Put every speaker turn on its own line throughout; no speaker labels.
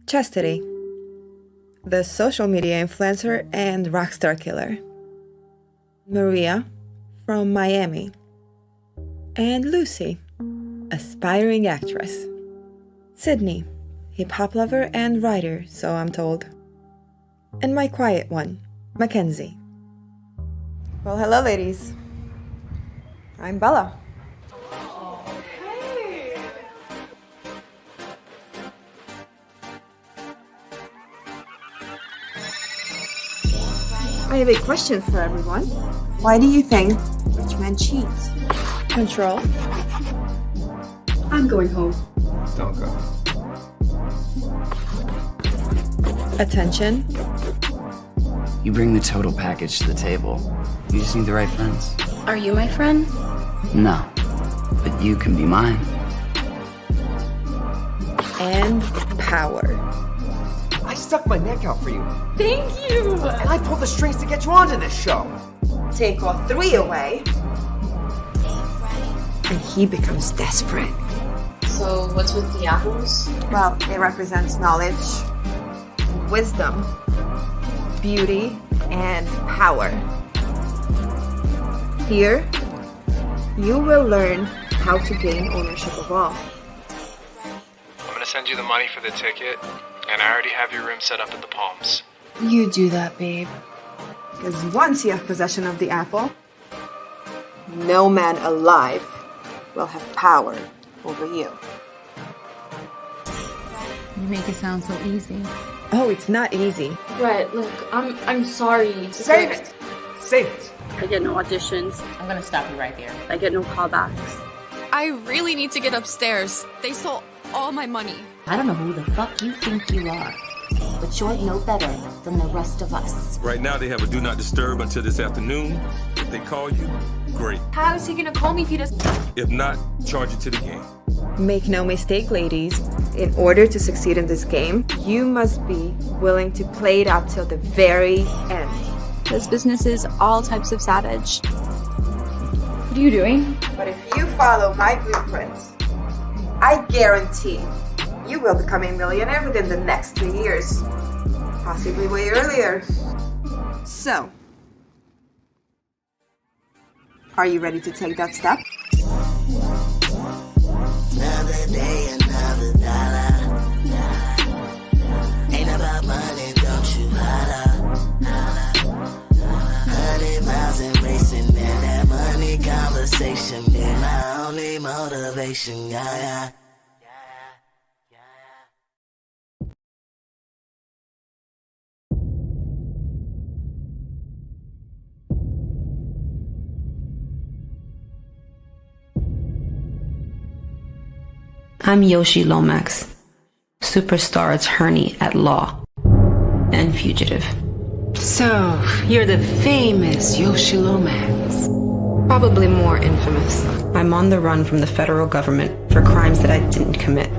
Chastity, the social media influencer and rockstar killer. Maria, from Miami. And Lucy, aspiring actress. Sydney, hip-hop lover and writer, so I'm told. And my quiet one, Mackenzie. Well, hello, ladies. I'm Bella. I have a question for everyone. Why do you think rich men cheat? Control.
I'm going home.
Don't go.
Attention.
You bring the total package to the table. You just need the right friends.
Are you my friend?
No, but you can be mine.
And power.
I stuck my neck out for you.
Thank you!
And I pulled the strings to get you onto this show.
Take all three away, and he becomes desperate.
So, what's with the apples?
Well, it represents knowledge, wisdom, beauty, and power. Here, you will learn how to gain ownership of all.
I'm gonna send you the money for the ticket, and I already have your room set up at the Palms.
You do that, babe.
Because once you have possession of the apple, no man alive will have power over you.
You make it sound so easy.
Oh, it's not easy.
Brett, look, I'm sorry.
Save it! Save it!
I get no auditions.
I'm gonna stop you right there.
I get no callbacks.
I really need to get upstairs. They stole all my money.
I don't know who the fuck you think you are, but you're no better than the rest of us.
Right now, they have a do not disturb until this afternoon. If they call you, great.
How is he gonna call me if he doesn't?
If not, charge it to the game.
Make no mistake, ladies. In order to succeed in this game, you must be willing to play it out till the very end.
This business is all types of savage.
What are you doing?
But if you follow my blueprints, I guarantee you will become a millionaire within the next 2 years. Possibly way earlier. So, are you ready to take that step?
Another day, another dollar. Ain't about money, don't you holla. 100 miles and racing, and that money conversation be my only motivation, yeah.
I'm Yoshi Lomax, superstar attorney at law and fugitive.
So, you're the famous Yoshi Lomax.
Probably more infamous. I'm on the run from the federal government for crimes that I didn't commit.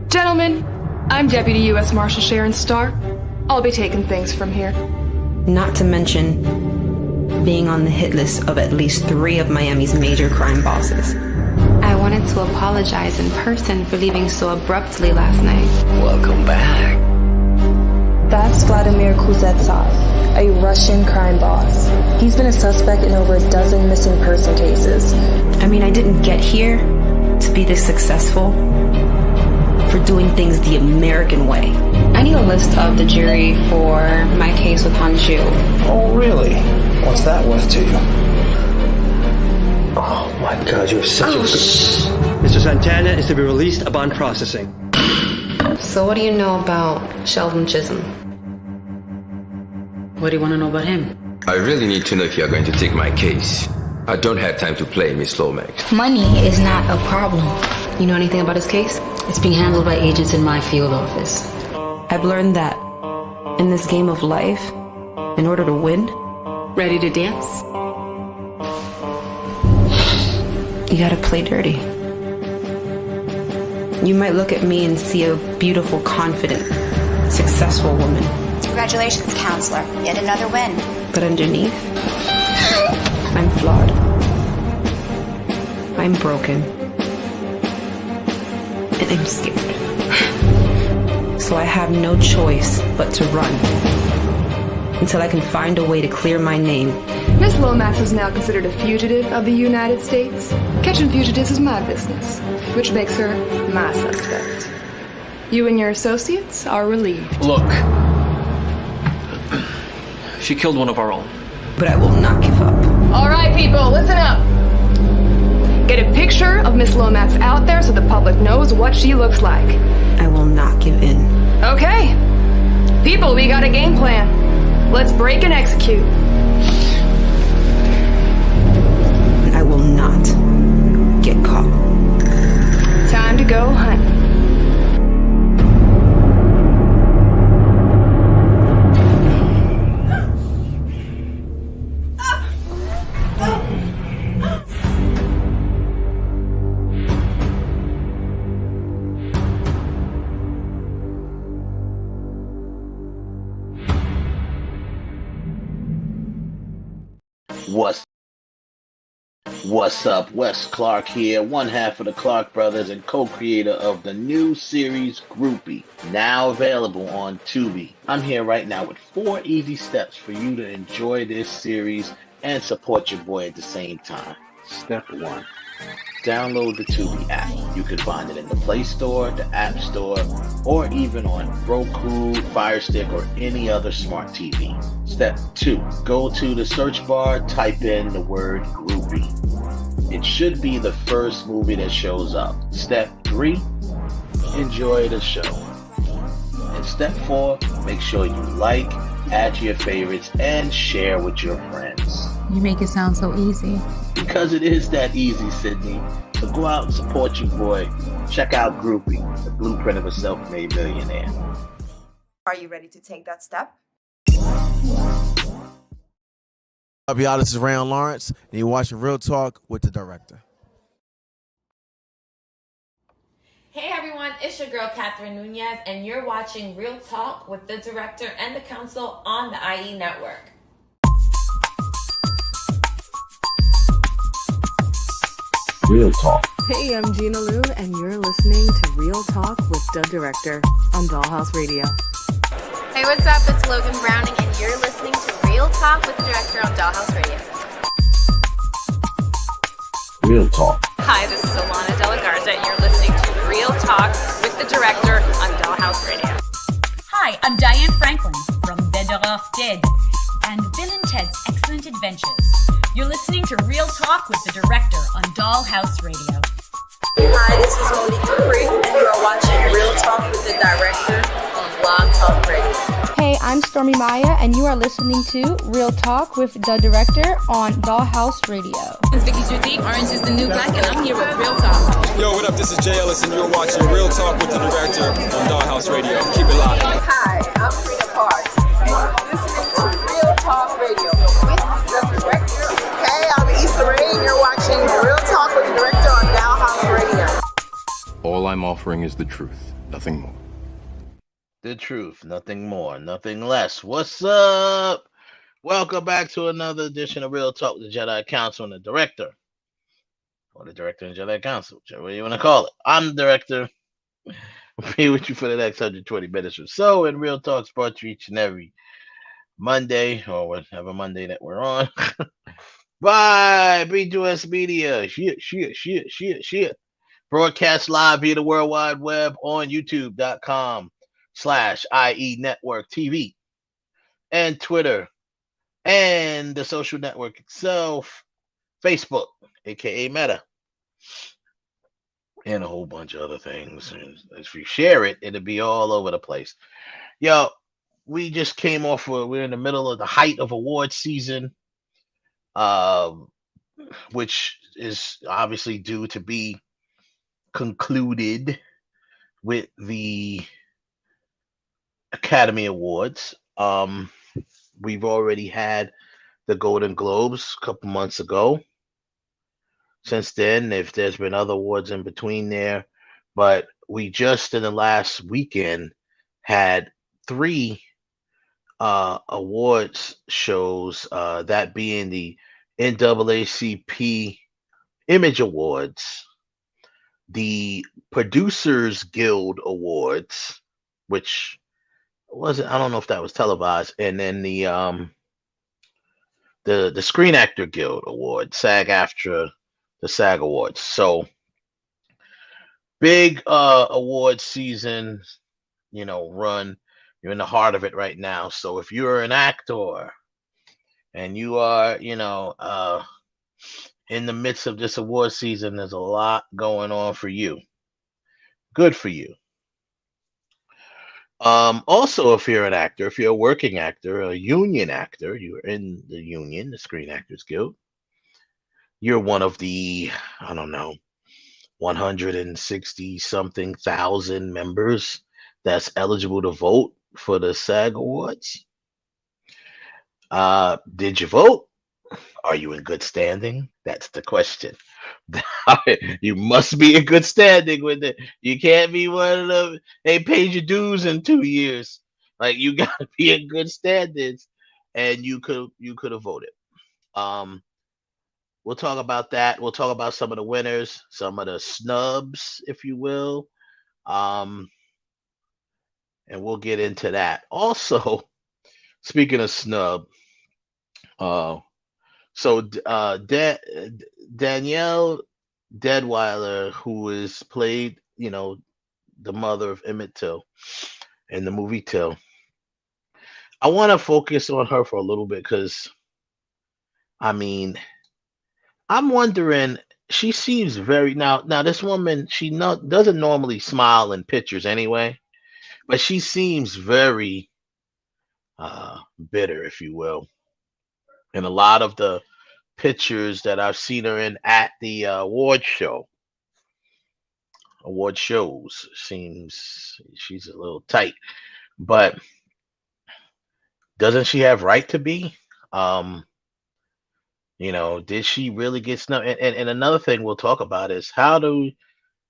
Gentlemen, I'm Deputy U.S. Marshal Sharon Starr. I'll be taking things from here.
Not to mention being on the hit list of at least 3 of Miami's major crime bosses.
I wanted to apologize in person for leaving so abruptly last night.
Welcome back.
That's Vladimir Kuznetsov, a Russian crime boss. He's been a suspect in over a dozen missing person cases.
I mean, I didn't get here to be this successful for doing things the American way.
I need a list of the jury for my case with Hanshu.
Oh, really? What's that worth to you? Oh my God, you're such a good...
Mr. Santana is to be released upon processing.
So what do you know about Sheldon Chisholm?
What do you want to know about him?
I really need to know if you're going to take my case. I don't have time to play, Miss Lomax.
Money is not a problem.
You know anything about his case?
It's being handled by agents in my field office.
I've learned that in this game of life, in order to win,
Ready to dance?
you gotta play dirty. You might look at me and see a beautiful, confident, successful woman.
Congratulations, counselor. Yet another win.
But underneath, I'm flawed. I'm broken. And I'm scared. So so I have no choice but to run until I can find a way to clear my name.
Miss Lomax is now considered a fugitive of the United States. Catching fugitives is my business, which makes her my suspect. You and your associates are relieved.
Look, she killed one of our own.
But I will not give up.
All right, people, listen up. Get a picture of Miss Lomax out there so the public knows what she looks like.
I will not give in.
Okay. People, we got a game plan. Let's break and execute.
I will not get caught.
Time to go hunt.
What's up? Wes Clark here, one half of the Clark Brothers and co-creator of the new series Groupie, now available on Tubi. I'm here right now with 4 easy steps for you to enjoy this series and support your boy at the same time. Step 1. Download the Tubi app. You can find it in the Play Store, the App Store, or even on Roku, Fire Stick, or any other smart TV. Step 2. Go to the search bar, type in the word Groupie. It should be the first movie that shows up. Step 3. Enjoy the show. And step 4. Make sure you like, add to your favorites, and share with your friends.
You make it sound so easy.
Because it is that easy, Sydney. So go out and support your boy. Check out Groupie, the blueprint of a self-made millionaire.
Are you ready to take that step?
Up, y'all, this is Rayon Lawrence, and you're watching Real Talk with the Director.
Hey everyone, it's your girl Catherine Nunez, and you're watching Real Talk with the Director and the Council on the IE Network.
Real Talk.
Hey, I'm Gina Lou, and you're listening to Real Talk with the Director on Dollhouse Radio.
Hey, what's up? It's Logan Browning, and you're listening to Real Talk with the Director on Dollhouse Radio.
Real Talk.
Hi, this is Alana De La Garza, and you're listening to Real Talk with the Director on Dollhouse Radio.
Hi, I'm Diane Franklin from Better Off Dead and Bill and Ted's Excellent Adventures. You're listening to Real Talk with the Director on Dollhouse Radio.
Hi, this is Monique Dupree, and you are watching Real Talk with the Director on Blog Talk Radio.
Hey, I'm Stormy Maya, and you are listening to Real Talk with the Director on Dollhouse Radio.
This is Vicky Judy, Orange is the New Black, and I'm here with Real Talk.
Yo, what up? This is Jay Ellis, and you're watching Real Talk with the Director on Dollhouse Radio. Keep it live.
Hi, I'm Frida Parks. You're listening to Real Talk Radio with the Director. Hey, I'm Issa Rae, and you're watching Real Talk with the Director on Dollhouse Radio.
All I'm offering is the truth, nothing more.
The truth, nothing more, nothing less. What's up? Welcome back to another edition of Real Talk with the Jedi Council and the Director. Or the Director and Jedi Council, whichever way you want to call it. I'm the Director. I'll be with you for the next 120 minutes or so. And Real Talk's brought to you each and every Monday, or whatever Monday that we're on, by B2S Media. Shit. Broadcast live via the World Wide Web on YouTube.com/IE Network TV and Twitter and the social network itself, Facebook, aka Meta, and a whole bunch of other things. And if you share it, it'll be all over the place. Yo, we just came off. We're in the middle of the height of award season, which is obviously due to be concluded with the Academy Awards. We've already had the Golden Globes a couple months ago. Since then, if there's been other awards in between there, but we just in the last weekend had 3 awards shows, that being the NAACP Image Awards, the Producers Guild Awards, which wasn't. I don't know if that was televised, and then the Screen Actor Guild Award, SAG-AFTRA, the SAG Awards. So big award season, run. You're in the heart of it right now. So if you're an actor and you are, in the midst of this award season, there's a lot going on for you. Good for you. Also, if you're an actor, if you're a working actor, a union actor, you're in the union, the Screen Actors Guild. You're one of the, I don't know, 160 something thousand members that's eligible to vote for the SAG Awards. Did you vote? Are you in good standing? That's the question. You must be in good standing with it. You can't be one of them. They paid your dues in 2 years. Like, you gotta be in good standings, and you could have voted. We'll talk about that. We'll talk about some of the winners, some of the snubs, if you will. And we'll get into that. Also, speaking of snub, Danielle Deadwyler, who is played, the mother of Emmett Till in the movie Till. I want to focus on her for a little bit because, I'm wondering. She seems very now. This woman, she doesn't normally smile in pictures anyway, but she seems very bitter, if you will. And a lot of the pictures that I've seen her in at the award shows, seems she's a little tight. But doesn't she have right to be? Did she really get snubbed? And another thing we'll talk about is how do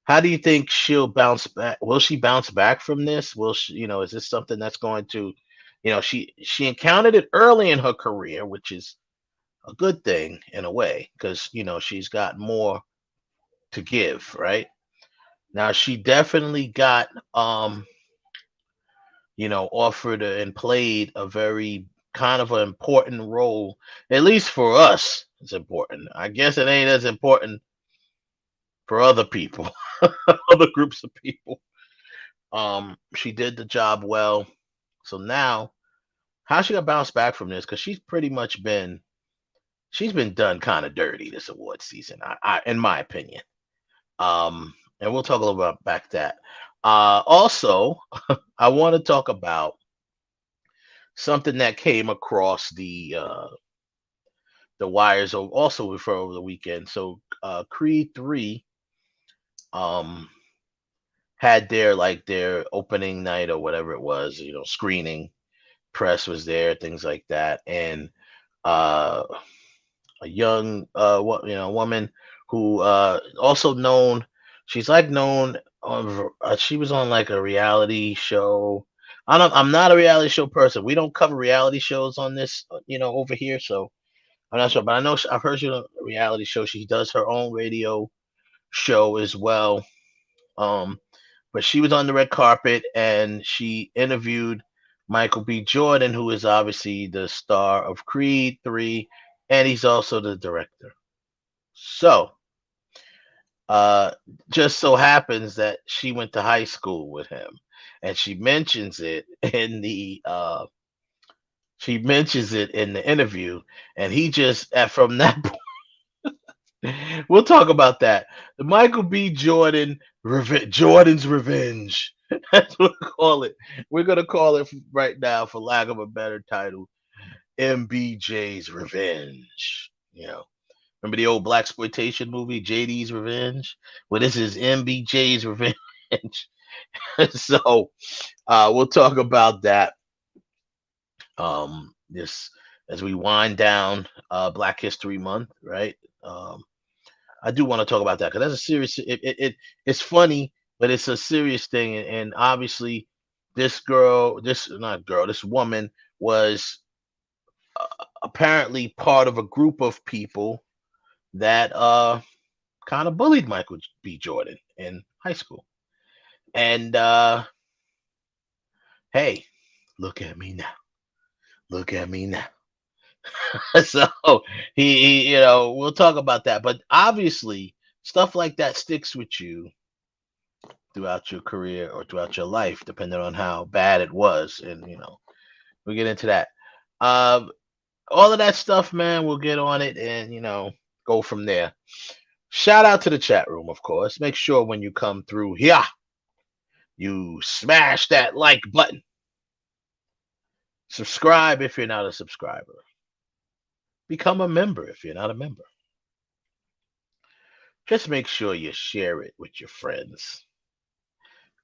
you think she'll bounce back? Will she bounce back from this? Will she, is this something that's going to, she encountered it early in her career, which is a good thing in a way, because she's got more to give, right? Now she definitely got offered and played a very kind of an important role, at least for us. It's important. I guess it ain't as important for other people, other groups of people. She did the job well. So now, how's she gonna bounce back from this? Because she's pretty much been done kind of dirty this award season, I in my opinion. And we'll talk a little bit about back that. Also, I want to talk about something that came across the wires also for over the weekend. So Creed 3 had their opening night or whatever it was, screening. Press was there, things like that, and a young woman who also known, she's known on, she was on a reality show. I'm not a reality show person. We don't cover reality shows on this, over here, so I'm not sure, but I know I've heard she's on a reality show. She does her own radio show as well. But she was on the red carpet and she interviewed Michael B. Jordan, who is obviously the star of Creed 3, and he's also the director. So, just so happens that she went to high school with him, and she mentions it in the interview, and he just from that point. We'll talk about that. The Michael B. Jordan Jordan's Revenge. That's what we call it. We're gonna call it right now, for lack of a better title, MBJ's Revenge. Remember the old blaxploitation movie JD's Revenge? Well, this is MBJ's Revenge. So we'll talk about that. This as we wind down Black History Month, right? I do want to talk about that because that's a serious. It's funny, but it's a serious thing, and obviously, this woman was apparently part of a group of people that kind of bullied Michael B. Jordan in high school, and hey, look at me now. Look at me now. So he, we'll talk about that. But obviously, stuff like that sticks with you throughout your career or throughout your life, depending on how bad it was. And we'll get into that. All of that stuff, man, we'll get on it and go from there. Shout out to the chat room, of course. Make sure when you come through here, you smash that like button. Subscribe if you're not a subscriber. Become a member if you're not a member. Just make sure you share it with your friends.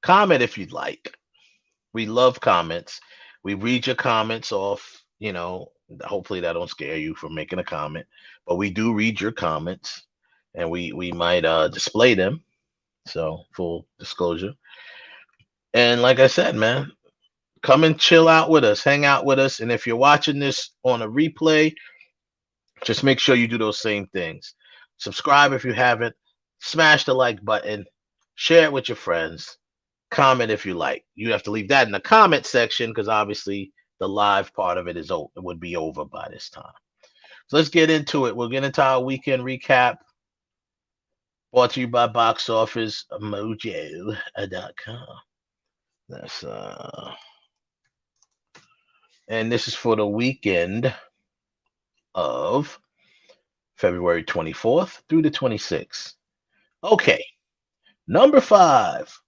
Comment if you'd like. We love comments. We read your comments off, hopefully that don't scare you from making a comment, but we do read your comments and we might display them. So full disclosure. And like I said, man, come and chill out with us, hang out with us. And if you're watching this on a replay, just make sure you do those same things. Subscribe if you haven't, smash the like button, share it with your friends, comment if you like. You have to leave that in the comment section because obviously the live part of it would be over by this time. So let's get into it. We'll get into our weekend recap. Brought to you by boxofficemojo.com. That's and this is for the weekend of February 24th through the 26th. Okay. Number 5.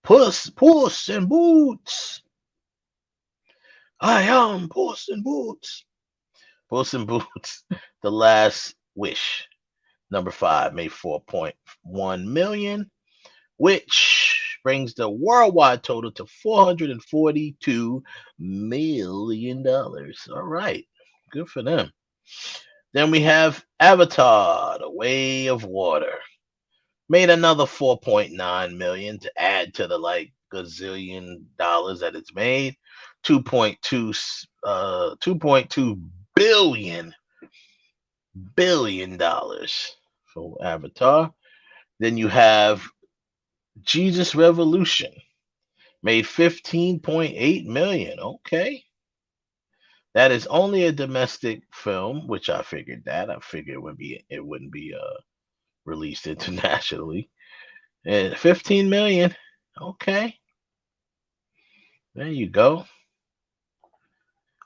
Puss in Boots. I am Puss in Boots. Puss in Boots, The Last Wish. Number 5 made $4.1 million, which brings the worldwide total to $442 million. All right. Good for them. Then we have Avatar, The Way of Water. Made another $4.9 million to add to the gazillion dollars that it's made. $2.2 billion for Avatar. Then you have Jesus Revolution. Made $15.8 million. Okay. That is only a domestic film, which I figured that. I figured it wouldn't be released internationally. And $15 million. Okay. There you go.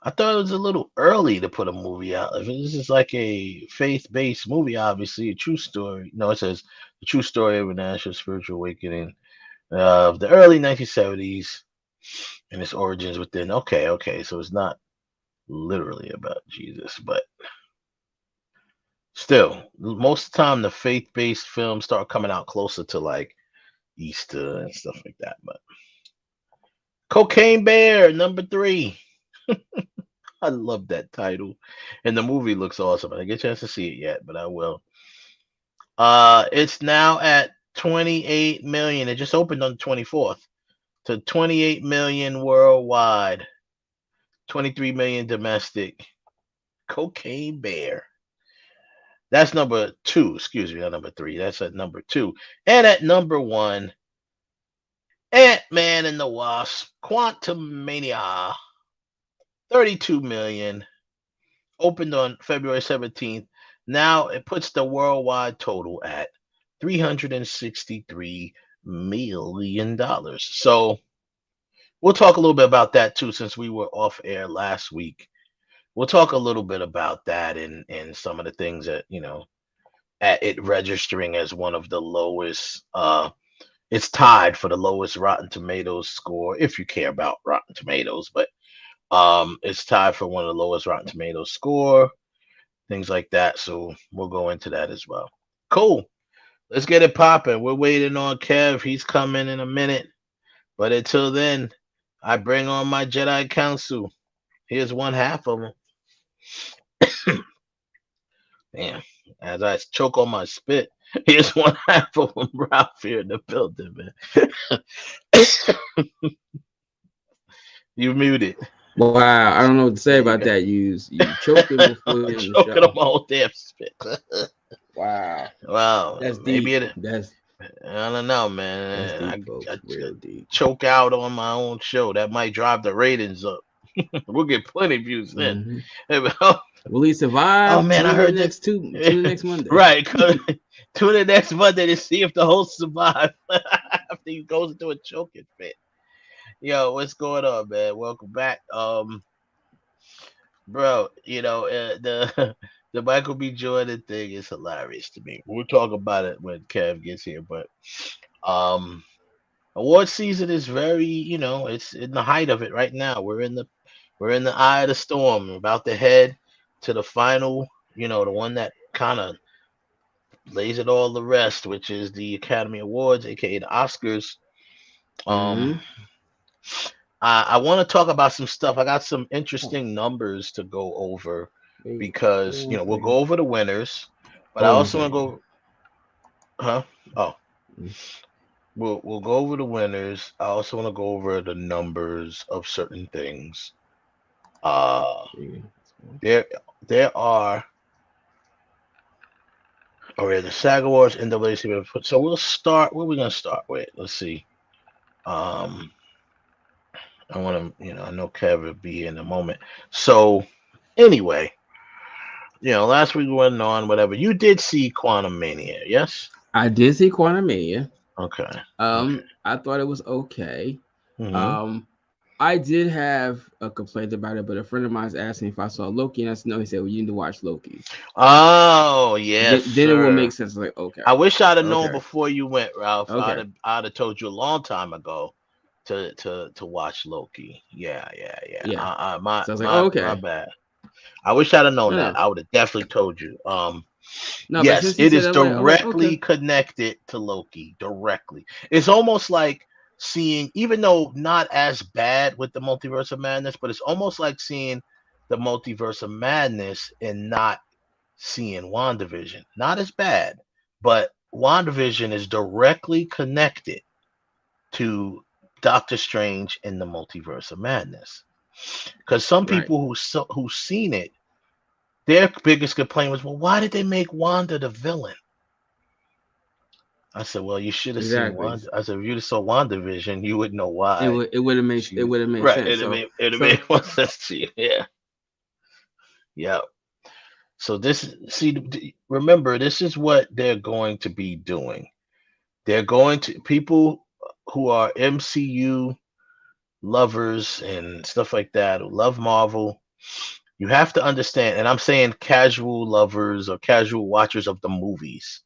I thought it was a little early to put a movie out. If this is like a faith-based movie, obviously a true story. No, it says the true story of a national spiritual awakening of the early 1970s and its origins within. Okay. So it's not literally about Jesus, but still, most of the time the faith-based films start coming out closer to Easter and stuff like that. But Cocaine Bear, number 3. I love that title, and the movie looks awesome. I didn't get a chance to see it yet, but I will. It's now at 28 million. It just opened on the 24th to 28 million worldwide, 23 million domestic. Cocaine Bear. That's number 2. Excuse me, not number 3. That's at number 2. And at number 1, Ant-Man and the Wasp: Quantumania. 32 million. Opened on February 17th. Now it puts the worldwide total at $363 million. So we'll talk a little bit about that too, since we were off air last week. We'll talk a little bit about that and some of the things that, at it registering as one of the lowest. It's tied for the lowest Rotten Tomatoes score, if you care about Rotten Tomatoes, but it's tied for one of the lowest Rotten Tomatoes score, things like that. So we'll go into that as well. Cool. Let's get it popping. We're waiting on Kev. He's coming in a minute. But until then, I bring on my Jedi Council. Here's one half of them. Damn. As I choke on my spit, here's one half of them. Ralph here in the building, man. You muted.
Wow, I don't know what to say about that. You choking before you
choking on my whole damn spit.
Wow.
Wow.
That's
maybe
deep.
I don't know,
That's
man.
deep, folks.
I
Real deep.
choke out on my own show. That might drive the ratings up. We'll get plenty of views then.
Will he survive?
Oh man, I
Tune in
heard that.
Tune in next Monday.
Right. Tune in next Monday to see if the host survive after he goes into a choking fit. Yo, what's going on, man? Welcome back. Bro, the the Michael B. Jordan thing is hilarious to me. We'll talk about it when Kev gets here, but award season is very, it's in the height of it right now. We're in the eye of the storm, about to head to the final, the one that kind of lays it all the rest, which is the Academy Awards, aka the Oscars. I want to talk about some stuff. I got some interesting numbers to go over because we'll go over the winners, but I also want to go. Huh? Oh, we'll go over the winners. I also want to go over the numbers of certain things. There are. All right, the SAG Awards, NAACP. So we'll start. What are we gonna start with? Let's see. I want to, I know Kev will be here in a moment. So, anyway, last week we went on whatever. You did see Quantum Mania, yes?
I did see Quantum Mania.
Okay.
I thought it was okay. I did have a complaint about it, but a friend of mine asked me if I saw Loki, and I said no. He said, "Well, you need to watch Loki."
Oh, yes.
Then it will make sense. Like, okay.
I wish I'd have known before you went, Ralph.
Okay.
I'd have told you a long time ago to watch Loki. Yeah. My bad. I wish I'd have known that. I would have definitely told you. Yes, it is directly connected to Loki. Directly. It's almost like seeing, even though not as bad with the Multiverse of Madness, but it's almost like seeing the Multiverse of Madness and not seeing WandaVision. Not as bad, but WandaVision is directly connected to Doctor Strange in the Multiverse of Madness. Because some people who've seen it, their biggest complaint was, well, why did they make Wanda the villain? I said, well, you should have seen Wanda. I said, if you saw WandaVision, you would know why.
It would have made sense.
It would have made more sense to you. Yeah. So remember, this is what they're going to be doing. They're going to, people who are MCU lovers and stuff like that, who love Marvel, you have to understand, and I'm saying casual lovers or casual watchers of the movies.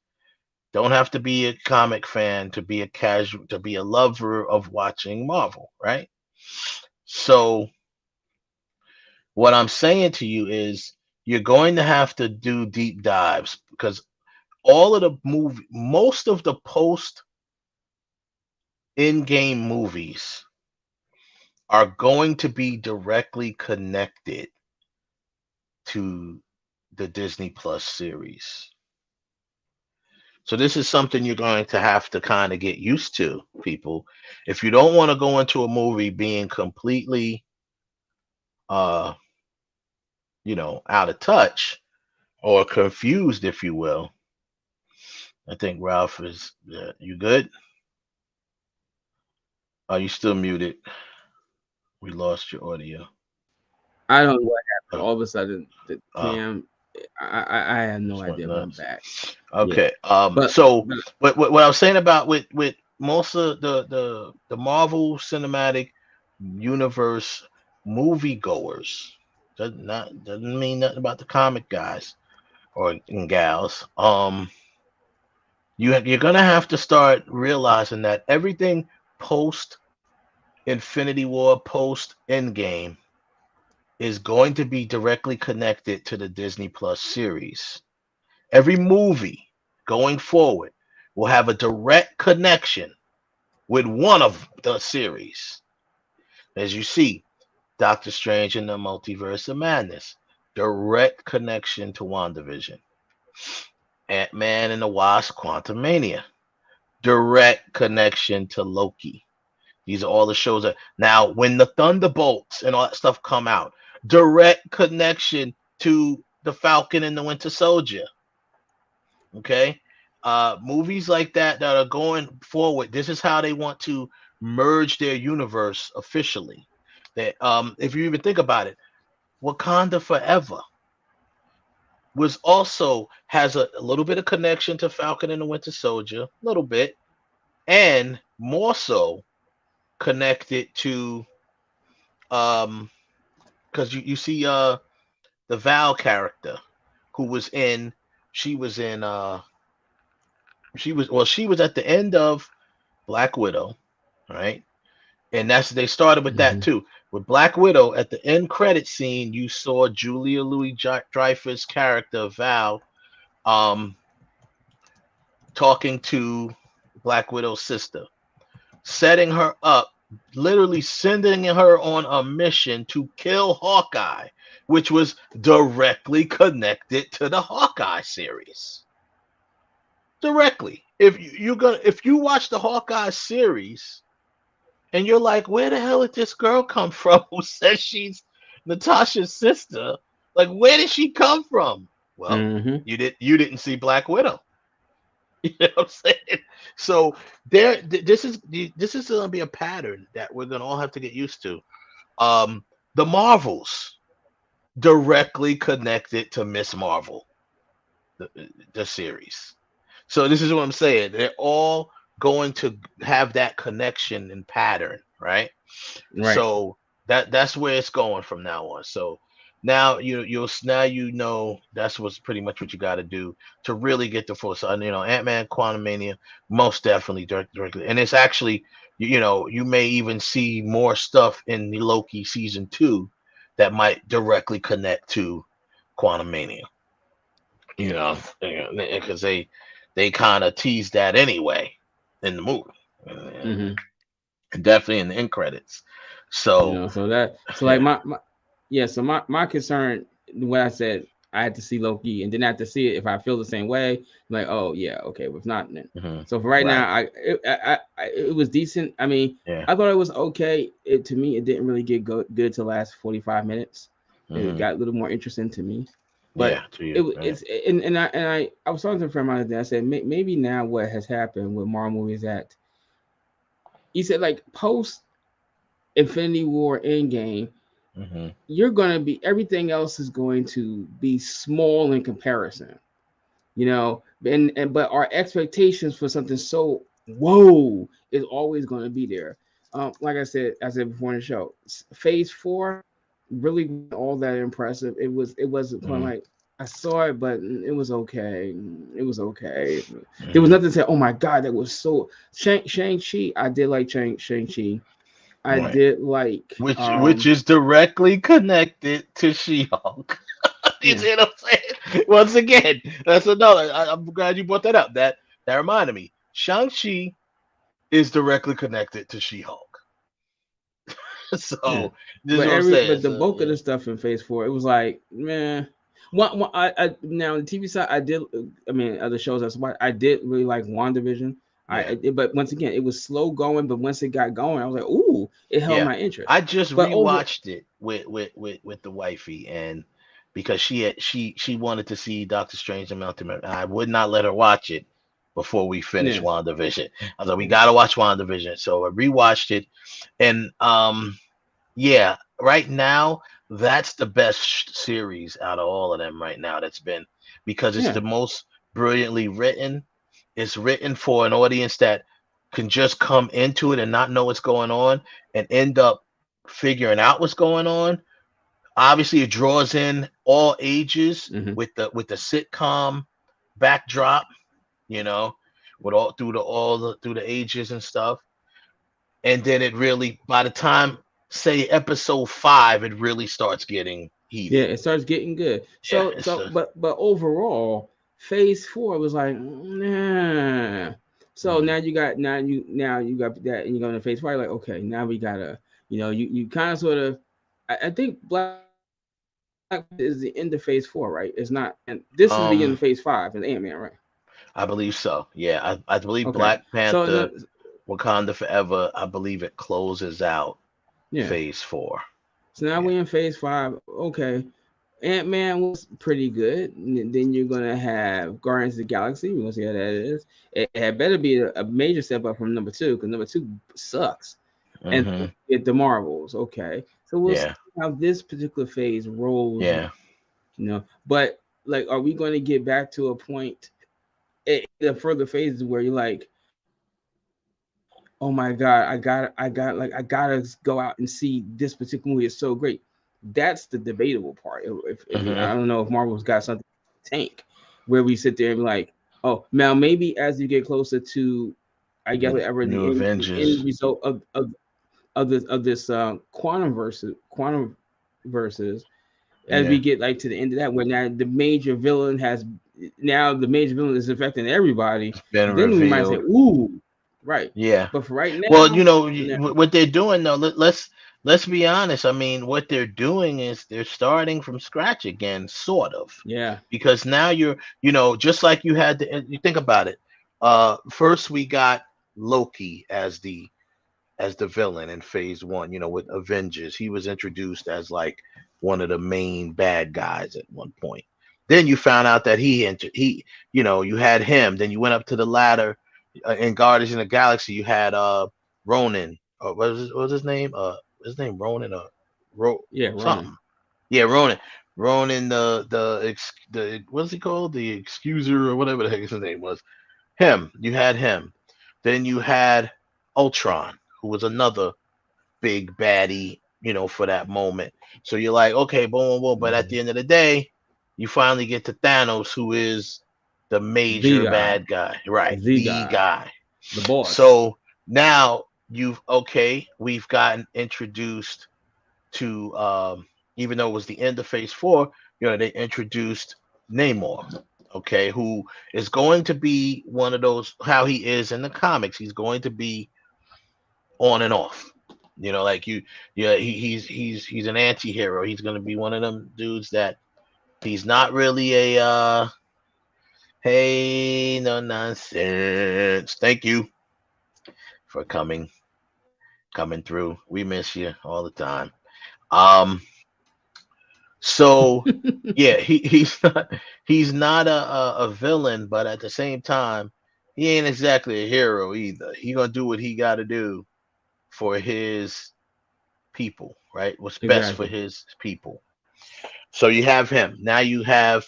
Don't have to be a comic fan to be a lover of watching Marvel, right? So what I'm saying to you is you're going to have to do deep dives because most of the post in-game movies are going to be directly connected to the Disney Plus series. So this is something you're going to have to kind of get used to, people. If you don't want to go into a movie being completely, out of touch or confused, if you will. I think Ralph is, you good? Are you still muted? We lost your audio.
I don't know what happened. All of a sudden, the Cam, I have no idea when I'm back.
Okay. But what I was saying about with most of the Marvel Cinematic Universe moviegoers, doesn't mean nothing about the comic guys and gals. You're gonna have to start realizing that everything post Infinity War, post Endgame is going to be directly connected to the Disney Plus series. Every movie going forward will have a direct connection with one of the series. As you see, Doctor Strange in the Multiverse of Madness, direct connection to WandaVision. Ant-Man and the Wasp, Quantumania, direct connection to Loki. These are all the shows that now when the Thunderbolts and all that stuff come out, direct connection to the Falcon and the Winter Soldier. Okay. movies like that are going forward, this is how they want to merge their universe officially. That if you even think about it, Wakanda Forever was also has a little bit of connection to Falcon and the Winter Soldier, a little bit, and more so connected to because you see the Val character who was in she was in she was at the end of Black Widow, right? And they started with that too. With Black Widow, at the end credit scene, you saw Julia Louis-Dreyfus' character Val, talking to Black Widow's sister, setting her up, literally sending her on a mission to kill Hawkeye, which was directly connected to the Hawkeye series. Directly. If you watch the Hawkeye series, and you're like, where the hell did this girl come from who says she's Natasha's sister? Like, where did she come from? Well, you didn't see Black Widow. You know what I'm saying? So this is gonna be a pattern that we're gonna all have to get used to. The Marvels directly connected to Miss Marvel, the series. So this is what I'm saying. They're all going to have that connection and pattern, right? So that's where it's going from now on. So now you know that's what's pretty much what you got to do to really get the full. So Ant-Man Quantumania most definitely directly, and it's actually you may even see more stuff in the Loki season 2 that might directly connect to Quantumania. Because they kind of teased that anyway in the movie, definitely in the end credits. So
my concern, when I said I had to see Loki and didn't have to see it, if I feel the same way, like, oh yeah, okay, but if not, then. So for right now, it was decent. I mean, I thought it was okay. To me, it didn't really get good to the last 45 minutes. It got a little more interesting to me. But I was talking to a friend of mine. I said maybe now what has happened with Marvel movies that he said, like, post Infinity War Endgame, you're gonna be, everything else is going to be small in comparison, but our expectations for something so whoa is always going to be there. Like I said before in the show, Phase 4 really wasn't all that impressive. It wasn't quite like, I saw it, but it was okay. It was okay. There was nothing to say, oh my God, that was so Shang-Chi. I did like Shang-Chi. I did like
which is directly connected to She-Hulk. You see what I'm saying? Once again, that's another. I'm glad you brought that up. That reminded me. Shang-Chi is directly connected to She-Hulk. So this is what I'm saying.
But the bulk of the stuff in Phase 4, it was like, man. I now on the TV side, other shows that's why I did really like WandaVision. But once again, it was slow going, but once it got going, I was like, ooh, it held my interest.
I just rewatched it with the wifey, and because she wanted to see Doctor Strange and Multiverse, I would not let her watch it before we finished WandaVision. I was like, we gotta watch WandaVision. So I rewatched it, and right now that's the best series out of all of them right now that's been, because it's the most brilliantly written. It's written for an audience that can just come into it and not know what's going on and end up figuring out what's going on. Obviously, it draws in all ages with the sitcom backdrop, with all through the ages and stuff. And then it really, by the time, say, episode 5, it really starts getting heated.
Yeah, it starts getting good. But overall, Phase 4 was like, nah. So now you got that, and you go into Phase 5, like, okay, now we gotta, you kind of sort of, I think Black is the end of Phase 4, right? It's not, and this is the end of Phase 5 and Ant-Man, right?
I believe so. Yeah, I believe Black Panther, Wakanda Forever, I believe it closes out Phase 4.
So now we're in Phase 5. Okay. Ant-Man was pretty good. And then you're gonna have Guardians of the Galaxy. We're gonna see how that is. It had better be a major step up from number 2 because number 2 sucks. And then get the Marvels. Okay, so we'll see how this particular phase rolls.
Yeah,
but like, are we going to get back to a point in the further phases where you're like, oh my god, I gotta go out and see this particular movie. It's so great. That's the debatable part. I don't know if Marvel's got something to tank where we sit there and be like, oh, now maybe as you get closer to, I guess whatever the end result of this quantum versus as we get like to the end of that, where now the major villain is affecting everybody. Then revealed. We might say, ooh. Right.
Yeah.
But for right now,
well, what they're doing though, let's be honest. I mean, what they're doing is they're starting from scratch again, sort of.
Yeah.
Because now you're, just like you had to, you think about it. First we got Loki as the villain in phase 1, with Avengers. He was introduced as like one of the main bad guys at one point. Then you found out that you had him. Then you went up to the ladder. In Guardians of the Galaxy, you had Ronan. What was his name? His name Ronan.
Ronan.
Something. Yeah, Ronan. Ronan. The what's he called? The Excuser or whatever the heck his name was. Him. You had him. Then you had Ultron, who was another big baddie, for that moment. So you're like, okay, boom, boom. But at the end of the day, you finally get to Thanos, who is the major bad guy, right? The guy,
the boss.
So now we've gotten introduced to, even though it was the end of phase 4, they introduced Namor, who is going to be one of those, how he is in the comics. He's going to be on and off, he's an anti-hero. He's going to be one of them dudes that he's not really a, hey, no nonsense. Thank you for coming through. We miss you all the time. So yeah, he's not a villain, but at the same time, he ain't exactly a hero either. He gonna do what he got to do for his people, right? What's best for his people. So you have him. Now you have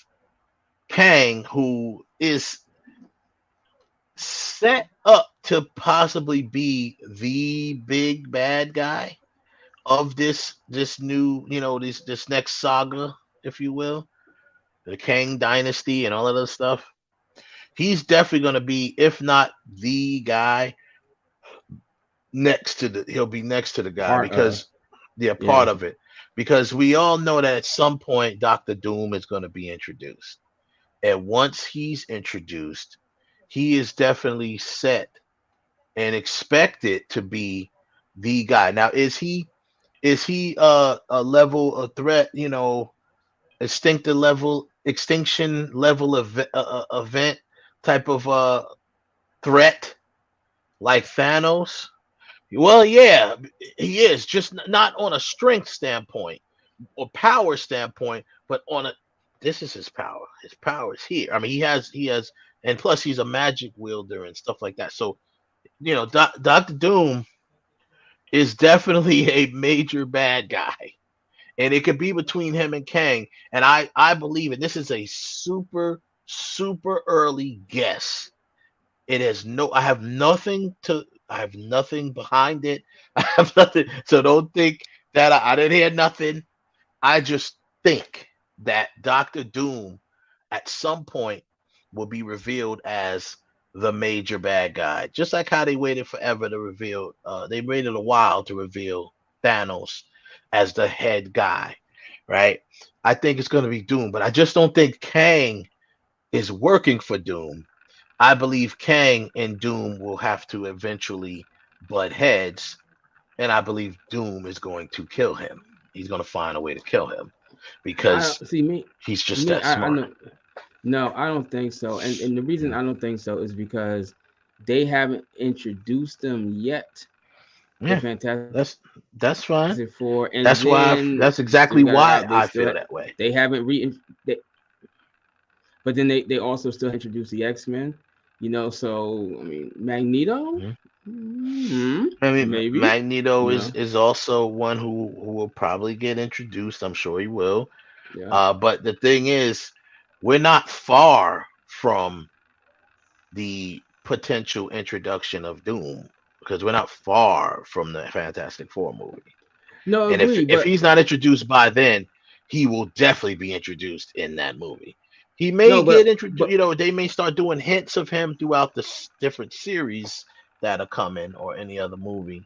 Kang, who is set up to possibly be the big bad guy of this new, this next saga, if you will, the Kang dynasty and all of that stuff. He's definitely going to be, if not the guy, he'll be next to the guy part of it, because we all know that at some point Dr. Doom is going to be introduced. And once he's introduced, he is definitely set and expected to be the guy. Now, is he a level of threat, extinction level of event type of threat like Thanos? Well, yeah, he is, just not on a strength standpoint or power standpoint, but this is his power. His power is here. I mean, he has, and plus he's a magic wielder and stuff like that. So, Dr. Doom is definitely a major bad guy, and it could be between him and Kang. And I believe it. This is a super, super early guess. I have nothing behind it. I have nothing. So don't think that I didn't hear nothing. I just think that Dr. Doom at some point will be revealed as the major bad guy, just like how they waited forever to reveal. They waited a while to reveal Thanos as the head guy, right? I think it's going to be Doom, but I just don't think Kang is working for Doom. I believe Kang and Doom will have to eventually butt heads, and I believe Doom is going to kill him. He's going to find a way to kill him because he's just that smart.
No, I don't think so. And the reason I don't think so is because they haven't introduced them yet the Fantastic.
That's fine.
Four, and
that's
then
that's exactly why I feel that way.
They haven't but then they also still introduced the X-Men, so I mean Magneto.
I mean,
maybe
Magneto is also one who will probably get introduced. I'm sure he will.
Yeah.
But the thing is, we're not far from the potential introduction of Doom, because we're not far from the Fantastic Four movie.
No,
and if he's not introduced by then, he will definitely be introduced in that movie. He may get introduced. They may start doing hints of him throughout the different series that are coming, or any other movie.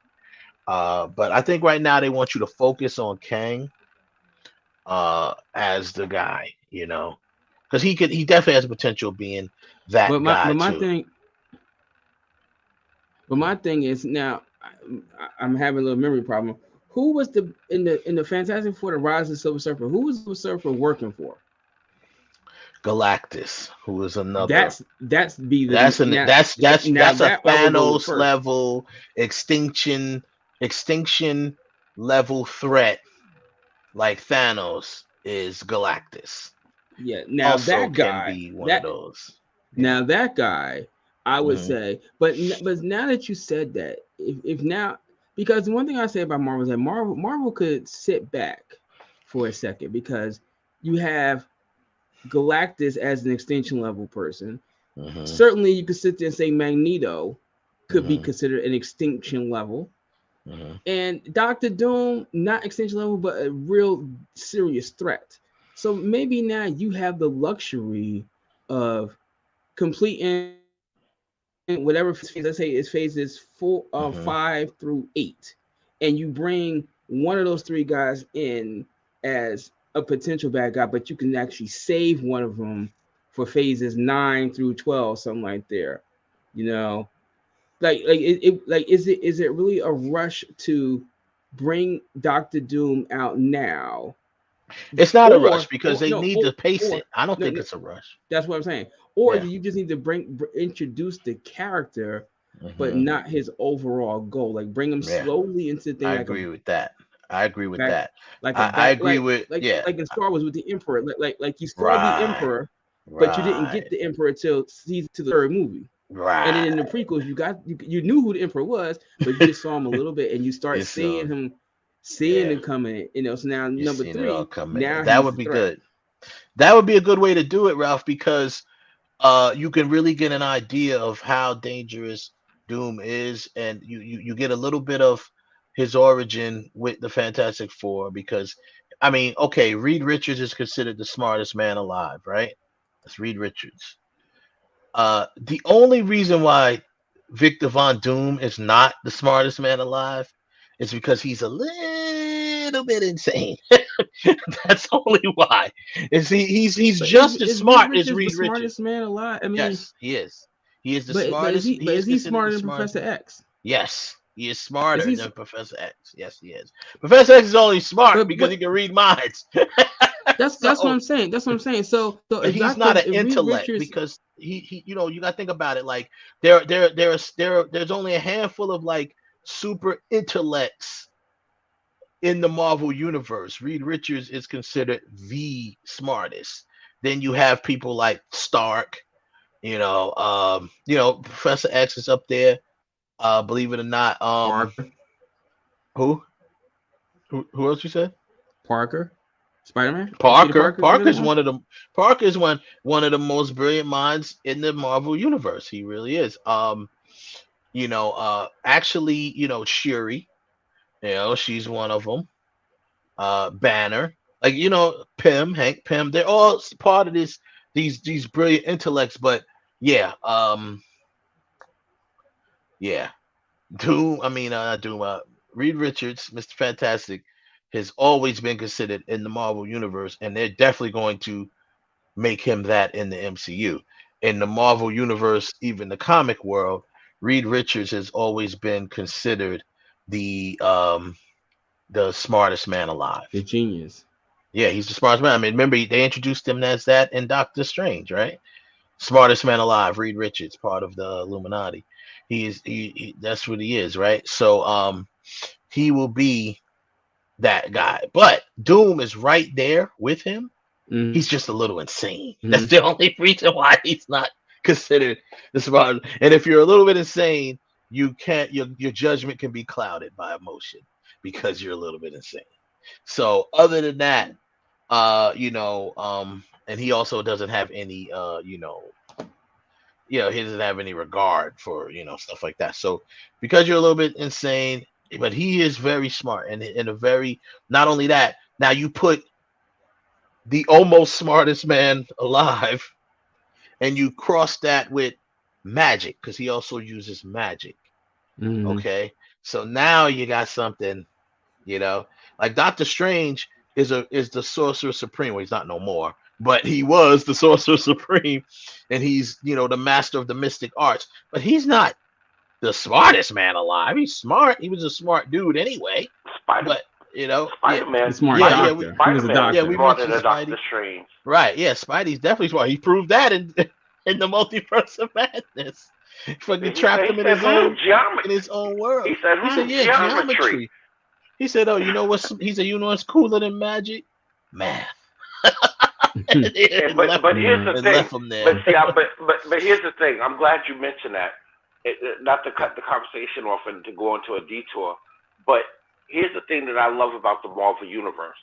But I think right now they want you to focus on Kang as the guy, because he definitely has potential of being that guy too.
My thing is, now I'm having a little memory problem. Who was in the Fantastic Four, the Rise of the Silver Surfer? Who was the Surfer working for?
Galactus, who is another.
That's a
Thanos level extinction level threat, like Thanos is Galactus.
Yeah, now also that guy
can be one of those.
Now that guy, I would say, but now that you said that, if now, because one thing I say about Marvel is that Marvel could sit back for a second, because you have Galactus as an extinction level person. Certainly you could sit there and say Magneto could be considered an extinction level, and Dr. Doom, not extinction level, but a real serious threat. So maybe now you have the luxury of completing whatever phase, let's say it's phases 5 through 8, and you bring one of those three guys in as a potential bad guy, but you can actually save one of them for phases 9 through 12, something like there. Is it really a rush to bring Dr. Doom out now?
It's not a rush, because they need to pace it. I don't think it's a rush.
That's what I'm saying. Or do you just need to introduce the character, but not his overall goal? Like bring him slowly into the thing.
I agree with that. I agree with that.
Like in Star Wars with the Emperor. Like you started the Emperor, but you didn't get the Emperor till the third movie.
Right.
And then in the prequels, you knew who the Emperor was, but you just saw him a little bit, and you start seeing him coming. So now number 3. Now
that would be good. That would be a good way to do it, Ralph, because you can really get an idea of how dangerous Doom is, and you get a little bit of his origin with the Fantastic Four, because I mean, okay, Reed Richards is considered the smartest man alive, right? That's Reed Richards. The only reason why Victor Von Doom is not the smartest man alive is because he's a little bit insane. That's only why. He's just as smart as Reed Richards.
The smartest man alive. I mean,
yes, he is. He is the smartest.
Is he smarter than Professor X?
Yes, he is smarter than Professor X. Yes, he is. Professor X is only smart because he can read minds.
That's what I'm saying. That's what I'm saying. So
he's not an intellect, because he you got to think about it. Like there's only a handful of like super intellects in the Marvel universe. Reed Richards is considered the smartest. Then you have people like Stark. Professor X is up there. Believe it or not.
Parker.
Who else you said?
Parker. Spider-Man.
Parker's one of the most brilliant minds in the Marvel universe. He really is. Actually, Shuri, she's one of them. Banner, Hank Pym, they're all part of these brilliant intellects. But Reed Richards, Mr. Fantastic, has always been considered in the Marvel universe, and they're definitely going to make him that in the MCU. In the Marvel universe, even the comic world, Reed Richards has always been considered the smartest man alive.
The genius.
Yeah, he's the smartest man. I mean, remember, they introduced him as that in Doctor Strange, right? Smartest man alive, Reed Richards, part of the Illuminati. That's what he is, right? So he will be that guy. But Doom is right there with him. He's just a little insane. That's the only reason why he's not considered the smart. And if you're a little bit insane, you can't. Your judgment can be clouded by emotion because you're a little bit insane. So other than that, and he also doesn't have any, he doesn't have any regard for stuff like that. So because you're a little bit insane, but he is very smart and in a very. Not only that, now you put the almost smartest man alive, and you cross that with magic because he also uses magic. Okay, so now you got something, like Doctor Strange is the Sorcerer Supreme. Well, he's not no more, but he was the Sorcerer Supreme, and he's the master of the mystic arts. But he's not the smartest man alive. He's smart. He was a smart dude anyway.
Spider-Man.
Smart doctor. He was a doctor.
Yeah, we mentioned Spidey.
Strange.
Right. Yeah, Spidey's definitely smart. He proved that in the Multiverse of Madness. Fucking trapped him in his own world.
He said, geometry.
He said, "Oh, you know what's?" He said, "You know what's cooler than magic? Math."
But here's the thing. But here's the thing. I'm glad you mentioned that. Not to cut the conversation off and to go into a detour, but here's the thing that I love about the Marvel Universe.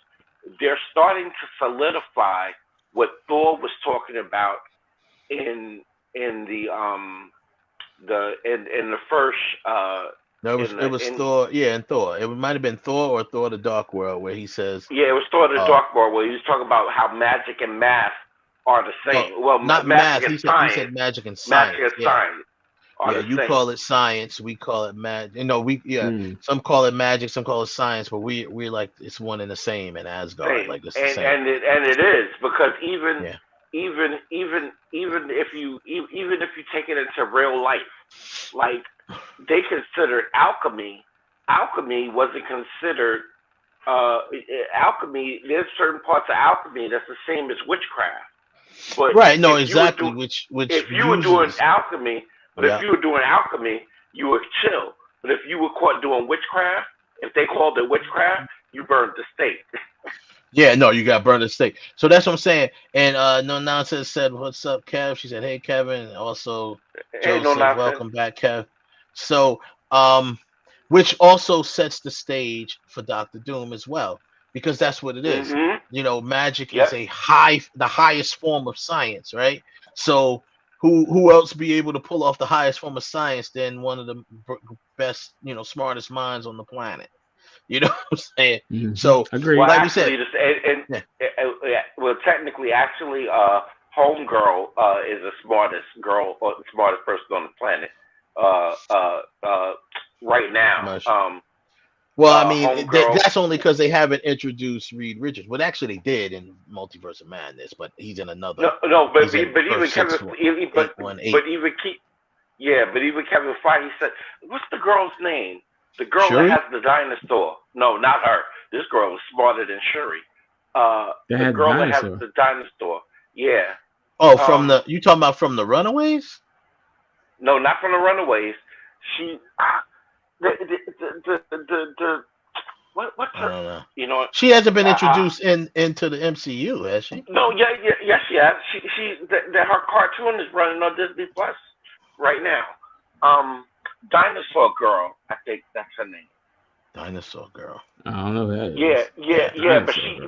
They're starting to solidify what Thor was talking about in the first.
No, it was Thor. Yeah, and Thor. It might have been Thor or Thor: The Dark World, where he says.
Yeah, it was Thor: The Dark World, where he was talking about how magic and math are the same.
Well, not math. He said magic and science.
Magic and science.
Yeah, you call it science, we call it magic. Some call it magic, some call it science, but we're like it's one and the same in Asgard. Like it's the same.
And it is because even if you take it into real life, like they considered alchemy. Alchemy wasn't considered alchemy. There's certain parts of alchemy that's the same as witchcraft. But
right, no, exactly.
If you were doing alchemy. But if you were doing alchemy, you would chill. But if you were caught doing witchcraft, if they called it witchcraft, you burned the stake.
Yeah, no, you got burned the stake. So that's what I'm saying. And No Nonsense said, "What's up, Kev?" She said, "Hey, Kevin." And also, Joe said, "Welcome back, Kev." So, which also sets the stage for Dr. Doom as well, because that's what it is. Magic is the highest form of science, right? So. Who else be able to pull off the highest form of science than one of the best, smartest minds on the planet? You know what I'm saying? So,
well,
like
actually,
we said,
well, technically, actually, Homegirl is the smartest girl or the smartest person on the planet right now.
Well, I mean, that's only because they haven't introduced Reed Richards. Well, actually, they did in Multiverse of Madness, but he's in another.
But even Kevin Feige said, "What's the girl's name? The girl
Shuri?
that has the dinosaur? No, not her. This girl is smarter than Shuri. The girl that has the dinosaur. Yeah.
Oh, you talking about from the Runaways?
No, not from the Runaways. She. What's her? You know,
she hasn't been introduced into the MCU, has she?
No, yes, she has. Her cartoon is running on Disney Plus right now. Dinosaur Girl, I think that's her name.
Dinosaur Girl.
I don't know that.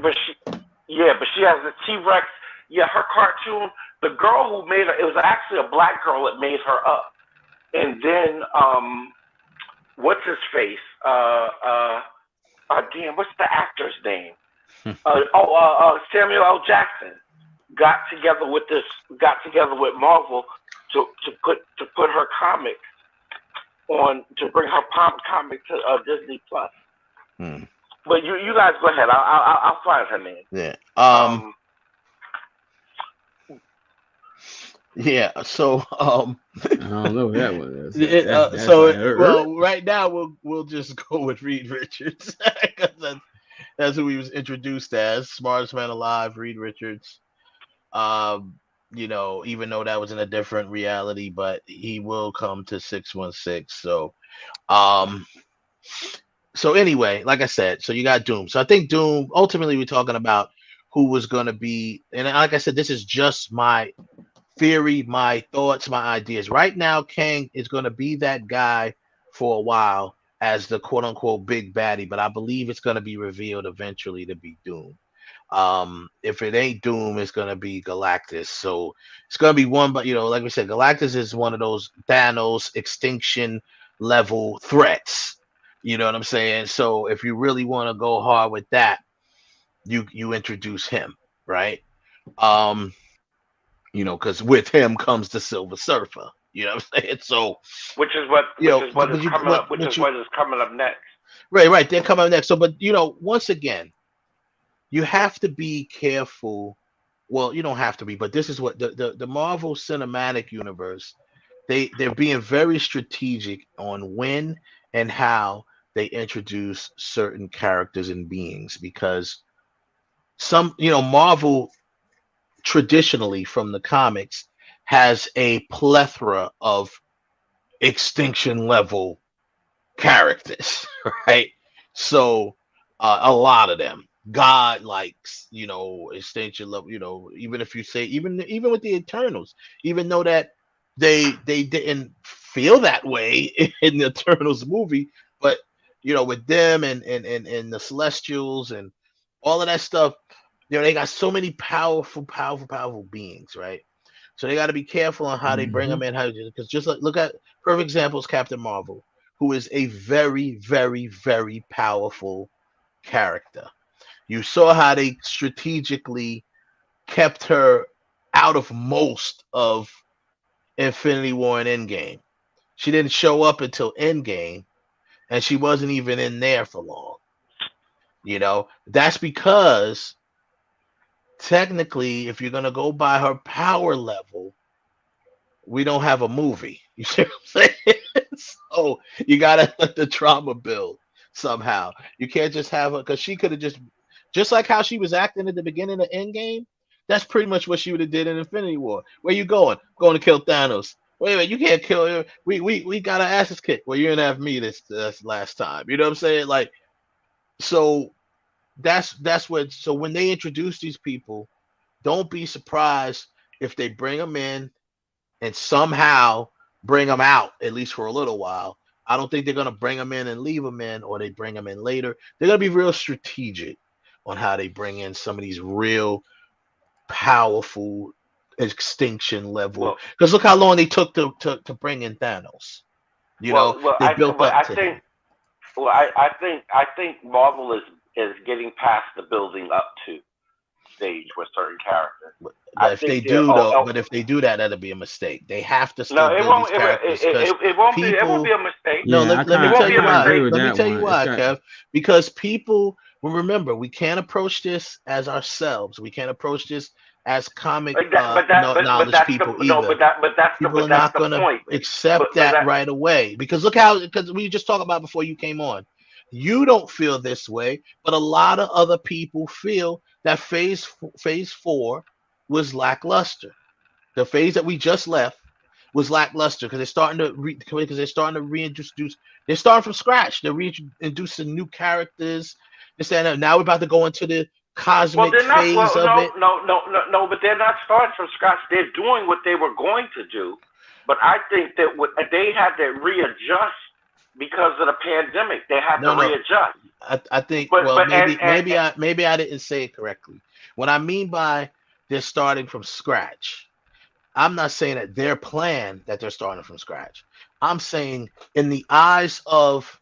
But she has the T-Rex. Yeah, her cartoon. The girl who made her, it was actually a black girl that made her up, and then what's his face? Damn, what's the actor's name? Samuel L. Jackson got together with Marvel to put her comic on, to bring her comic to Disney Plus. But you guys go ahead. I'll find her name.
Yeah. Yeah, so
I don't know who that one is.
Well, right now we'll just go with Reed Richards because that's who he was introduced as, smartest man alive, Reed Richards. Even though that was in a different reality, but he will come to 616. So, So anyway, like I said, so you got Doom. So I think Doom, ultimately we're talking about who was going to be, and like I said, this is just my theory, my thoughts, my ideas. Right now, Kang is going to be that guy for a while as the quote unquote big baddie, but I believe it's going to be revealed eventually to be Doom. If it ain't Doom, it's going to be Galactus. So it's going to be one, but like we said, Galactus is one of those Thanos extinction level threats. You know what I'm saying? So if you really want to go hard with that, you introduce him, right? Because with him comes the Silver Surfer. You know what I'm saying? So
which is what is coming up next.
Right. They're coming up next. So, but once again, you have to be careful. Well, you don't have to be, but this is what the Marvel Cinematic Universe, they're being very strategic on when and how they introduce certain characters and beings, because some, Marvel traditionally from the comics has a plethora of extinction level characters, right? So a lot of them, God likes, extinction level, even if you say, even with the Eternals, even though that they didn't feel that way in the Eternals movie, but with them and the Celestials and all of that stuff, they got so many powerful beings, right? So they got to be careful on how they bring them in, because just look at perfect examples, Captain Marvel, who is a very, very, very powerful character. You saw how they strategically kept her out of most of Infinity War and Endgame. She didn't show up until Endgame, and she wasn't even in there for long. That's because technically, if you're going to go by her power level, we don't have a movie. You see what I'm saying? So you got to let the drama build somehow. You can't just have her, because she could have just like how she was acting at the beginning of Endgame. That's pretty much what she would have did in Infinity War. Where you going? Going to kill Thanos. Wait a minute, you can't kill her. We got our asses kicked. Well, you didn't have me this last time. You know what I'm saying? Like, so that's what. So when they introduce these people, don't be surprised if they bring them in and somehow bring them out, at least for a little while. I don't think they're going to bring them in and leave them in, or they bring them in later. They're going to be real strategic on how they bring in some of these real powerful extinction level. Because look how long they took to bring in Thanos. They built up to him.
Well, I think Marvel is getting past the building up to stage with certain characters.
But if they do that, that'll be a mistake. They have to still build these characters.
It won't be a mistake.
No, let me tell you why. Let me tell you why, Kev. Because people will remember, we can't approach this as ourselves. We can't approach this as comic knowledge people either. People are not going to accept that right away. Because because we just talked about before you came on. You don't feel this way, but a lot of other people feel that phase 4 was lackluster. The phase that we just left was lackluster because they're starting to reintroduce. They're starting from scratch. They're reintroducing new characters. Now we're about to go into the cosmic phase of it.
No, but they're not starting from scratch. They're doing what they were going to do, but I think that they had to readjust. Because of the pandemic, they have to readjust.
I think. Maybe I didn't say it correctly. What I mean by they're starting from scratch, I'm not saying that their plan that they're starting from scratch. I'm saying in the eyes of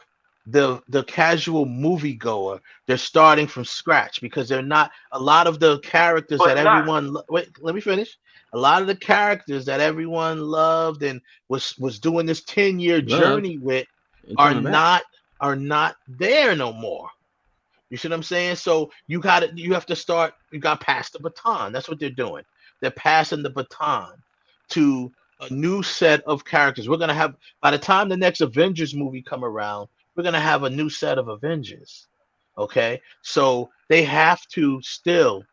the casual moviegoer, they're starting from scratch because they're not. A lot of the characters everyone. Wait, let me finish. A lot of the characters that everyone loved and was doing this 10-year journey with. Are not there no more. You see what I'm saying? So you got to pass the baton. That's what they're doing. They're passing the baton to a new set of characters. We're gonna have, by the time the next Avengers movie come around, we're gonna have a new set of Avengers. Okay, so they have to still.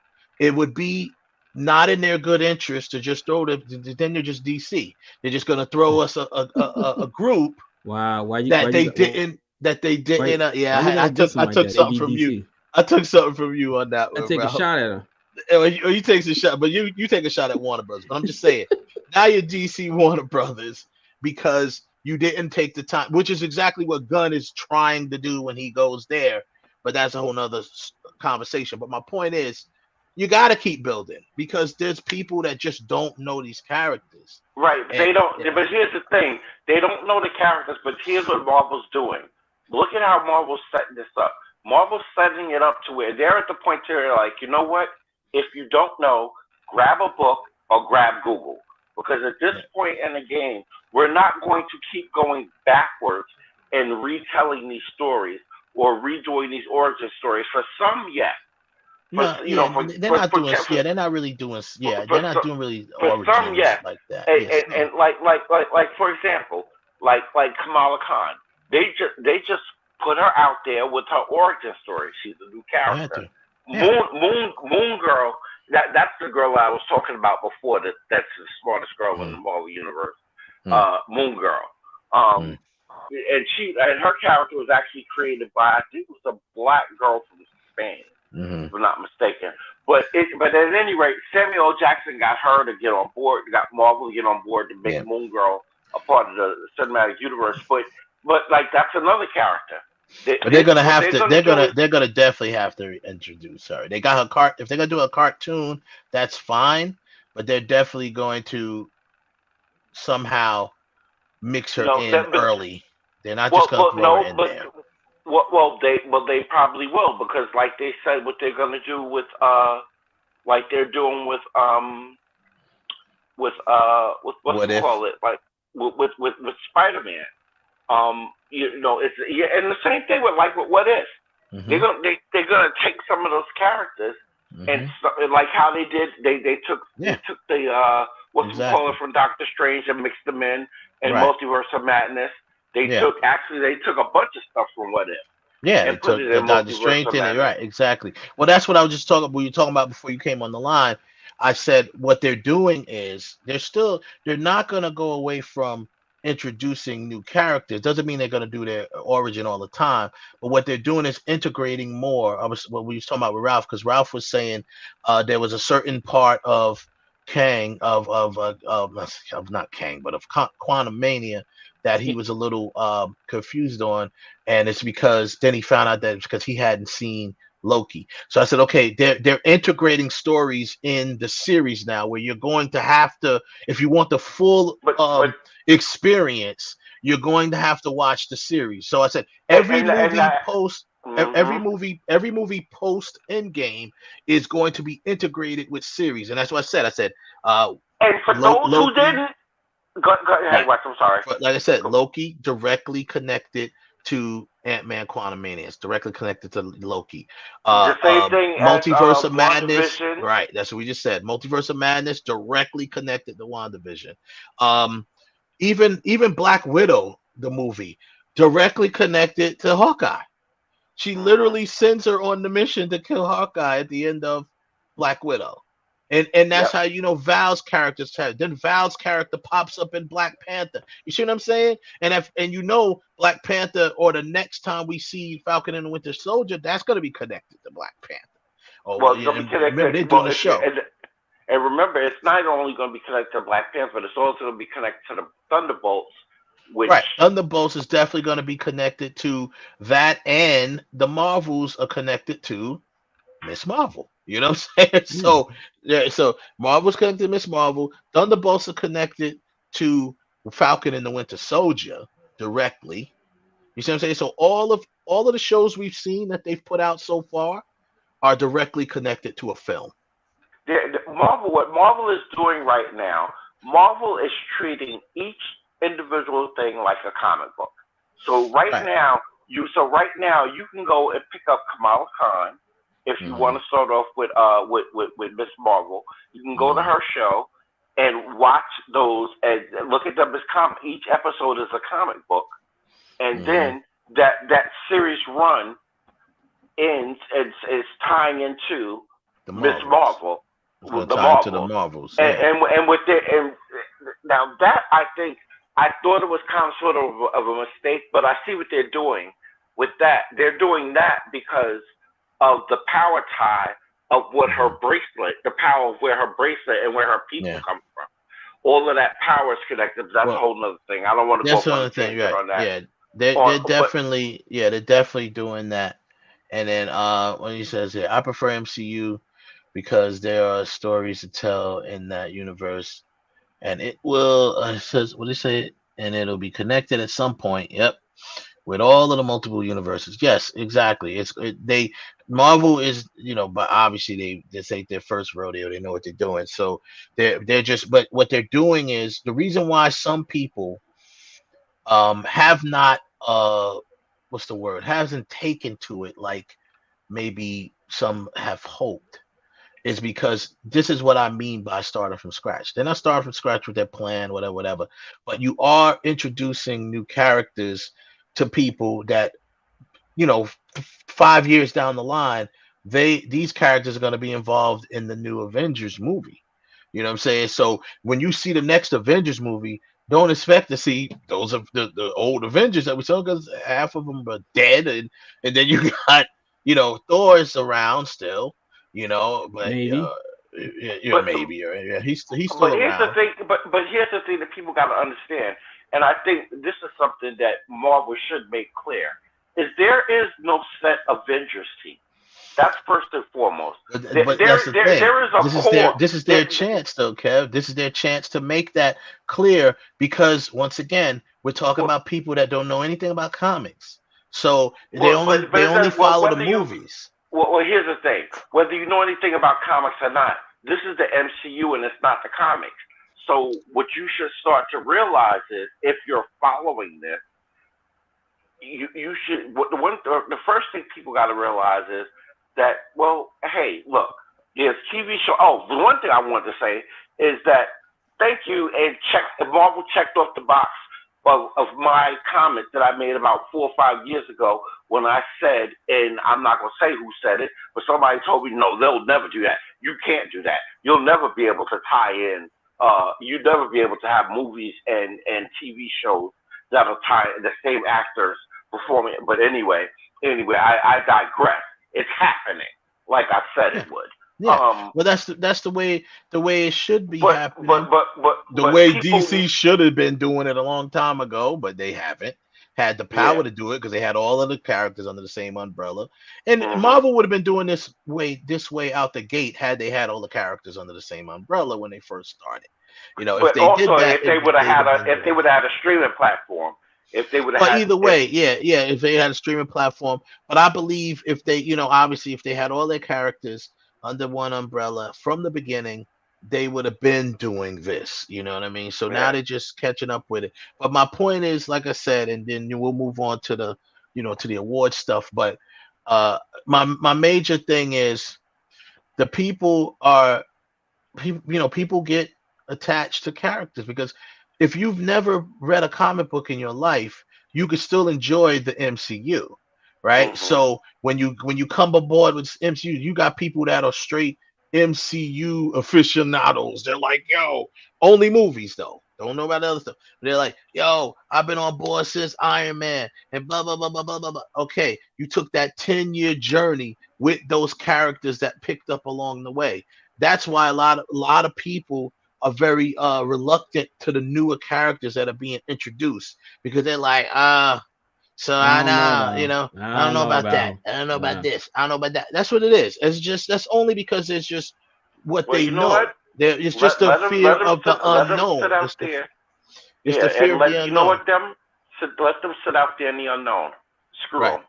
It would be not in their good interest to just throw then they're just DC. They're just gonna throw us a group.
Wow,
they didn't that they didn't.
Right.
I took something from you. I took something from you on that one.
I take a shot at him.
Or you take a shot, but you take a shot at Warner Brothers. But I'm just saying, now you're DC Warner Brothers because you didn't take the time, which is exactly what Gunn is trying to do when he goes there. But that's a whole nother conversation. But my point is, you got to keep building because there's people that just don't know these characters.
Right. They don't. Yeah. But here's the thing: they don't know the characters. But here's what Marvel's doing. Look at how Marvel's setting this up. Marvel's setting it up to where they're at the point where they're like, you know what? If you don't know, grab a book or grab Google. Because at this point in the game, we're not going to keep going backwards and retelling these stories or redoing these origin stories for some yet.
They're not really doing
for some yet
like that.
And like for example, like Kamala Khan, they just put her out there with her origin story. She's a new character. Moon Girl, that's the girl I was talking about before. That's the smartest girl in the Marvel universe. Moon Girl. And her character was actually created by, I think it was a black girl from Spain, if I'm not mistaken. But at any rate, Samuel L. Jackson got her to get on board, got Marvel to get on board to make Moon Girl a part of the cinematic universe. But like that's another character.
They're gonna definitely have to introduce her. They got her if they're gonna do a cartoon, that's fine. But they're definitely going to somehow mix her in early. They're not just gonna throw her in there.
Well, they probably will because, like they said, what they're gonna do with like they're doing with with Spider-Man. It's and the same thing with What If. They're gonna take some of those characters and like how they did. They took the from Doctor Strange and mixed them in Multiverse of Madness. They took a bunch of stuff from What If.
Yeah, they took the Doctor Strange in it. Right, exactly. Well, that's what I was just talking about. When you were talking about before you came on the line, I said what they're doing is they're not gonna go away from introducing new characters. Doesn't mean they're going to do their origin all the time, but what they're doing is integrating more. What we was talking about with Ralph, because Ralph was saying there was a certain part of Kang of not Kang, but of Quantum Mania that he was a little confused on, and it's because then he found out that it's because he hadn't seen Loki. So I said, okay, they're integrating stories in the series now, where you're going to have to, if you want the full experience, you're going to have to watch the series. So I said every movie post Endgame is going to be integrated with series, and that's what I said.
And for those who didn't, go ahead, Wes. I'm sorry.
Like I said, Loki directly connected to Ant-Man Quantumania. It's directly connected to Loki.
The same thing
Multiverse of Madness.
WandaVision.
Right, that's what we just said. Multiverse of Madness directly connected to WandaVision. Even Black Widow, the movie, directly connected to Hawkeye. She literally sends her on the mission to kill Hawkeye at the end of Black Widow. And that's how Val's characters have. Then Val's character pops up in Black Panther. You see what I'm saying? And Black Panther, or the next time we see Falcon and the Winter Soldier, that's going to be connected to Black Panther.
It's going to be connected.
Remember, they're doing the show.
And remember, it's not only going to be connected to Black Panther, but it's also going to be connected to the Thunderbolts.
Thunderbolts is definitely going to be connected to that, and the Marvels are connected to Miss Marvel. You know what I'm saying? So Marvel's connected to Miss Marvel. Thunderbolts are connected to Falcon and the Winter Soldier directly. You see what I'm saying? So all of the shows we've seen that they've put out so far are directly connected to a film.
What Marvel is doing right now, Marvel is treating each individual thing like a comic book. So right now you can go and pick up Kamala Khan. If you want to start off with Miss Marvel, you can go to her show and watch those and look at them as each episode is a comic book, and then that series run ends and is tying into Miss Marvel.
The Marvels.
And now that I thought it was kind of sort of a mistake, but I see what they're doing with that. They're doing that because of the power tie of what her bracelet, the power of where her bracelet and where her people come from. All of that power is connected. That's a whole nother thing. I don't want to go on a tangent on that.
Yeah, they're definitely doing that. And then when he says here, I prefer MCU because there are stories to tell in that universe, and it will says what did he say? And it'll be connected at some point. Yep, with all of the multiple universes. Yes, exactly. Marvel is, but obviously this ain't their first rodeo. They know what they're doing. So they're just, but what they're doing is the reason why some people have not what's the word? Hasn't taken to it like maybe some have hoped, is because this is what I mean by starting from scratch. They're not starting from scratch with their plan, whatever. But you are introducing new characters to people that, 5 years down the line, these characters are going to be involved in the new Avengers movie. You know what I'm saying? So when you see the next Avengers movie, don't expect to see those of the old Avengers that we saw, because half of them are dead, and then you got Thor's around still. But
maybe.
He's still
but
around.
Here's the thing, but here's the thing that people got to understand, and I think this is something that Marvel should make clear: is there is no set Avengers team. That's first and foremost.
But that's the thing.
There is a core.
This is their chance, though, Kev. This is their chance to make that clear, because once again, we're talking about people that don't know anything about comics, so they only follow the movies.
Well, here's the thing. Whether you know anything about comics or not, this is the MCU and it's not the comics. So what you should start to realize is, if you're following this, you should. The first thing people got to realize is that, well, hey, look, there's TV show. Oh, the one thing I wanted to say is that thank you, and Marvel checked off the box of my comment that I made about 4 or 5 years ago, when I said, and I'm not going to say who said it, but somebody told me, no, they'll never do that. You can't do that. You'll never be able to tie in. You'll never be able to have movies and TV shows that'll tie the same actors performing. But anyway, I digress. It's happening, like I said it would.
Yeah. Well, that's the way it should be happening. The way DC should have been doing it a long time ago, but they haven't had the power to do it, because they had all of the characters under the same umbrella. And Marvel would have been doing this way out the gate had they had all the characters under the same umbrella when they first started.
If they would have had a streaming platform. If they would have
either way, if they had a streaming platform. But I believe if they, obviously if they had all their characters under one umbrella from the beginning, they would have been doing this. You know what I mean? So now they're just catching up with it. But my point is, like I said, and then we'll move on to the, to the award stuff. But my major thing is the people get attached to characters, because if you've never read a comic book in your life, you could still enjoy the MCU, right? So when you come aboard with MCU, you got people that are straight MCU aficionados. They're like, yo, only movies though. Don't know about the other stuff. They're like, yo, I've been on board since Iron Man and blah, blah, blah, blah, blah, blah, blah. Okay, you took that 10-year journey with those characters that picked up along the way. That's why a lot of people are very reluctant to the newer characters that are being introduced, because they're like, so I don't know about that. I don't know about this. I don't know about that. That's what it is. That's only because it's just what they know. It's just the fear of the unknown. It's the fear of the unknown.
You know what, let them sit out there in the unknown. Screw them.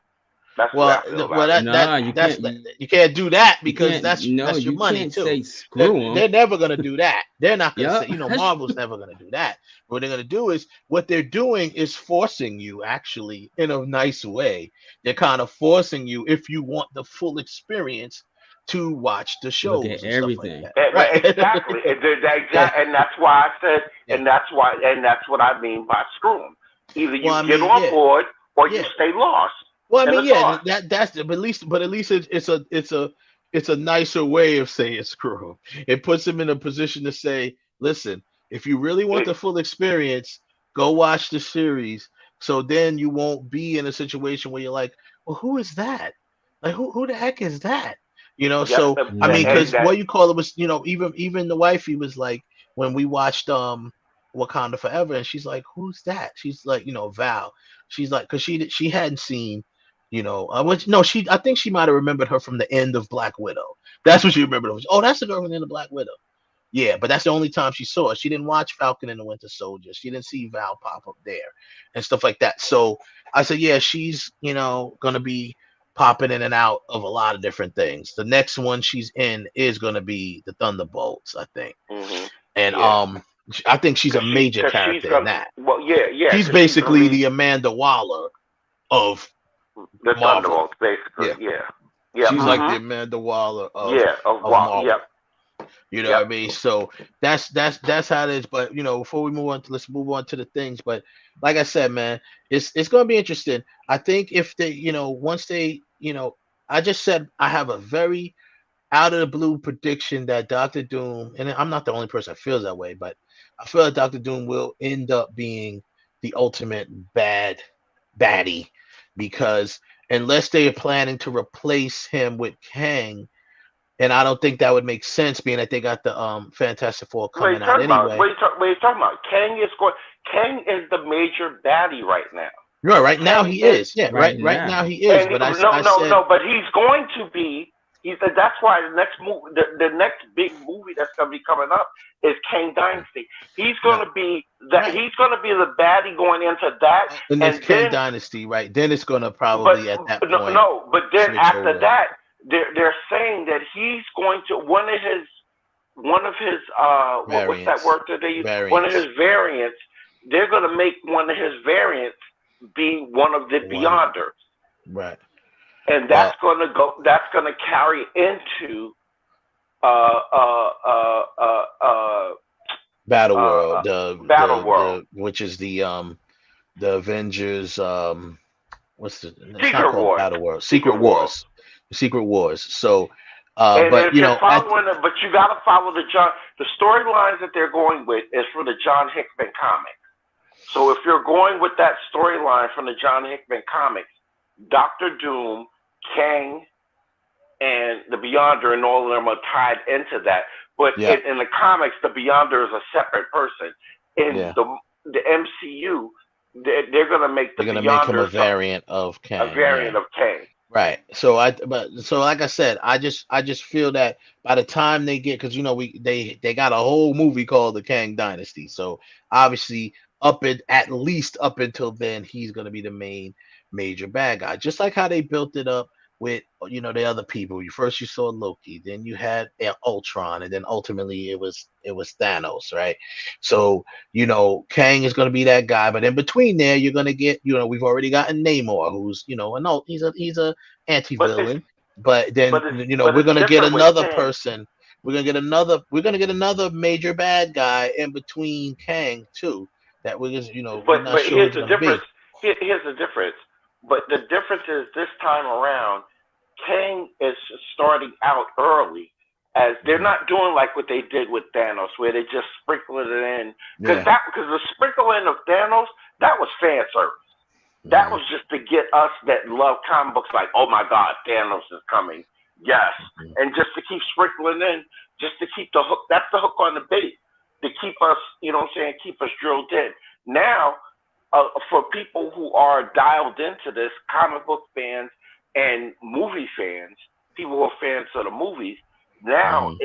That's
you can't do that, because that's your money too.
Say screw them.
They're never gonna do that. They're not gonna say, Marvel's never gonna do that. What they're gonna do is, what they're doing is forcing you, actually, in a nice way. They're kind of forcing you, if you want the full experience, to watch the shows.
Look at everything.
Like that. Right.
Exactly. And that's why I said, and that's what I mean by screw them. Either you get on board or you stay lost.
Well, I mean, that's but at least it's a nicer way of saying screw him. It puts him in a position to say, listen, if you really want the full experience, go watch the series, So then you won't be in a situation where you're like, well, who is that? Like, who the heck is that? So I mean, because what you call it was, even the wifey was like, when we watched Wakanda Forever, and she's like, who's that? She's like, Val. She's like, because she hadn't seen, I think she might have remembered her from the end of Black Widow. That's what she remembered. Oh, that's the girl from the end of Black Widow. Yeah, but that's the only time she saw it. She didn't watch Falcon and the Winter Soldier. She didn't see Val pop up there and stuff like that. So I said, yeah, she's, gonna be popping in and out of a lot of different things. The next one she's in is gonna be the Thunderbolts, I think.
Mm-hmm.
And I think she's a major character in that.
Well, yeah.
She's basically the Amanda Waller of
the
Marvel.
Thunderbolts, basically. Yeah.
She's like the Amanda Waller of Marvel.
Yep.
You know what I mean? So that's how it is. But before we move on, let's move on to the things. But like I said, man, it's gonna be interesting. I think if they, once they, I just said I have a very out of the blue prediction that Dr. Doom, and I'm not the only person that feels that way, but I feel like Dr. Doom will end up being the ultimate baddie, because unless they are planning to replace him with Kang. And I don't think that would make sense, being that they got the Fantastic Four coming out anyway.
What are you talking about? Kang is the major baddie right now.
Right now he is. Yeah, right now he is. But
but he's going to be. That's why the next movie, the next big movie that's going to be coming up is Kang Dynasty. He's going to be that. He's going to be the baddie going into that.
And it's Kang Dynasty, right? Then it's going to probably at that point.
No, but then after that. They're saying that he's going to one of his what's that word that they use? One of his variants. They're going to make one of his variants be one of the Beyonders,
right?
And that's going to go. That's going to carry into
Battle World,
Battle World,
which is the Avengers. What's the
Secret Wars?
Battle World, Secret Wars. So,
but
but
you got to follow the storylines that they're going with is from the John Hickman comics. So if you're going with that storyline from the John Hickman comics, Dr. Doom, Kang, and the Beyonder and all of them are tied into that. But in the comics, the Beyonder is a separate person. In the MCU, they're going to make the Beyonder
make him a variant of Kang.
A variant of Kang.
Right. So like I said, I just feel that by the time they get, because they got a whole movie called the Kang Dynasty. So obviously at least up until then, he's gonna be the main major bad guy. Just like how they built it up with the other people. First you saw Loki, then you had Ultron, and then ultimately it was Thanos, right? So Kang is going to be that guy, but in between there you're going to get we've already gotten Namor, who's he's a anti-villain, but then we're going to get another person. We're going to get another major bad guy in between Kang too, that we're just
but here's the difference. Here's the difference. But the difference is this time around, Kang is starting out early, as they're not doing like what they did with Thanos, where they just sprinkled it in. Because the sprinkling of Thanos, that was fan service. That was just to get us that love comic books like, oh my God, Thanos is coming. Yes. And just to keep sprinkling in, just to keep the hook. That's the hook on the bait, to keep us, keep us drilled in. Now, for people who are dialed into this, comic book fans and movie fans, people who are fans of the movies, now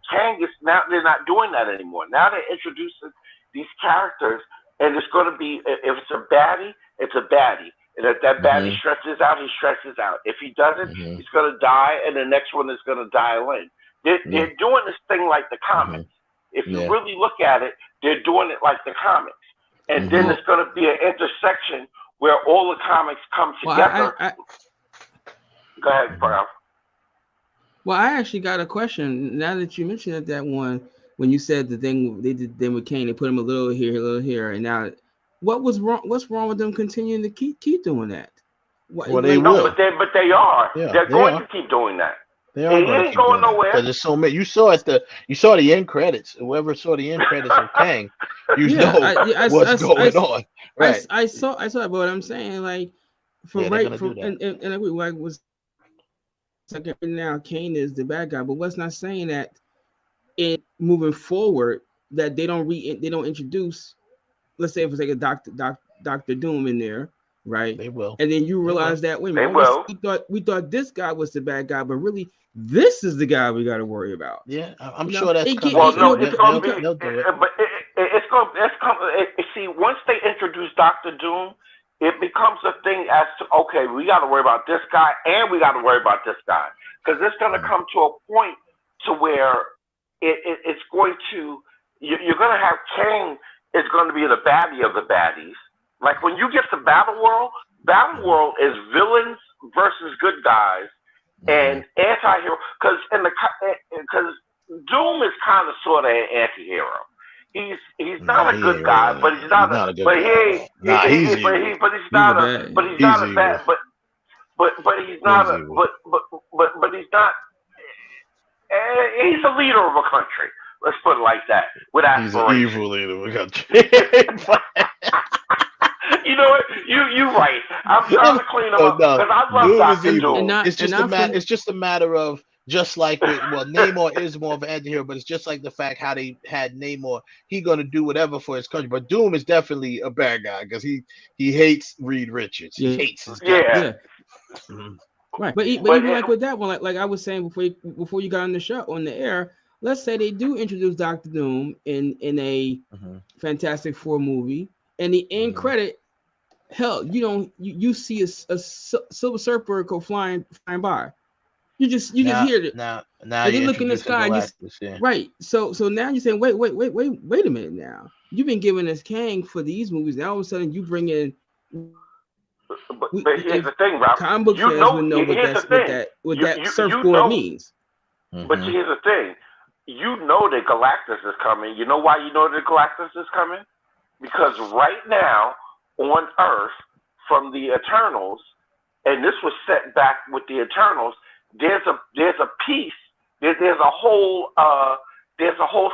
Kang is now they're not doing that anymore. Now they're introducing these characters, and it's going to be, if it's a baddie, it's a baddie. And if that baddie stretches out, he stretches out. If he doesn't, he's going to die, and the next one is going to dial in. They're doing this thing like the comics. If you really look at it, they're doing it like the comics. And then it's going to be an intersection where all the comics come together. Go ahead, Brown.
Well, I actually got a question. Now that you mentioned that one, when you said the thing they did then with Kane, they put him a little here, and now, what's wrong? What's wrong with them continuing to keep doing that?
Well, they will.
But they are. They're going to keep doing that.
They are going to keep going nowhere because there's so many. You saw the end credits. Whoever saw the end credits of Kang, what's going on. Right.
I saw it, but what I'm saying, like, and I agree. Like, was like now Kane is the bad guy, but what's not saying that in moving forward that they don't introduce, let's say if it's like a Doctor Doom in there, right?
They will.
And then you realize that wait a minute, we thought this guy was the bad guy, but really this is the guy we got to worry about.
Yeah, I'm sure that's
coming. Well, no, it's going to be. But it's going. See, once they introduce Doctor Doom, it becomes a thing as to okay, we got to worry about this guy and we got to worry about this guy because it's going to come to a point to where it's going to. You're going to have Kang is going to be the baddie of the baddies. Like when you get to Battle World is villains versus good guys and anti-hero. Because Doom is kind of sort of an anti-hero. He's not a good guy, but he's not a good guy. But he's not he's a leader of a country. Let's put it like that. With
he's an evil leader of a country.
You know what? You're right. I'm trying to clean him up because I love Dr. Doom.
It's just a matter of just like Namor is more of an anti-hero, but it's just like the fact how they had Namor. He's gonna do whatever for his country, but Doom is definitely a bad guy because he hates Reed Richards. He hates his guy.
Yeah.
Mm-hmm. Right, but even like with that one, like I was saying before you got on the air. Let's say they do introduce Doctor Doom in a Fantastic Four movie, and the end credit, hell, you see a Silver Surfer go flying by. You just hear it.
Now
you look in the sky, right? So now you're saying, wait a minute. Now you've been giving us Kang for these movies. Now all of a sudden you bring in.
But here's the thing, Ralph.
Comic book fans will know what that surfboard means.
But here's the thing. You know that Galactus is coming. You know why you know that Galactus is coming? Because right now on Earth, from the Eternals, and this was set back with the Eternals, there's a piece, there's a whole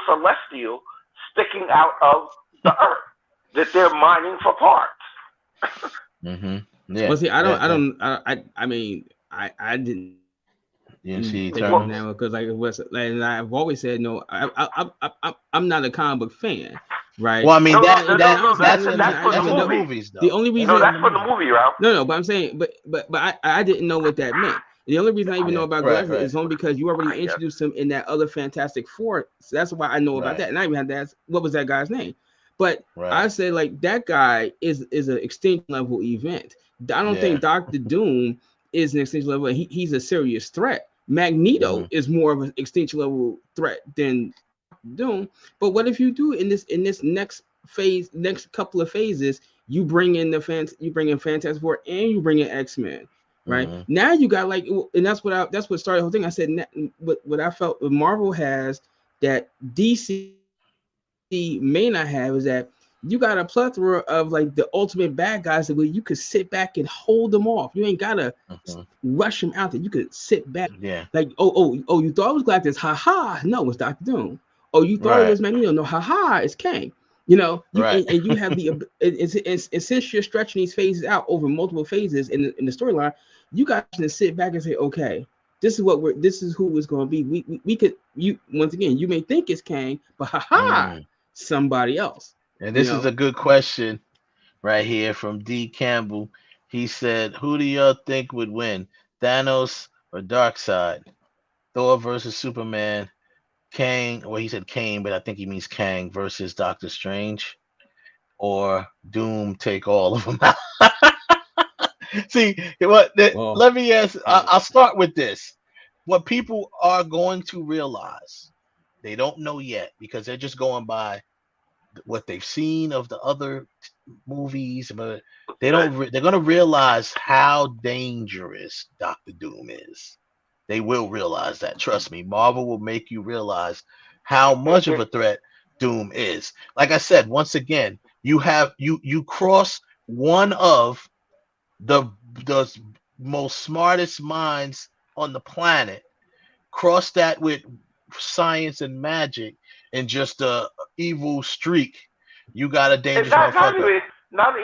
celestial sticking out of the Earth that they're mining for parts.
Yeah.
Well, see, I mean, I didn't.
You see,
now because and I've always said no. I'm not a comic book fan, right?
Well, I mean
that's for
the movies. Though.
The only reason
that's for the movie, Ralph.
No, but I'm saying, but I didn't know what that meant. The only reason I even know about Galactus is only because you already introduced him in that other Fantastic Four. So that's why I know about that. And I even had to ask, what was that guy's name? But I said, like, that guy is an extinction level event. I don't think Doctor Doom is an extinction level. He's a serious threat. Magneto is more of an extinction level threat than Doom. But what if you do in this next phase, next couple of phases, you bring in Fantastic Four and you bring in X-Men, right? Now you got and that's what started the whole thing. I said what I felt Marvel has that DC may not have is that you got a plethora of like the ultimate bad guys that where you could sit back and hold them off. You ain't gotta rush them out there. You could sit back.
Yeah.
Like, you thought it was Galactus. Ha ha. No, it's Doctor Doom. Oh, you thought it was Magneto. No, ha ha, it's Kang. And you have and since you're stretching these phases out over multiple phases in the storyline, you got to sit back and say, okay, this is who it's going to be. We could once again, you may think it's Kang, but ha ha, somebody else.
And this is a good question right here from D. Campbell. He said, who do y'all think would win, Thanos or Darkseid? Thor versus Superman, Kang, well, he said Kang, but I think he means Kang versus Doctor Strange, or Doom take all of them out? See, let me ask, I'll start with this. What people are going to realize, they don't know yet because they're just going by what they've seen of the other movies, but they're going to realize how dangerous Doctor Doom is. They will realize that. Trust me, Marvel will make you realize how much of a threat Doom is. Like I said, once again, you cross one of the most smartest minds on the planet cross that with science and magic and just a evil streak, you got a dangerous motherfucker.
It's not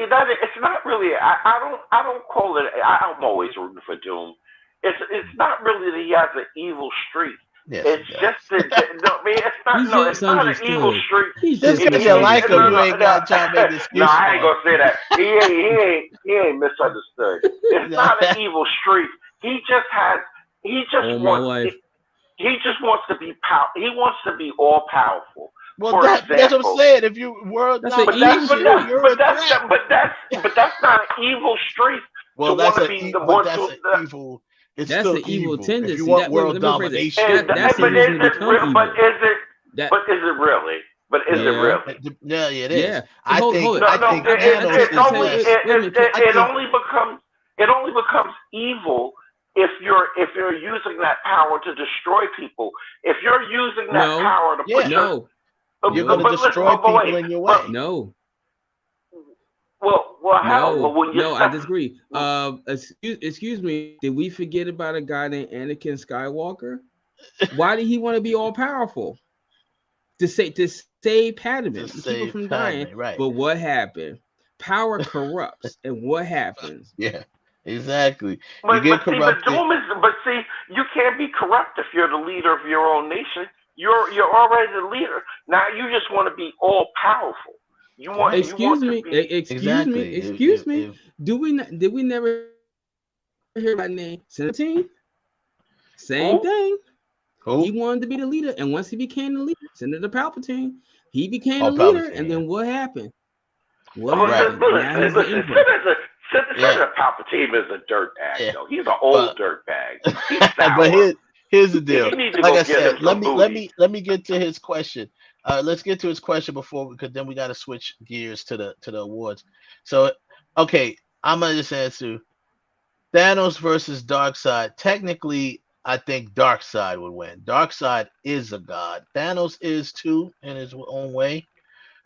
really. I don't call it. I'm always rooting for Doom. It's not really that he has an evil streak.
Yes,
it's just that. No, I mean, it's not an evil streak.
Just because you like him, you ain't got to try to make this excuse.
No, I ain't gonna say that. He ain't misunderstood. It's not an evil streak. He just wants to be He wants to be all powerful.
Well, that's what I'm saying. If you world domination,
but that's not an evil streak.
Well, that's an evil. It's
that's
still
an evil tendency.
If you want world domination,
but is it really? But is it really?
Yeah, it is.
Yeah.
I think
it only becomes evil if you're using that power to destroy people. If you're using that power to put
you're going to destroy people in your way.
No.
Well, how?
No, I disagree. Excuse me. Did we forget about a guy named Anakin Skywalker? Why did he want to be all powerful? To save Padme, to keep her from dying.
Right.
But what happened? Power corrupts, and what happens?
Yeah, exactly.
But you can't be corrupt if you're the leader of your own nation. You're already the leader. Now you just want to be all powerful. Excuse
me. Did we never hear my name? Senator? Same thing.
Who?
He wanted to be the leader, and once he became the leader, Senator Palpatine, he became the leader, and then what happened?
Senator Palpatine is a dirtbag, though. He's an old dirtbag.
But here's the deal. Like I said, let me get to his question. Let's get to his question because then we got to switch gears to the awards. So, okay, I'm gonna just answer Thanos versus Darkseid. Technically, I think Darkseid would win. Darkseid is a god. Thanos is too in his own way,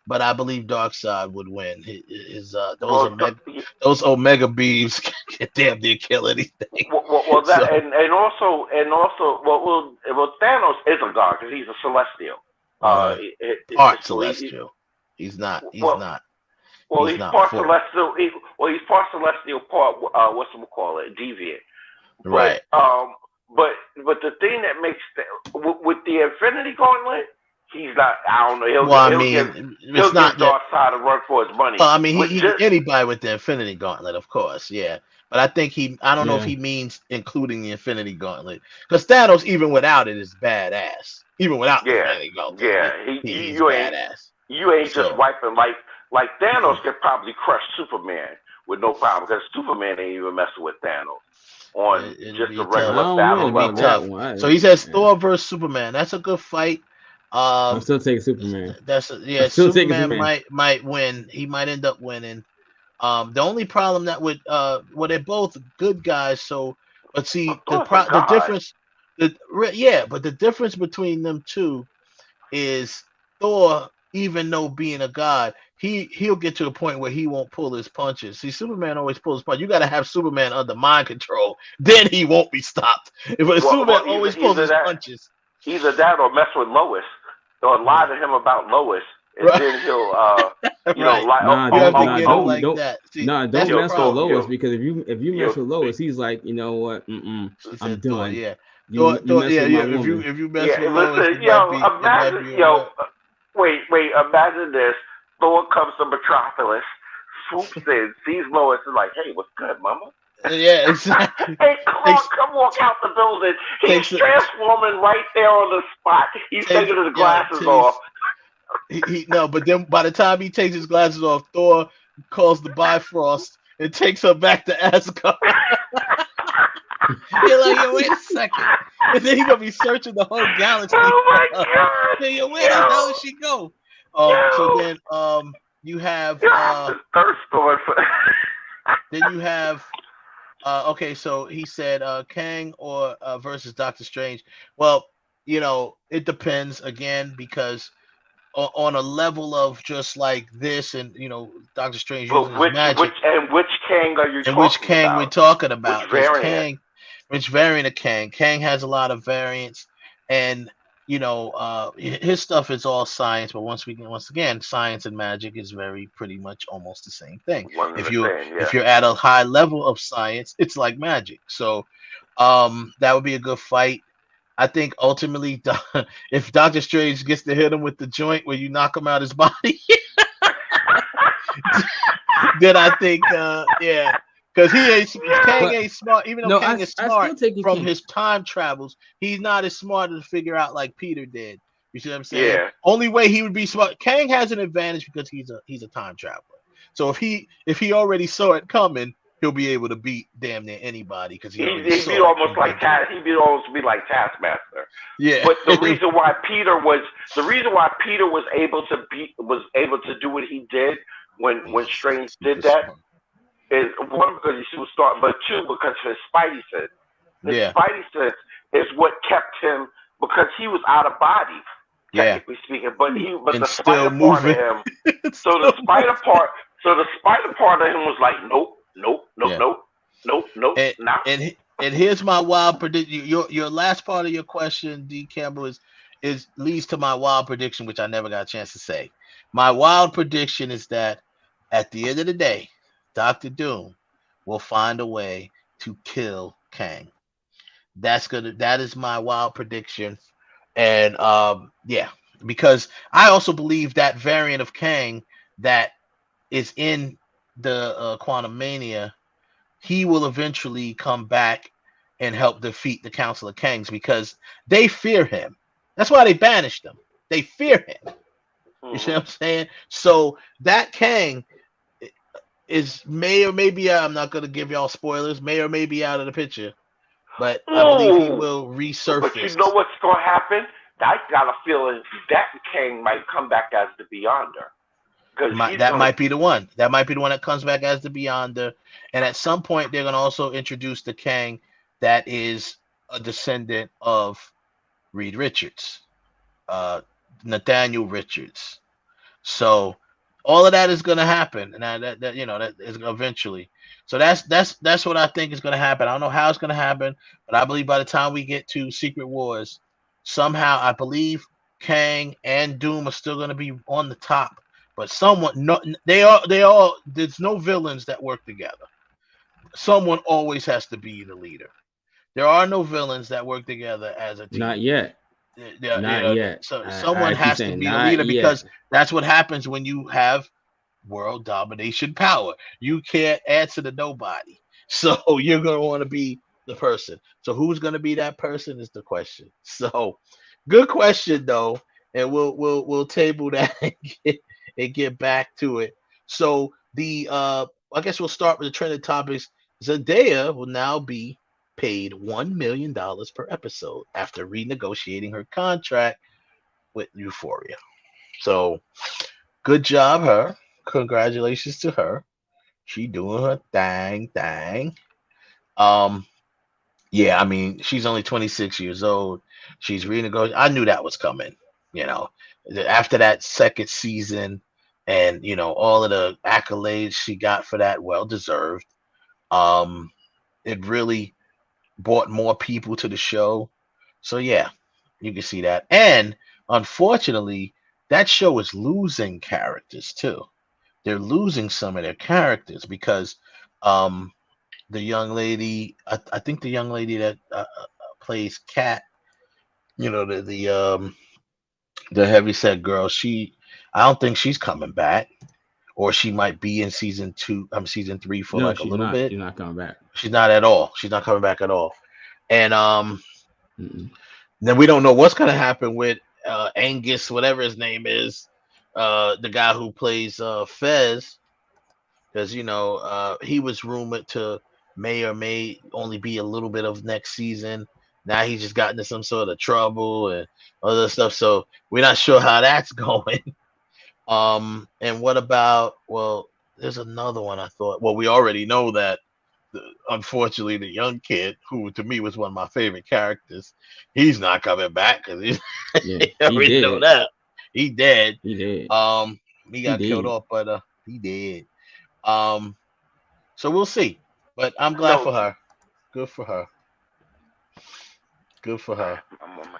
but I believe Darkseid would win. Those Omega beams can damn near kill anything.
Thanos is a god because he's a celestial.
Celestial. He's not.
Well, he's part celestial. He's part celestial, part deviant.
Right.
But the thing that makes with the Infinity Gauntlet, he's not. I don't know. He'll give Darkseid a run for his money.
Well, I mean, anybody with the Infinity Gauntlet, of course, yeah. But I think I don't know if he means including the Infinity Gauntlet, because Thanos, even without it, is badass. Even without the Infinity Gauntlet, he's badass.
You ain't just wiping like Thanos could probably crush Superman with no problem, because Superman ain't even messing with Thanos on just a regular battle level.
So he says Thor versus Superman. That's a good fight.
I'm still taking Superman.
Superman might win. He might end up winning. The only problem that would they're both good guys. So, but see the difference. But the difference between them two is Thor, even though being a god, he'll get to a point where he won't pull his punches. See, Superman always pulls his punches. You got to have Superman under mind control, then he won't be stopped. Superman always pulls his punches.
Either that or mess with Lois, or lie to him about Lois, and then he'll
don't mess with Lois, because if you mess with Lois, he's like, you know what? I'm done.
Yeah. If you mess with Lois,
imagine this. Thor comes to Metropolis, swoops in, sees Lois, and like, hey, what's good, mama?
Yeah, exactly.
Hey, Clark, come walk out the building. He's transforming right there on the spot. He's taking his glasses off.
But then by the time he takes his glasses off, Thor calls the Bifrost and takes her back to Asgard. You're like, yo, wait a second. And then he's gonna be searching the whole galaxy.
Oh my god!
Where the hell did she go? So then you have then you have okay, so he said Kang or versus Doctor Strange. Well, it depends again, because on a level of just like this, and Doctor Strange using his magic.
Which Kang are you talking about?
Which Kang we're talking about? Which variant of Kang? Kang has a lot of variants. And his stuff is all science, but once again, science and magic is pretty much almost the same thing. If you're at a high level of science, it's like magic. So that would be a good fight. I think ultimately, if Doctor Strange gets to hit him with the joint where you knock him out his body, then I think because Kang ain't smart. Even though Kang is smart from his time travels, he's not as smart to figure out like Peter did. You see what I'm saying?
Yeah.
Only way he would be smart. Kang has an advantage because he's a time traveler. So if he already saw it coming, he'll be able to beat damn near anybody because he'd be almost like
Taskmaster.
Yeah.
But the reason why Peter was able to do what he did when Strange did that is one, because he was smart, but two, because of his Spidey sense. His Spidey sense is what kept him, because he was out of body, technically speaking. But the spider part of him. So the spider part of him was like, nope.
And here's my wild prediction. Your last part of your question, D. Campbell, is leads to my wild prediction, which I never got a chance to say. My wild prediction is that at the end of the day, Dr. Doom will find a way to kill Kang. That is my wild prediction. And because I also believe that variant of Kang that is in the Quantum Mania, he will eventually come back and help defeat the Council of Kangs because they fear him. That's why they banished him. They fear him. You see what I'm saying? So that Kang may or may be out. I'm not going to give y'all spoilers. May or may be out of the picture, but I believe he will resurface.
But you know what's going to happen? I got a feeling that Kang might come back as the Beyonder.
Might be the one. That might be the one that comes back as the Beyonder. And at some point, they're going to also introduce the Kang that is a descendant of Reed Richards, Nathaniel Richards. So all of that is going to happen, and that is eventually. So that's what I think is going to happen. I don't know how it's going to happen, but I believe by the time we get to Secret Wars, somehow I believe Kang and Doom are still going to be on the top. But they all. There's no villains that work together. Someone always has to be the leader. There are no villains that work together as a team.
Not yet. Not yet.
So someone has to be the leader because that's what happens when you have world domination power. You can't answer to nobody. So you're going to want to be the person. So who's going to be that person is the question. So good question though, and we'll table that and get back to it. So I guess we'll start with the trending topics. Zendaya will now be paid $1 million per episode after renegotiating her contract with Euphoria. So good job, her. Congratulations to her. She doing her thing. Yeah, I mean, she's only 26 years old. She's renegotiating. I knew that was coming, after that second season and, all of the accolades she got for that, well deserved. It really brought more people to the show. So yeah, you can see that. And unfortunately, that show is losing characters too. They're losing some of their characters because the young lady, I think the young lady that plays Kat, the heavyset girl, I don't think she's coming back, or she might be in season 3 for a little bit.
She's not coming back.
She's not at all. She's not coming back at all. And then we don't know what's gonna happen with Angus, whatever his name is, the guy who plays Fez, because he was rumored to may only be a little bit of next season. Now he's just gotten into some sort of trouble and other stuff, so we're not sure how that's going. And what about? Well, there's another one I thought. Well, we already know that. Unfortunately, the young kid, who to me was one of my favorite characters, he's not coming back because we know that he dead.
He did.
He got killed off, but he did. So we'll see. But I'm glad for her. Good for her. Good for her.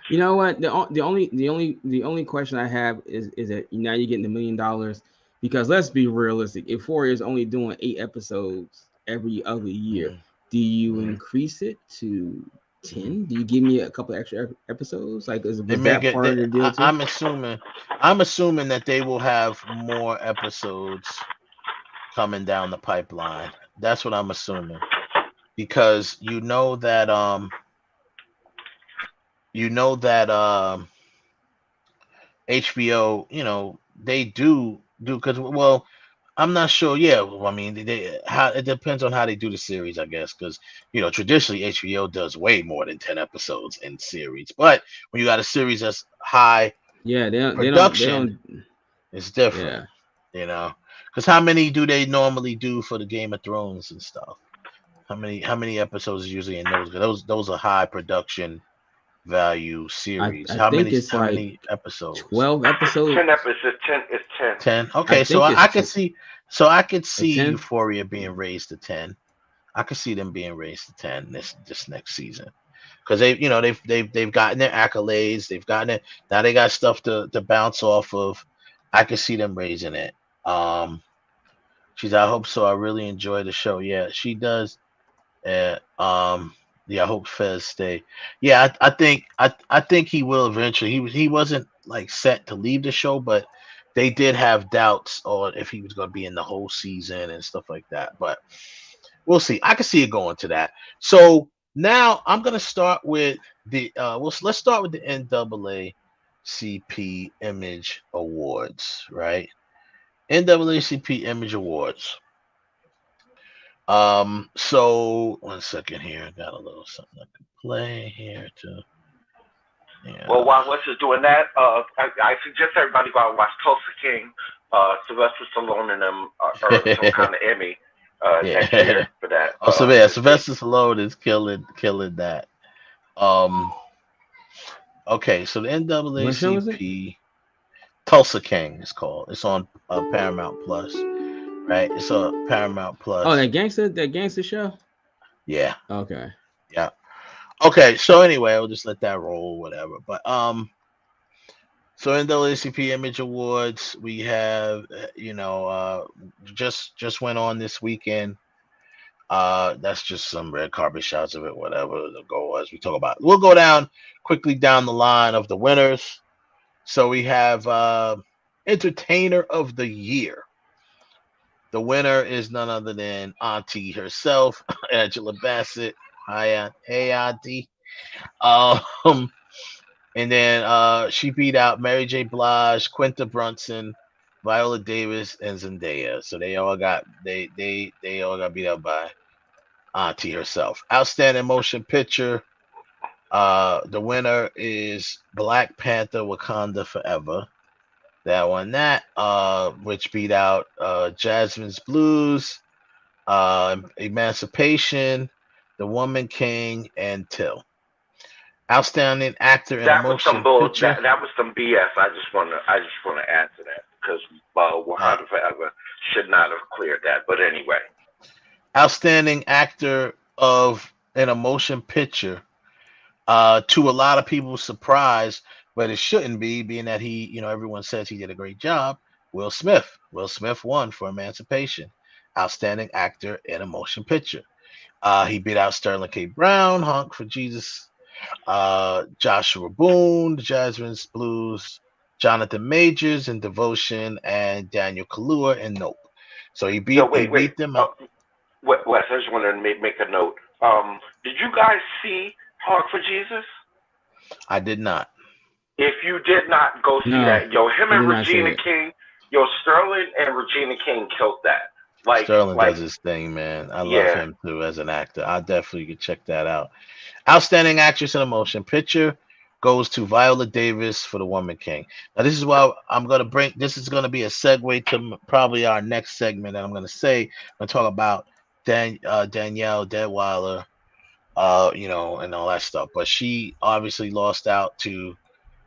You know what? The only question I have is that now you're getting $1 million, because let's be realistic. If Euphoria is only doing 8 episodes every other year, do you increase it to 10? Do you give me a couple extra episodes? Like, was that part of the deal too?
I'm assuming that they will have more episodes coming down the pipeline. That's what I'm assuming, because you know that HBO, they do because, well, I'm not sure. Yeah, well, I mean, it depends on how they do the series, I guess, because traditionally HBO does way more than 10 episodes in series, but when you got a series that's high production, it's different. Because how many do they normally do for the Game of Thrones and stuff? How many episodes is usually in those? Those are high production value series.
I
how
think
many
it's
how
like
many episodes?
12 episodes.
10 episodes. 10.
10. Okay, so I could see Euphoria being raised to 10. I could see them being raised to 10 this next season, because they've gotten their accolades. They've gotten it. Now they got stuff to bounce off of. I could see them raising it. She's. I hope so. I really enjoy the show. Yeah, she does. Yeah. Yeah, I hope Fez stay. Yeah, I think he will eventually. He wasn't like set to leave the show, but they did have doubts on if he was going to be in the whole season and stuff like that. But we'll see. I can see it going to that. So now I'm going to start with the. Let's start with the NAACP Image Awards, right? NAACP Image Awards. So 1 second here. I got a little something I can play here too. Yeah.
Well, while Wes is doing that, I suggest everybody go out and watch Tulsa King. Sylvester Stallone and them earned some kind of Emmy next year for that.
So yeah, Sylvester Stallone is killing that. Okay, so the NAACP Tulsa King is called. It's on Paramount Plus. Right, it's a Paramount Plus.
Oh, that gangster show.
Yeah.
Okay.
Yeah. Okay. So anyway, I'll just let that roll, whatever. But so in the NAACP Image Awards, we have just went on this weekend. That's just some red carpet shots of it, whatever the goal was. We'll go down quickly down the line of the winners. So we have Entertainer of the Year. The winner is none other than Auntie herself, Angela Bassett. Hi, hey, Auntie. And then she beat out Mary J. Blige, Quinta Brunson, Viola Davis, and Zendaya. So they all got beat up by Auntie herself. Outstanding Motion Picture. The winner is Black Panther: Wakanda Forever. That won that, which beat out Jasmine's Blues, Emancipation, The Woman King, and Till. Outstanding Actor in a Motion Picture.
That was some BS. I just want to add to that, because Wakanda Forever should not have cleared that. But anyway.
Outstanding Actor in a Motion Picture. To a lot of people's surprise, but it shouldn't be, being that he, everyone says he did a great job. Will Smith. Will Smith won for Emancipation. Outstanding Actor in a Motion Picture. He beat out Sterling K. Brown, Honk for Jesus, Joshua Boone, Jasmine's Blues, Jonathan Majors in Devotion, and Daniel Kaluuya in Nope. So he beat them up.
Wes, I just wanted to make a note. Did you guys see Honk for Jesus?
I did not.
If you did not, go see that. Him and Regina King, Sterling and Regina King killed that.
Sterling does his thing, man. I love him too as an actor. I definitely could check that out. Outstanding Actress in a Motion Picture goes to Viola Davis for The Woman King. Now, this is why I'm going to bring. This is going to be a segue to probably our next segment that I'm going to say. I'm going to talk about Danielle Deadwyler, and all that stuff. But she obviously lost out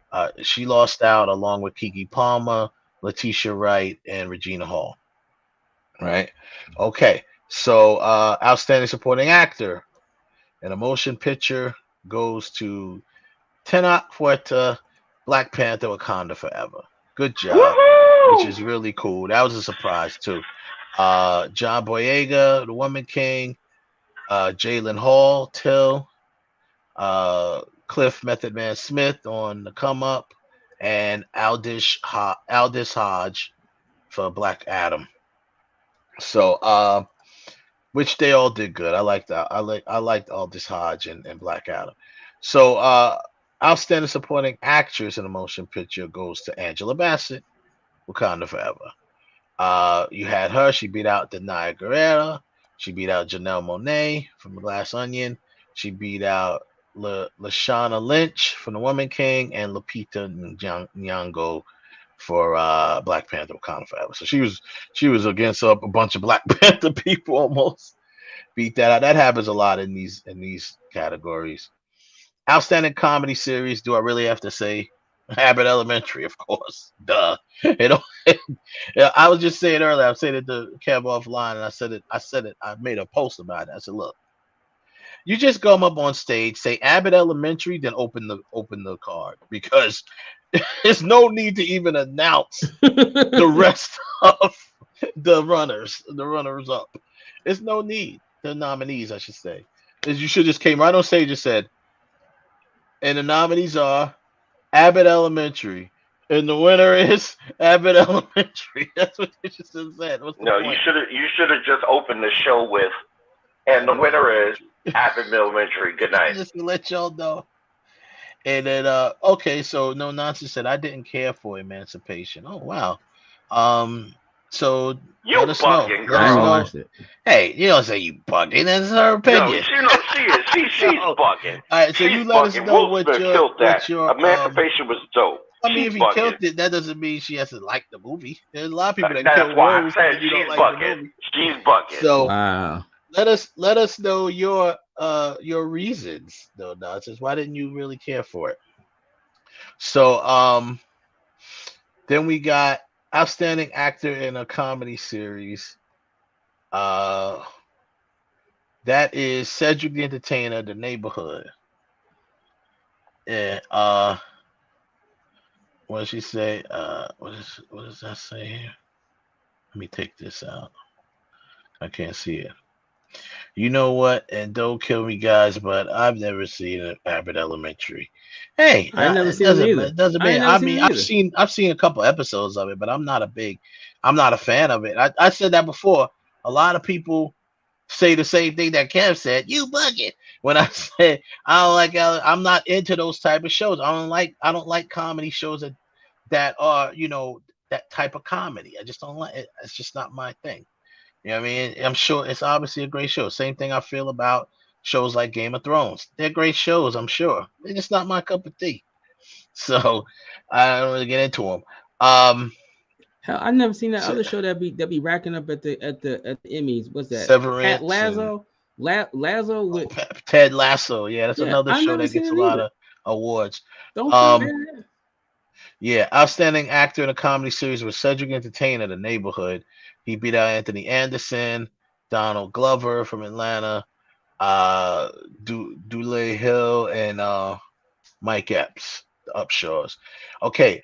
along with Keke Palmer, Letitia Wright, and Regina Hall. Right. Okay. So, Outstanding Supporting Actor in a Motion Picture goes to Tenoch Huerta, Black Panther, Wakanda Forever. Good job.
Woo-hoo!
Which is really cool. That was a surprise too. John Boyega, the Woman King, Jalen Hall, Till, Cliff Method Man Smith on the come up, and Aldis Hodge for Black Adam. So, which they all did good. I liked Aldis Hodge and Black Adam. So, outstanding supporting actress in a motion picture goes to Angela Bassett, Wakanda Forever. You had her. She beat out Danai Gurira. She beat out Janelle Monáe from The Glass Onion. She beat out Lashana Lynch from The Woman King and Lupita Nyong'o for Black Panther Wakanda Forever. So she was against a bunch of Black Panther people almost. Beat that out. That happens a lot in these categories. Outstanding comedy series. Do I really have to say Abbott Elementary? Of course. Duh. I was just saying earlier. I said it to Kev offline, and I said it. I made a post about it. I said, look, you just come up on stage, say Abbott Elementary, then open the card, because there's no need to even announce the rest of the runners up. There's no need. The nominees, I should say. You should just came right on stage and said, and the nominees are Abbott Elementary, and the winner is Abbott Elementary. That's what they just said.
No, you should have just opened the show with, and the winner is Abbott Elementary. Good night.
Just to let y'all know. And then okay, so No Nonsense said I didn't care for Emancipation. Oh wow. So
you
let us know.
Watched it.
Hey, you don't say you bugging. That's her opinion.
No, she is. She's bugging.
All right, so
she's
you let us know
Will Smith killed that. Emancipation was dope.
I mean, if he killed it, that doesn't mean she has to like the movie. There's a lot of people that kill roles and you don't like the movie.
She's bugging.
So
wow.
Let us know your reasons, No Nonsense. Why didn't you really care for it? So then we got outstanding actor in a comedy series. That is Cedric the Entertainer, The Neighborhood. And what does she say? What does that say here? Let me take this out. I can't see it. You know what? And don't kill me, guys, but I've never seen Abbott Elementary. Hey,
I never seen it either.
It doesn't mean. I mean, I've seen a couple episodes of it, but I'm not a fan of it. I said that before. A lot of people say the same thing that Kev said. You bugging. When I said I'm not into those type of shows. I don't like comedy shows that are that type of comedy. I just don't like it. It's just not my thing. You know what I mean? I'm sure it's obviously a great show. Same thing I feel about shows like Game of Thrones. They're great shows, I'm sure. They're just not my cup of tea. So I don't really get into them.
Hell, I've never seen that other show that be racking up at the Emmys. What's that?
Severance.
Lasso. Lasso with
Ted Lasso. Yeah, that's another show that gets a lot of awards. Yeah, outstanding actor in a comedy series with Cedric Entertainer, The Neighborhood. He beat out Anthony Anderson, Donald Glover from Atlanta, Dule Hill, and Mike Epps, the Upshaws. Okay,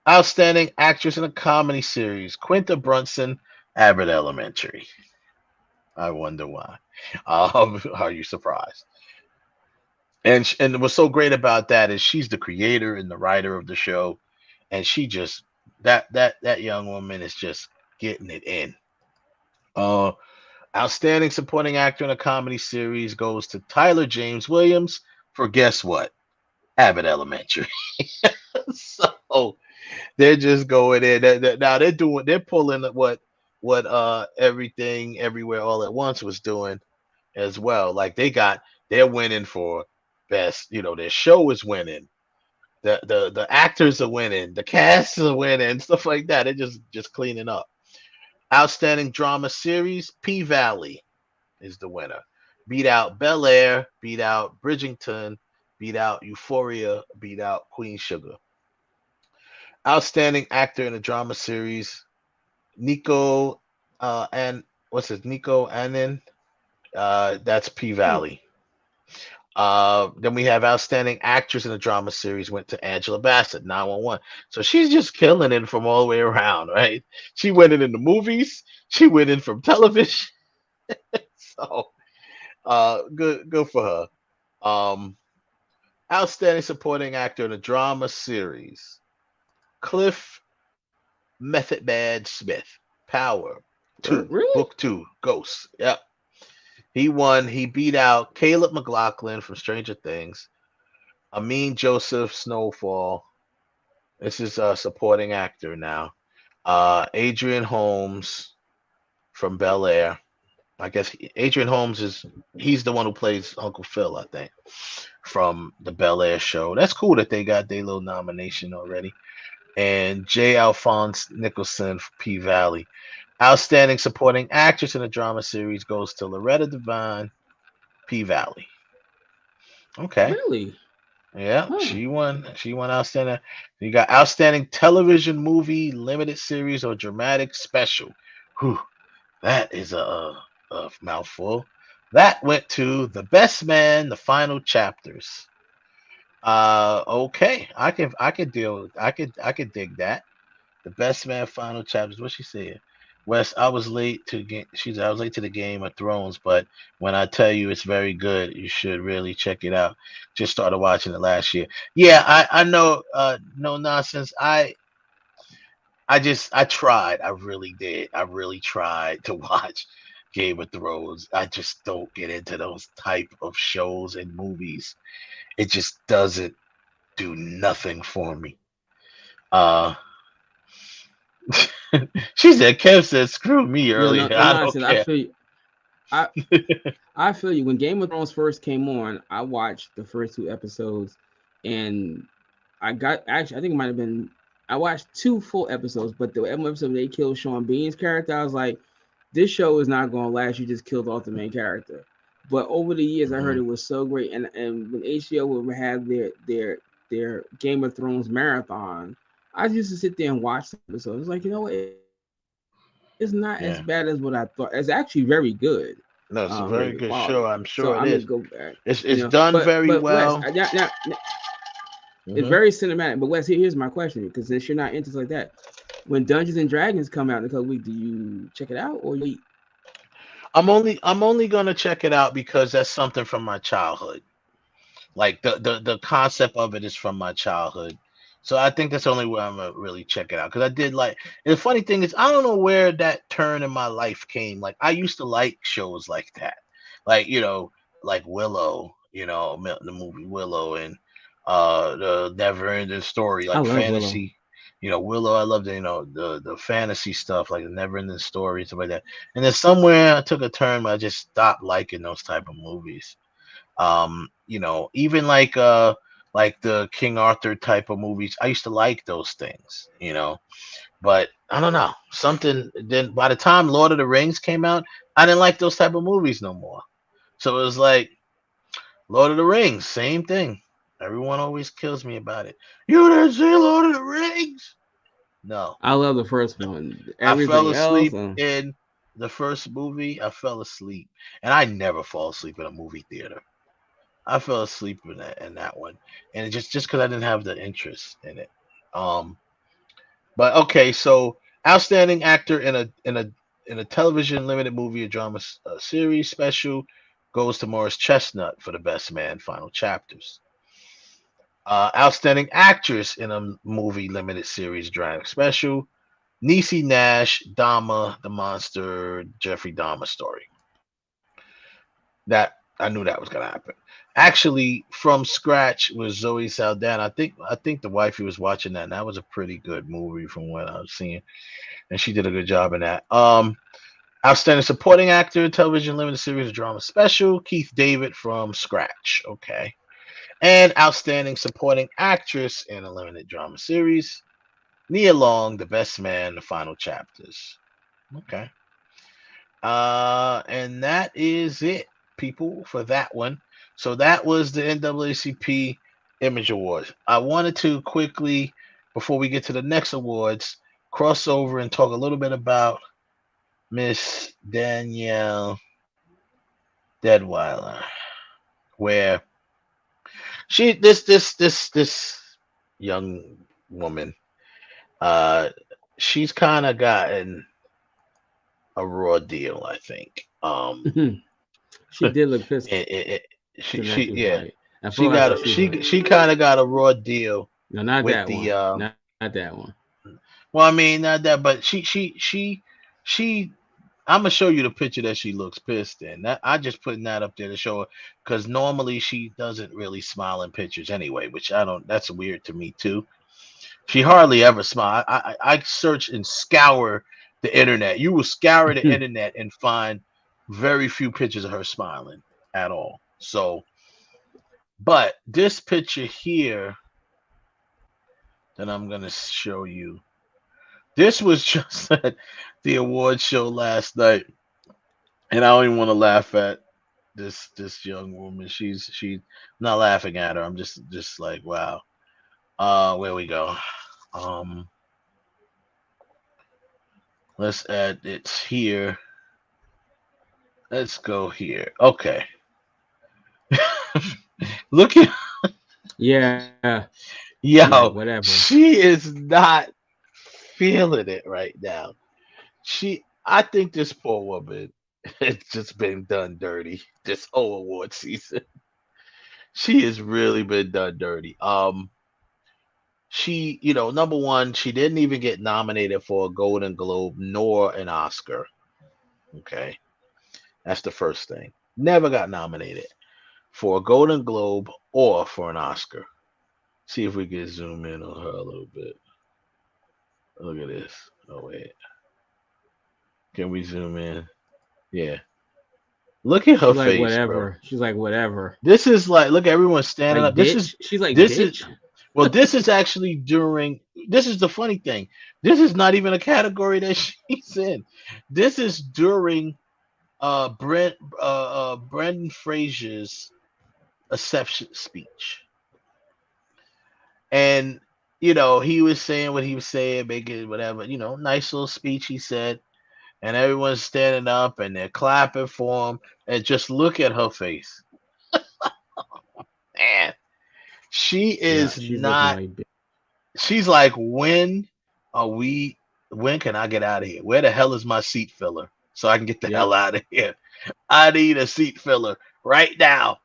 outstanding actress in a comedy series, Quinta Brunson, Abbott Elementary. I wonder why. Are you surprised? And what's so great about that is she's the creator and the writer of the show, and she just that young woman is just getting it in. Outstanding supporting actor in a comedy series goes to Tyler James Williams for guess what? Abbott Elementary. So they're just going in. Now they're pulling what Everything Everywhere All at Once was doing as well. Like they're winning for best. Their show is winning. The actors are winning. The cast are winning. Stuff like that. They're just cleaning up. Outstanding drama series, P-Valley is the winner. Beat out Bel Air, beat out Bridgerton, beat out Euphoria, beat out Queen Sugar. Outstanding actor in a drama series, Nico Annan. That's P-Valley. Then we have outstanding actress in a drama series went to Angela Bassett, 911. So she's just killing it from all the way around, right? She went in the movies. She went in from television. So good for her. Outstanding supporting actor in a drama series, Cliff Method Bad Smith, Power 2,
Really?
Book 2, Ghosts. Yep. He won. He beat out Caleb McLaughlin from Stranger Things, Amin Joseph Snowfall. This is a supporting actor now. Adrian Holmes from Bel Air. I guess Adrian Holmes he's the one who plays Uncle Phil, I think, from the Bel Air show. That's cool that they got their little nomination already. And J. Alphonse Nicholson for P Valley. Outstanding supporting actress in a drama series goes to Loretta Devine, P Valley. Okay.
Really?
Yeah, she won. She won outstanding. You got outstanding television movie, limited series, or dramatic special. Whew, that is a mouthful. That went to The Best Man, the final chapters. Okay, I could dig that. The Best Man, final chapters. What she said? Wes, I was late to I was late to the Game of Thrones, but when I tell you it's very good, you should really check it out. Just started watching it last year. Yeah, I know. No nonsense. I tried. I really did. I really tried to watch Game of Thrones. I just don't get into those type of shows and movies. It just doesn't do nothing for me. She said, Kev said, screw me earlier.
No,
I don't care.
I feel you. I feel you. When Game of Thrones first came on, I watched the first 2 episodes, and I think it might have been, I watched 2 full episodes, but the episode they killed Sean Bean's character, I was like, this show is not going to last. You just killed off the main character. But over the years, I heard it was so great, and when HBO would have their Game of Thrones marathon, I used to sit there and watch the episodes. It's like, you know what? It's not as bad as what I thought. It's actually very good.
No, it's a very good show. I'm sure
so
it
I'm
is.
Gonna go back.
It's done very well.
Wes, it's very cinematic. But Wes, here's my question, because since you're not interested like that, when Dungeons and Dragons come out in a couple weeks, do you check it out or you?
I'm only gonna check it out because that's something from my childhood. Like the concept of it is from my childhood. So I think that's the only way I'm gonna really check it out. Because I did like, and the funny thing is, I don't know where that turn in my life came. Like I used to like shows like that, like like Willow, the movie Willow, and the Never Ending Story, like fantasy. Willow. Willow, I love the fantasy stuff, like the Never Ending Story, stuff like that. And then somewhere I took a turn where I just stopped liking those type of movies. Even like the King Arthur type of movies. I used to like those things, but I don't know. Something then by the time Lord of the Rings came out, I didn't like those type of movies no more. So it was like Lord of the Rings, same thing. Everyone always kills me about it. You didn't see Lord of the Rings? No.
I love the first one.
I fell asleep in the first movie. I fell asleep. And I never fall asleep in a movie theater. I fell asleep in that one, and just because I didn't have the interest in it. But okay, so outstanding actor in a television limited movie or drama series special goes to Morris Chestnut for The Best Man, final chapters. Outstanding actress in a movie limited series drama special, Niecy Nash, Dahmer, the Monster, Jeffrey Dahmer story. That I knew that was gonna happen. Actually, From Scratch with Zoe Saldana. I think the wifey was watching that, and that was a pretty good movie from what I was seeing, and she did a good job in that. Outstanding supporting actor, television limited series drama special, Keith David from Scratch. Okay, and outstanding supporting actress in a limited drama series, Nia Long, The Best Man, the final chapters. Okay, and that is it, people, for that one. So that was the NAACP Image Awards. I wanted to quickly, before we get to the next awards, cross over and talk a little bit about Miss Danielle Deadwyler, where This young woman, she's kind of gotten a raw deal, I think.
She did look pissed.
She kind of got a raw deal.
No, not
with
that
the
one. Not that one.
Well, I mean, not that, but she. I'm gonna show you the picture that she looks pissed in. I just putting that up there to show her, because normally she doesn't really smile in pictures anyway, which I don't. That's weird to me too. She hardly ever smile. I search and scour the internet. You will scour the internet and find very few pictures of her smiling at all. So, but this picture here that I'm gonna show you, this was just at the award show last night, and I don't even want to laugh at this young woman. She's not laughing at her. I'm just like, wow. Where we go? Let's add it here. Let's go here. Okay. Look at.
Yeah.
Yo,
whatever.
She is not feeling it right now. I think this poor woman has just been done dirty this whole award season. She has really been done dirty. She, number one, she didn't even get nominated for a Golden Globe nor an Oscar. Okay. That's the first thing. Never got nominated for a Golden Globe or for an Oscar. See if we can zoom in on her a little bit. Look at this. Oh, wait. Can we zoom in? Yeah. Look at her
She's
face,
like, whatever.
bro.
She's like, whatever.
This is like, look, everyone's standing
like
up. This
bitch? She's like,
this
bitch?
Well, this is actually this is the funny thing. This is not even a category that she's in. This is during Brendan Fraser's acceptance speech. And, he was saying what he was saying, making whatever, nice little speech he said. And everyone's standing up and they're clapping for him. And just look at her face. Man. She is not. She's like, when can I get out of here? Where the hell is my seat filler so I can get the hell out of here? I need a seat filler right now.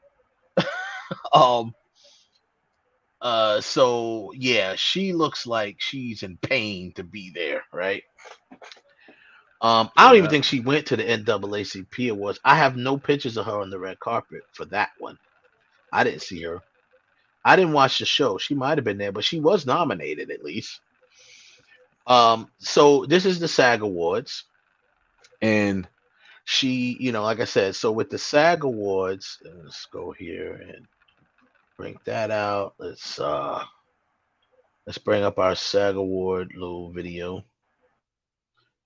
So yeah, she looks like she's in pain to be there, right? I don't even think she went to the NAACP Awards. I have no pictures of her on the red carpet for that one. I didn't see her. I didn't watch the show. She might have been there, but she was nominated at least. So this is the SAG Awards, and she, like I said, so with the SAG Awards, let's go here and bring that out. Let's bring up our SAG Award little video.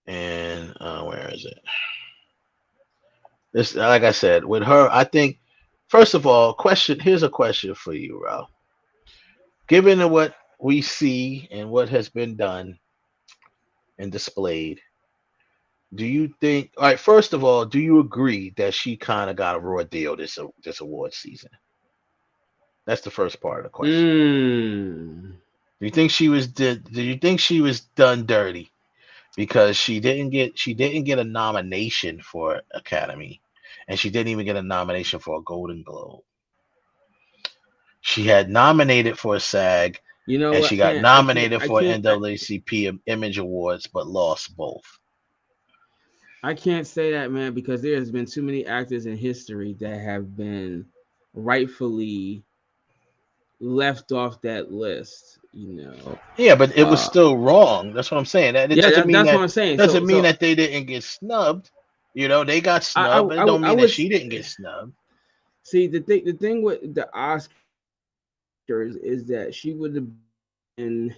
And where is it? This, like I said, with her, I think. First of all, here's a question for you, Ralph. Given what we see and what has been done and displayed, do you think, all right, first of all, do you agree that she kind of got a raw deal this award season? That's the first part of the question. Do you think she was done dirty because she didn't get a nomination for Academy? And she didn't even get a nomination for a Golden Globe. She had nominated for a SAG, and she got nominated for NAACP Image Awards, but lost both.
I can't say that, man, because there has been too many actors in history that have been rightfully left off that list.
Yeah, but it was still wrong. That's what I'm saying. That doesn't mean what I'm saying. Doesn't mean that they didn't get snubbed. They got snubbed, but it don't mean that she didn't get snubbed.
See, the thing with the Oscars is that she would have been.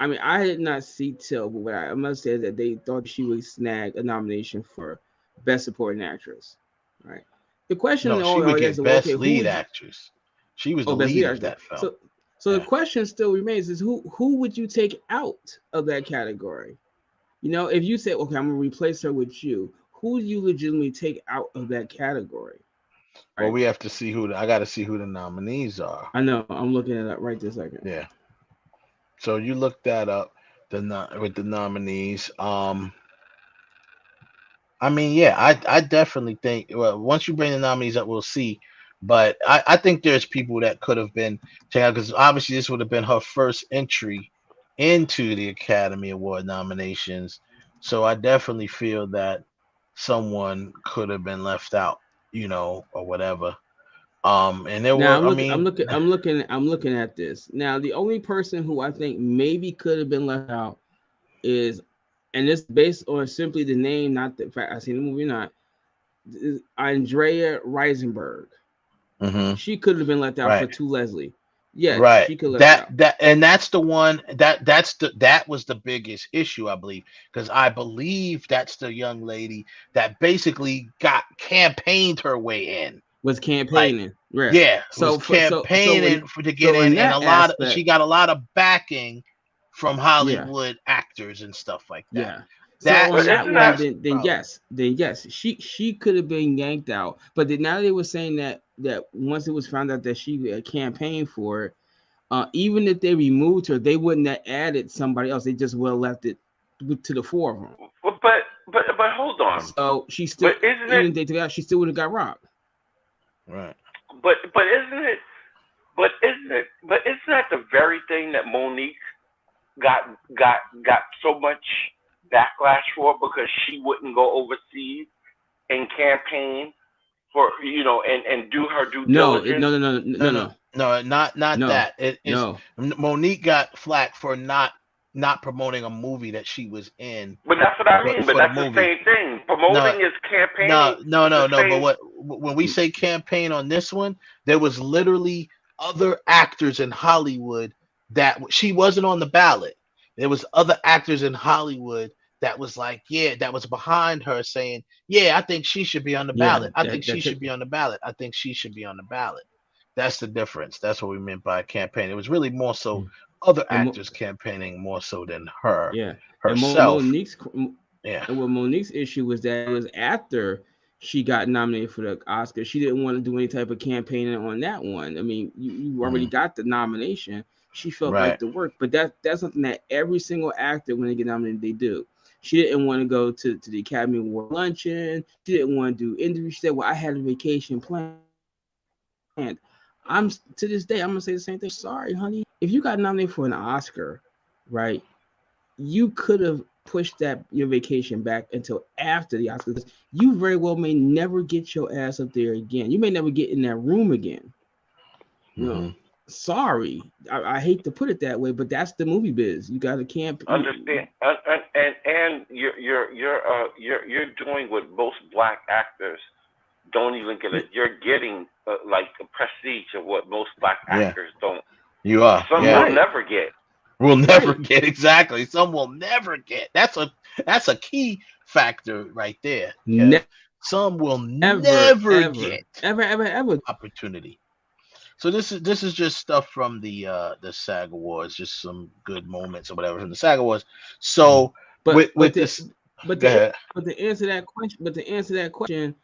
I mean, I did not see till, but what I must say is that they thought she would snag a nomination for Best Supporting Actress, right? The question,
she would get Best Lead Actress. She was the lead of that film.
So the question still remains: is who would you take out of that category? If you say, okay, I'm gonna replace her with you, who do you legitimately take out of that category?
Well, we have to see I got to see who the nominees are.
I know. I'm looking it up right this second.
Yeah. So you look that up with the nominees. I mean, yeah, I definitely think. Well, once you bring the nominees up, we'll see. But I think there's people that could have been checked out because obviously this would have been her first entry into the Academy Award nominations. So I definitely feel that someone could have been left out, or whatever. And there
Now
were.
I'm looking at this. Now the only person who I think maybe could have been left out is, and this based on simply the name, not the fact I seen the movie or not, is Andrea Riseborough.
Mm-hmm.
She could have been left out for To Leslie. Yeah,
right.
She could left out.
That's the one that was the biggest issue, I believe, because I believe that's the young lady that basically got campaigned her way in.
Was campaigning, right?
Yeah. So campaigning to get in, and she got a lot of backing from Hollywood actors and stuff like that.
Yeah. So on that one, then yes, she could have been yanked out. But now they were saying that once it was found out that she campaigned for it, even if they removed her, they wouldn't have added somebody else. They just would have left it to the four of them.
But hold on.
So she still, even if they took out, she still would have got robbed.
Right.
But isn't that the very thing that Monique got so much backlash for, because she wouldn't go overseas and campaign for and do her due diligence?
No, not that. Monique got flack for not promoting a movie that she was in.
But that's what I mean. But that's the same thing. Promoting is campaigning.
No. But when we say campaign on this one, there was literally other actors in Hollywood that she wasn't on the ballot. There was other actors in Hollywood that was like, that was behind her saying, I think she should be on the ballot. I think she should be on the ball. I think she should be on the ballot. That's the difference. That's what we meant by campaign. It was really more so other actors campaigning more so than her.
Yeah.
Herself.
And Monique's issue was that it was after she got nominated for the Oscar. She didn't want to do any type of campaigning on that one. I mean, you already got the nomination. She felt like the work, but that's something that every single actor, when they get nominated, they do. She didn't want to go to the Academy Award luncheon. She didn't want to do interviews. She said, "Well, I had a vacation planned." I'm to this day, I'm gonna say the same thing. Sorry, honey. If you got nominated for an Oscar, right, you could have pushed your vacation back until after the Oscars. You very well may never get your ass up there again. You may never get in that room again. You know, sorry, I hate to put it that way, but that's the movie biz. You got to camp.
Understand, and you're doing what most black actors don't even get it. You're getting like the prestige of what most black actors don't.
You are.
Some will never get.
Will never get, exactly. Some will never get. That's a key factor right there. Some will never get
ever
opportunity. So this is just stuff from the SAG Awards, just some good moments or whatever from the SAG Awards. So to
answer that question,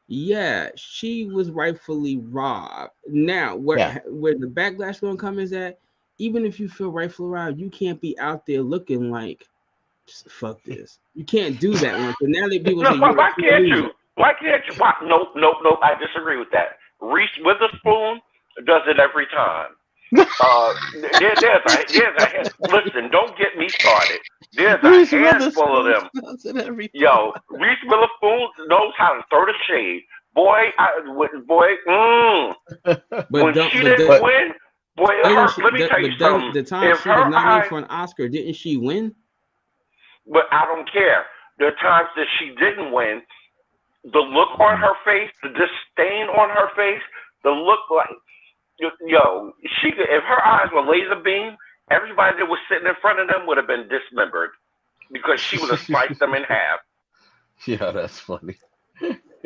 yeah, she was rightfully robbed. Now, where the backlash going to come is that even if you feel rightfully robbed, you can't be out there looking like fuck this. You can't do that one. So now that people say,
why can't you? Why can't you? Why? Nope. I disagree with that. Reese Witherspoon does it every time. Listen, don't get me started. There's a handful of them. Yo, Reese Witherspoon knows how to throw the shade. When she didn't win, let me tell you something.
The time she was nominated for an Oscar, didn't she win?
But I don't care. There are times that she didn't win. The look on her face, the disdain on her face, the look like, if her eyes were laser beam, everybody that was sitting in front of them would have been dismembered because she would have sliced them in half.
Yeah, that's funny.
She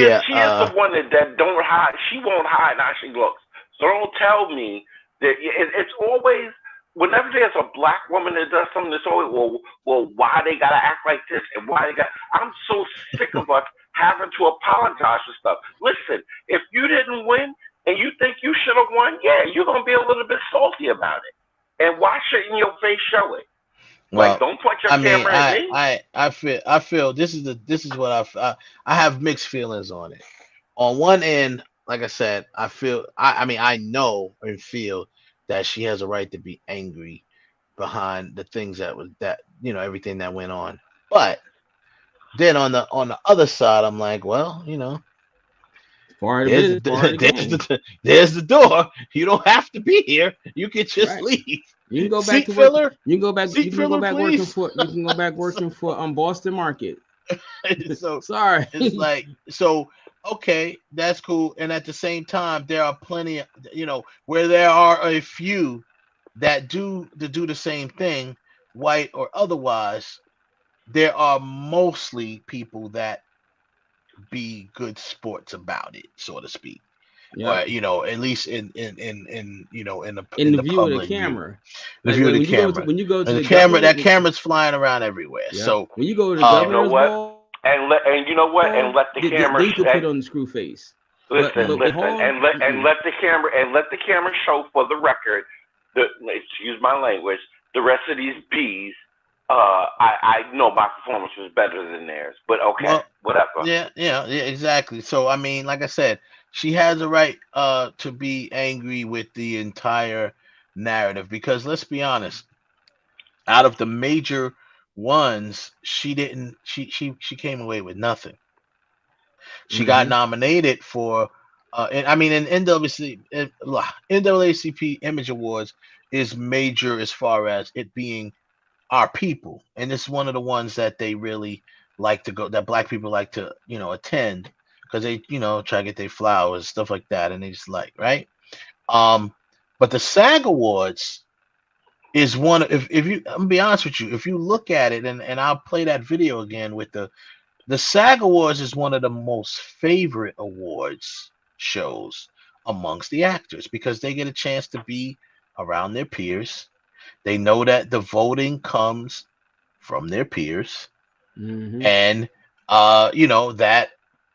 is the one that don't hide. She won't hide how she looks. So don't tell me that it's always whenever there's a black woman that does something, that's always, well, why they gotta act like this and why they got. I'm so sick of us having to apologize for stuff. Listen, if you didn't win and you think you should have won, yeah, you're gonna be a little bit salty about it. And why shouldn't your face show it?
Well,
like, don't point your camera at me.
I feel this is what I have mixed feelings on it. On one end, like I said, I know and feel that she has a right to be angry behind the things that everything that went on. But then on the other side, I'm like, well, there's the door. You don't have to be here. You can just leave.
You can go back
Seat
to
filler.
work. You can go back.
Seat
You can
filler,
go back
please.
working for. You can go back working for Boston Market.
So
sorry.
It's like, so okay, that's cool. And at the same time, there are plenty of, where there are a few that do the same thing, white or otherwise. There are mostly people that be good sports about it, so to speak.
Yeah.
Or, at least in the
view of the camera.
The view of the camera.
When you go to
the
the
camera,
government,
that camera's flying around everywhere.
Yeah.
So
when you go to the governor's ball,
and you know what, and let the camera.
They could put on the screw face.
Listen, and let the camera show for the record. Excuse my language. The rest of these bees. I know my performance was better than theirs, but okay,
well,
whatever.
Yeah, exactly. So I mean, like I said, she has a right to be angry with the entire narrative, because let's be honest, out of the major ones, she came away with nothing. She got nominated for and I mean, in NAACP Image Awards is major as far as it being our people, and it's one of the ones that they really like to go, that black people like to attend, because they try to get their flowers, stuff like that, and they just like, right. But the SAG Awards is one, if you, I'm gonna be honest with you, if you look at it, and I'll play that video again with the SAG Awards is one of the most favorite awards shows amongst the actors, because they get a chance to be around their peers. They know that the voting comes from their peers, and that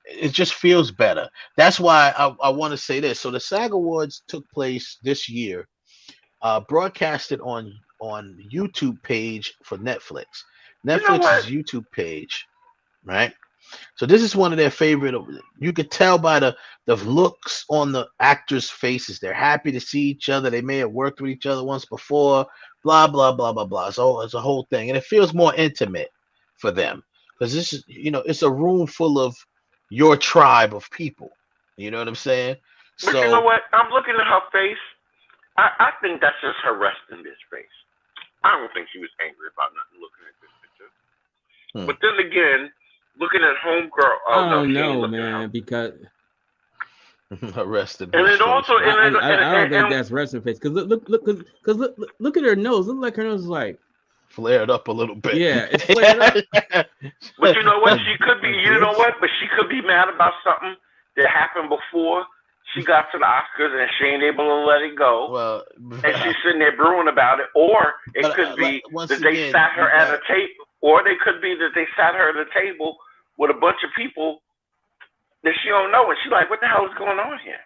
it just feels better. That's why I want to say this. So the SAG Awards took place this year, broadcasted on YouTube page for Netflix. Netflix's YouTube page, right? So this is one of their favorite. You could tell by the looks on the actors' faces. They're happy to see each other. They may have worked with each other once before. Blah blah blah blah blah. So it's a whole thing, and it feels more intimate for them, because this is, it's a room full of your tribe of people. You know what I'm saying?
But you know what? I'm looking at her face. I think that's just her resting bitch face. I don't think she was angry about nothing looking at this picture. But then again, looking at homegirl,
I don't know, man, because
arrested.
And it also,
I don't think that's resting face, because look at her nose. Look like her nose is like
flared up a little bit.
Yeah, it's flared up.
But you know what? She could be. You know what? But she could be mad about something that happened before she got to the Oscars, and she ain't able to let it go.
Well,
and she's sitting there brewing about it, or it could be that they sat her at a table, or they could be that they sat her at a table with a bunch of people that she don't know, and she's like, "What the hell is going on here?"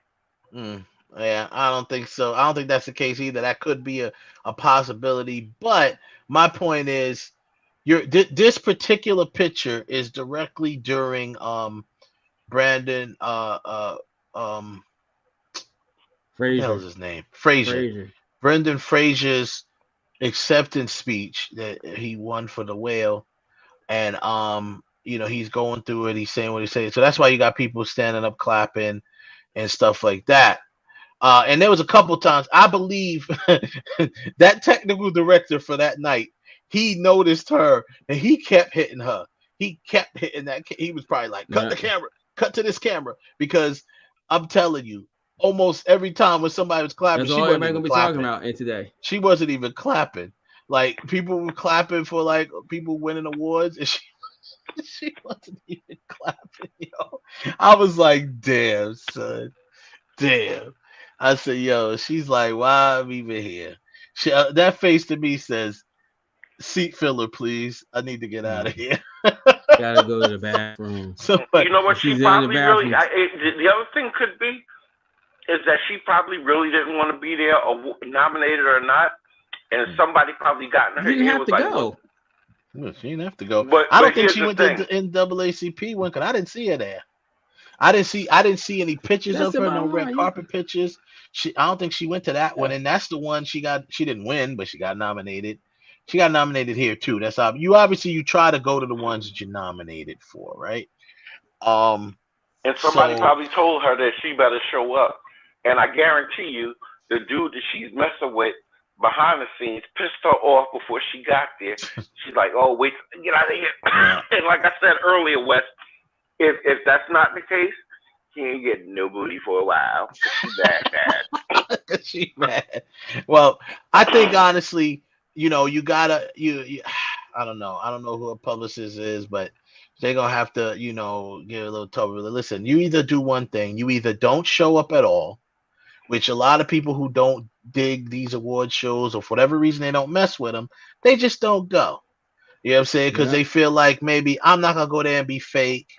Yeah, I don't think so. I don't think that's the case either. That could be a possibility. But my point is, this particular picture is directly during Brandon
Fraser.
What the hell is his name? Fraser. Brendan Fraser's acceptance speech that he won for The Whale, and he's going through it. He's saying what he's saying. So that's why you got people standing up, clapping, and stuff like that. And there was a couple times, I believe, that technical director for that night, he noticed her and he kept hitting her. He kept hitting that. He was probably like, cut the camera, cut to this camera, because I'm telling you, almost every time when somebody was clapping,
that's all everybody's gonna be talking about today.
She wasn't even clapping. Like, people were clapping for like people winning awards, and she wasn't even clapping. I was like, damn, son, damn. I said, yo, she's like, why I'm even here? That face to me says, "Seat filler, please. I need to get out of here."
Gotta go to the bathroom.
You know what? She probably really. The other thing could be is that she probably really didn't want to be there, or nominated or not, and somebody probably got in her ear was like,
"Look." Well, she didn't have to go. I don't think she went to the NAACP one because I didn't see her there. I didn't see any pictures of her, no red carpet pictures. I don't think she went to that one, and that's the one she didn't win, but she got nominated. She got nominated here too. That's obviously you try to go to the ones that you're nominated for, right?
And somebody probably told her that she better show up. And I guarantee you, the dude that she's messing with behind the scenes pissed her off before she got there. She's like, "Oh, wait, get out of here!" And like I said earlier, Wes, if that's not the case, she ain't getting no booty for a while. She's bad.
She's mad. Well, I think honestly, you gotta I don't know who a publicist is, but they're gonna have to, get a little tougher. Listen, you either do one thing, you either don't show up at all, which a lot of people who don't dig these award shows or for whatever reason they don't mess with them, they just don't go. You know what I'm saying? Because they feel like maybe I'm not gonna go there and be fake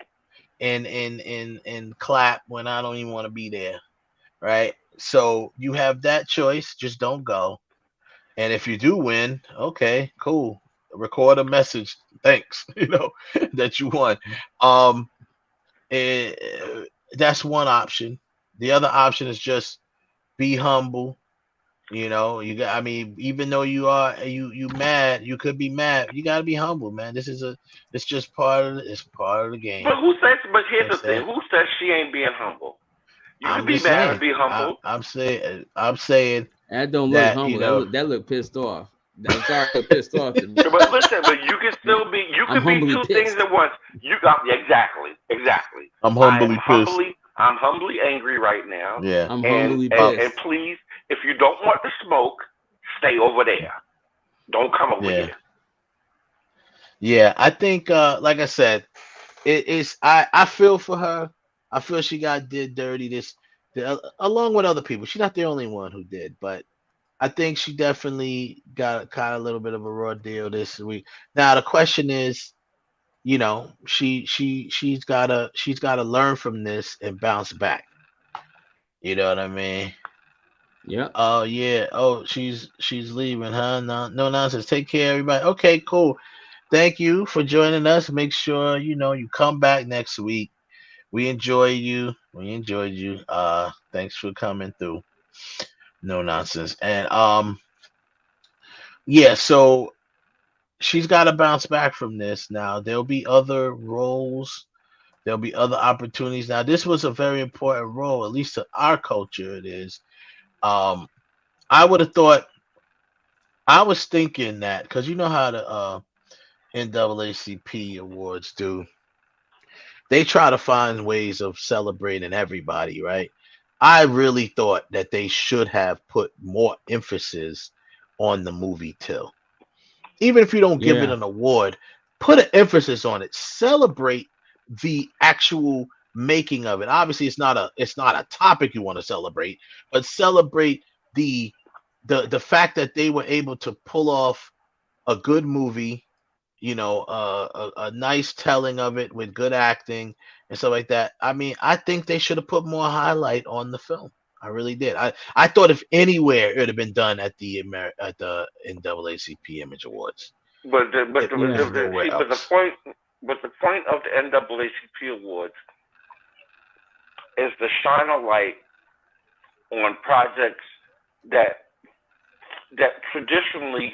and clap when I don't even want to be there, right? So you have that choice. Just don't go. And if you do win, okay, cool. Record a message. Thanks, that you won. That's one option. The other option is just be humble. You got. I mean, even though you mad, you could be mad. You got to be humble, man. It's just part of the game.
But who says? But here's the thing: who says she ain't being humble? You can be mad and be humble.
I'm saying
that don't look humble. That look pissed off. I'm sorry, pissed off.
But listen, but you can still be. You can be two things at once. You got exactly.
I'm humbly pissed.
I'm humbly angry right now.
Yeah,
I'm humbly pissed.
And please, if you don't want the smoke, stay over there. Don't come over here.
Yeah, I think, like I said, I feel for her. I feel she did dirty along with other people. She's not the only one who did, but I think she definitely got kind of a little bit of a raw deal this week. Now the question is, she's gotta learn from this and bounce back. You know what I mean?
Yeah.
Oh yeah. Oh, she's leaving, huh? No nonsense. Take care, everybody. Okay, cool. Thank you for joining us. Make sure you come back next week. We enjoy you. We enjoyed you. Thanks for coming through. No nonsense. And so she's got to bounce back from this. Now there'll be other roles. There'll be other opportunities. Now this was a very important role, at least to our culture. It is. I would have thought. I was thinking that because you know how the NAACP awards do. They try to find ways of celebrating everybody, right? I really thought that they should have put more emphasis on the movie Till. Even if you don't give it an award, put an emphasis on it. Celebrate the actual making of it. Obviously, it's not a topic you want to celebrate, but celebrate the fact that they were able to pull off a good movie, a nice telling of it with good acting and stuff like that. I mean, I think they should have put more highlight on the film. I really did. I thought if anywhere it would have been done at the NAACP Image Awards.
But the point of the NAACP Awards is to shine a light on projects that traditionally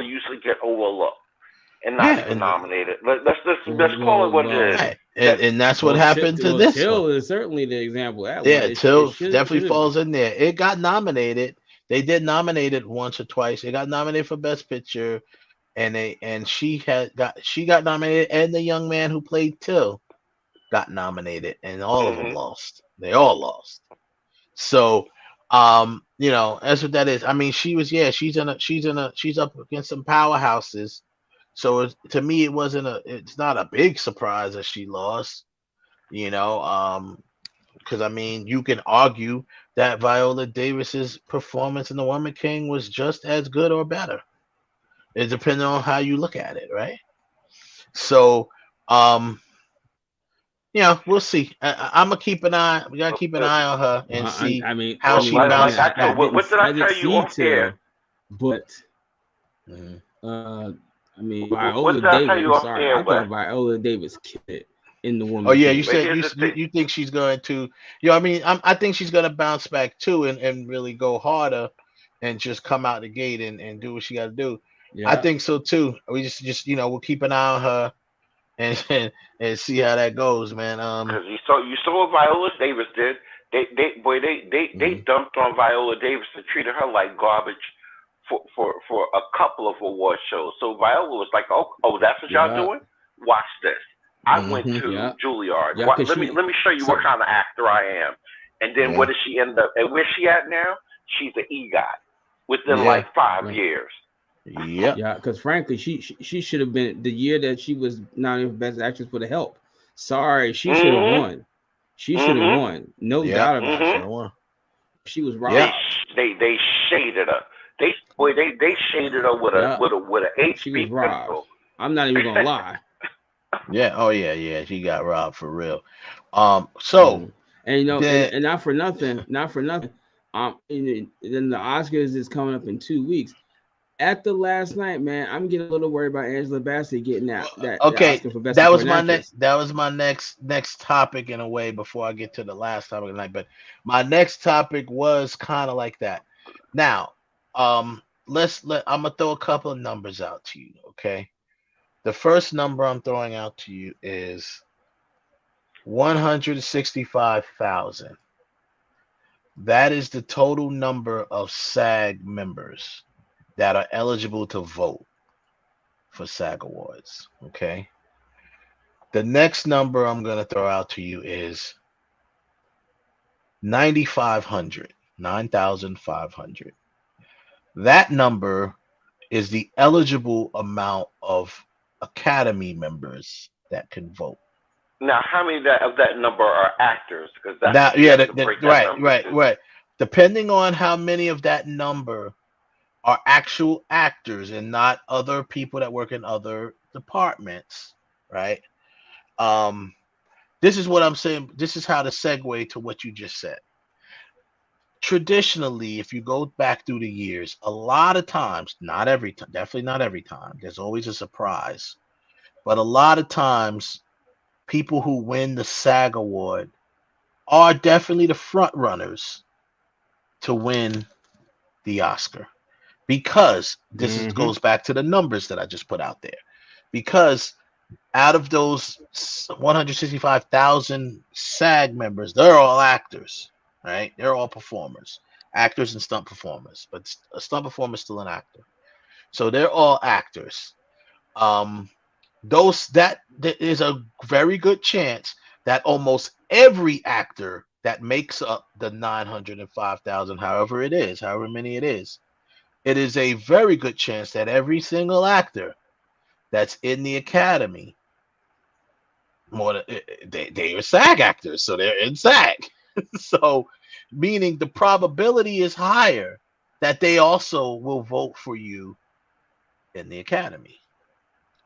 usually get overlooked and not nominated. Let's call it what it is.
Right. And that's what happened to this.
Till is certainly the example.
Till definitely falls in there. It got nominated. They did nominate it once or twice. It got nominated for Best Picture, and she got nominated, and the young man who played Till got nominated, and all of them lost. They all lost. So that's what that is. I mean, she's up against some powerhouses. So to me, it's not a big surprise that she lost, because I mean, you can argue that Viola Davis's performance in The Woman King was just as good or better. It depends on how you look at it, right? So, we'll see. I'm gonna keep an eye. We gotta keep an eye on her and see how she bounces back.
What did I tell you off air?
But Viola
did I tell
Davis.
you
I'm
off
sorry,
air,
I thought Viola Davis killed it in The Woman.
Oh yeah,
King.
you said you think she's going to. I think she's gonna bounce back too and really go harder and just come out the gate and do what she got to do.
Yeah.
I think so too. We just we'll keep an eye on her and see how that goes, man.
Because you saw what Viola Davis did. They dumped on Viola Davis and treated her like garbage for a couple of award shows. So Viola was like, oh, that's what y'all doing? Watch this. I went to Juilliard. Let me show you what kind of actor I am. And then what does she end up? And where's she at now? She's an EGOT within like 5 years.
Yeah.
Yeah, because frankly, she should have been the year that she was nominated for Best Actress for The Help. Sorry, she should have won. She should have won. No doubt about it. She was robbed.
Yeah. They shaded her. They shaded her with a HP
She was robbed.
pencil.
I'm not even gonna lie.
Yeah. Oh yeah. She got robbed for real. So
and and not for nothing. And then the Oscars is coming up in 2 weeks. At the last night, man, I'm getting a little worried about Angela Bassett getting that Oscar for Best
that was
Supporting
my
Actress.
that was my next topic in a way before I get to the last topic of the night. But my next topic was kind of like that. Now, I'm gonna throw a couple of numbers out to you. Okay, the first number I'm throwing out to you is 165,000. That is the total number of SAG members that are eligible to vote for SAG Awards. Okay. The next number I'm going to throw out to you is 9,500. That number is the eligible amount of Academy members that can vote.
Now, how many of that number are actors? Because that's
right. Depending on how many of that number are actual actors and not other people that work in other departments, right? This is what I'm saying. This is how to segue to what you just said. Traditionally, if you go back through the years, a lot of times, not every time, definitely not every time, there's always a surprise, but a lot of times, people who win the SAG Award are definitely the front runners to win the Oscar. Because this goes back to the numbers that I just put out there. Because out of those 165,000 SAG members, they're all actors, right? They're all performers, actors and stunt performers. But a stunt performer is still an actor, so they're all actors. There is a very good chance that almost every actor that makes up the 905,000, however many it is a very good chance that every single actor that's in the Academy, they are SAG actors, so they're in SAG. So, meaning the probability is higher that they also will vote for you in the Academy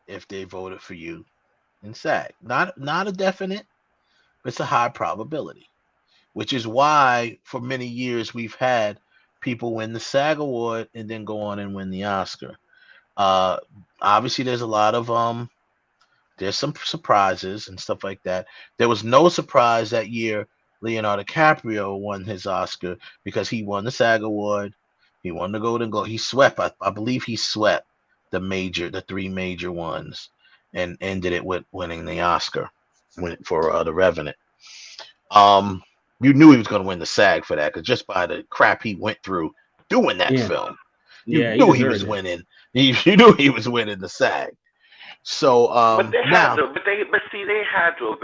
if they voted for you in SAG. Not a definite, but it's a high probability, which is why for many years we've had people win the SAG Award and then go on and win the Oscar. Obviously, there's a lot of there's some surprises and stuff like that. There was no surprise that year Leonardo DiCaprio won his Oscar because he won the SAG Award, he won the Golden Globe, he swept. I believe he swept the three major ones and ended it with winning the Oscar for The Revenant. You knew he was going to win the SAG for that because just by the crap he went through doing that film, you knew he was winning. You knew he was winning the SAG. So,
but they had to. But they had to.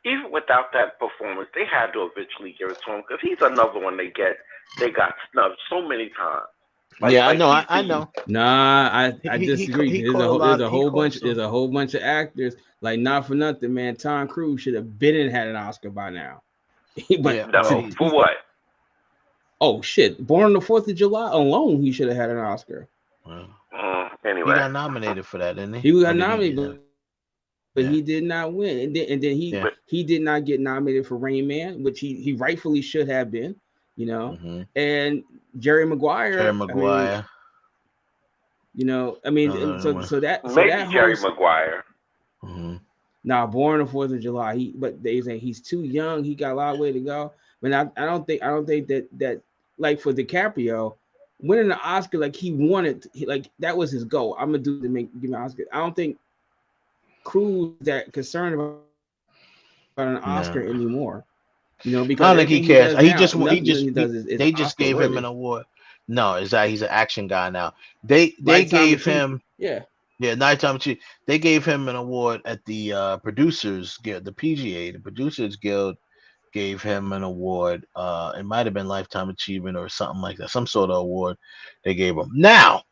Even without that performance, they had to eventually give it to him because he's another one they got snubbed so many times.
I know.
Nah, I disagree. There's a whole bunch of actors. Like, not for nothing, man. Tom Cruise should have been and had an Oscar by now.
For what?
Oh shit! Born on the 4th of July alone, he should have had an Oscar.
Anyway,
he got nominated for that, didn't he?
He got nominated, but he did not win. And then he did not get nominated for Rain Man, which he rightfully should have been. You know, and Jerry Maguire. I mean, so that
Jerry Maguire.
Now, born on the 4th of July. But they say he's too young. He got a lot of way to go. But I don't think that like for DiCaprio, winning the Oscar, like he wanted, like that was his goal. I'm gonna give me an Oscar. I don't think Cruise that concerned about an Oscar anymore. Because
I don't think he cares. They just gave him
worthy.
an award. No, he's an action guy now. They gave him Nighttime Chief. They gave him an award at the Producers Guild, the PGA, the Producers Guild gave him an award. It might have been Lifetime Achievement or something like that, some sort of award they gave him. Now,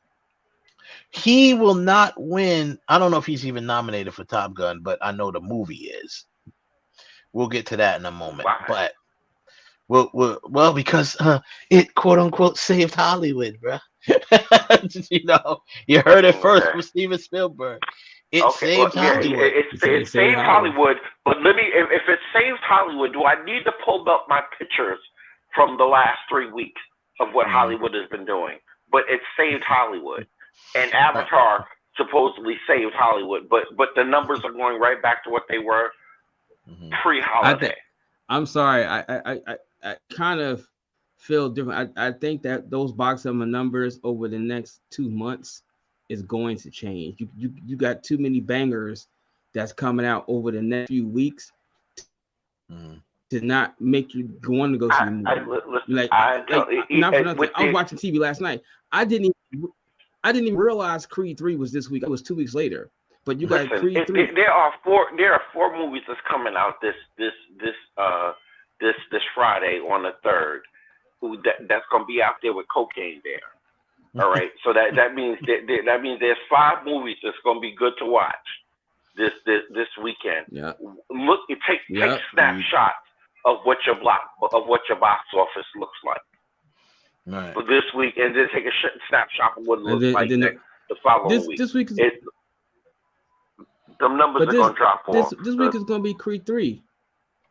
he will not win. I don't know if he's even nominated for Top Gun, but I know the movie is. We'll get to that in a moment.
Why?
But because it quote unquote saved Hollywood, bro. You heard it first from Steven Spielberg. It saved Hollywood.
It saved Hollywood. But if it saved Hollywood, do I need to pull up my pictures from the last 3 weeks of what Hollywood has been doing? But it saved Hollywood, and Avatar supposedly saved Hollywood. But the numbers are going right back to what they were pre-holiday.
I'm sorry. I kind of feel different. I think that those box office numbers over the next 2 months is going to change. You got too many bangers that's coming out over the next few weeks to not make you want to go see the movie. I was watching TV last night. I didn't even realize Creed 3 was this week. It was 2 weeks later. But you got Creed 3.
There are four movies that's coming out this Friday on the 3rd. That's gonna be out there with cocaine there. All right, so that means there's 5 movies that's gonna be good to watch this weekend.
Yeah.
Look, take snapshots of what your box office looks like.
Right.
For this week, and then take a snapshot of what it looks like the following week.
This week is
the numbers are gonna drop off.
This week is gonna be Creed 3.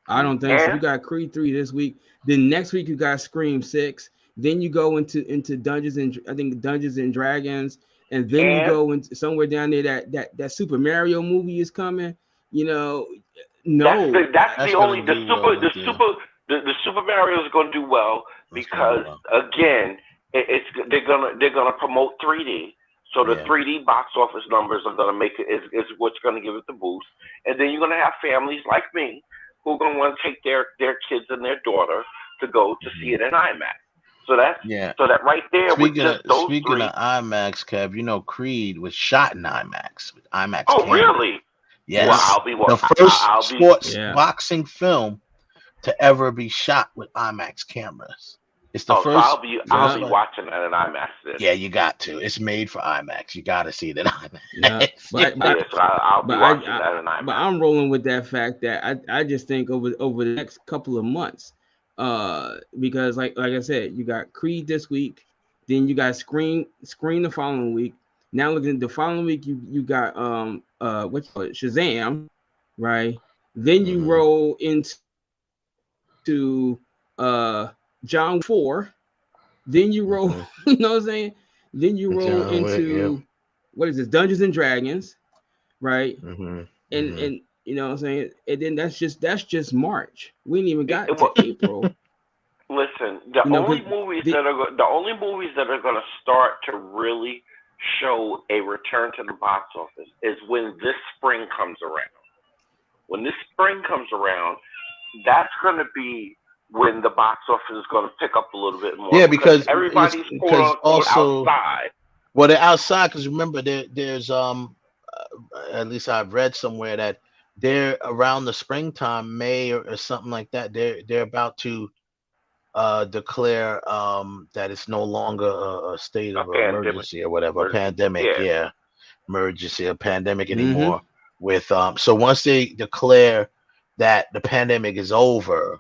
I don't think so. You got Creed 3 this week. Then next week you got Scream 6. Then you go into Dungeons and Dragons, and then you go into somewhere down there that Super Mario movie is coming. No,
that's the only the Super Mario is going to do well because again, they're gonna promote 3D. So the 3D box office numbers are gonna make it is what's gonna give it the boost, and then you're gonna have families like me who are gonna want to take their kids and their daughter to go to see it in IMAX. So that's so that right there.
Speaking of IMAX, Kev, Creed was shot in IMAX with IMAX.
Oh,
camera.
really?
Yes.
Well,
the first sports boxing film to ever be shot with IMAX cameras. It's the first.
I'll be watching that in IMAX. Then.
Yeah, you got to. It's made for IMAX. You got to see it in IMAX.
Yeah,
I'll be watching that in IMAX.
But I'm rolling with that fact that I just think over the next couple of months, because like I said, you got Creed this week, then you got Scream the following week. Now looking at the following week, you got Shazam, right? Then you roll into John 4, then you roll, you know what I'm saying? Then you roll into what is this? Dungeons and Dragons, right? And you know what I'm saying? And then that's just March. We ain't even got to April.
Listen, the only movies that are going to start to really show a return to the box office is when this spring comes around. When this spring comes around, that's going to be when the box office is going to pick up a little bit more.
Yeah, because
everybody's outside.
Well, they're outside because remember there's at least I've read somewhere that they're around the springtime, May or something like that. They're about to declare that it's no longer a state of emergency or whatever, pandemic, emergency or pandemic anymore. With so once they declare that the pandemic is over,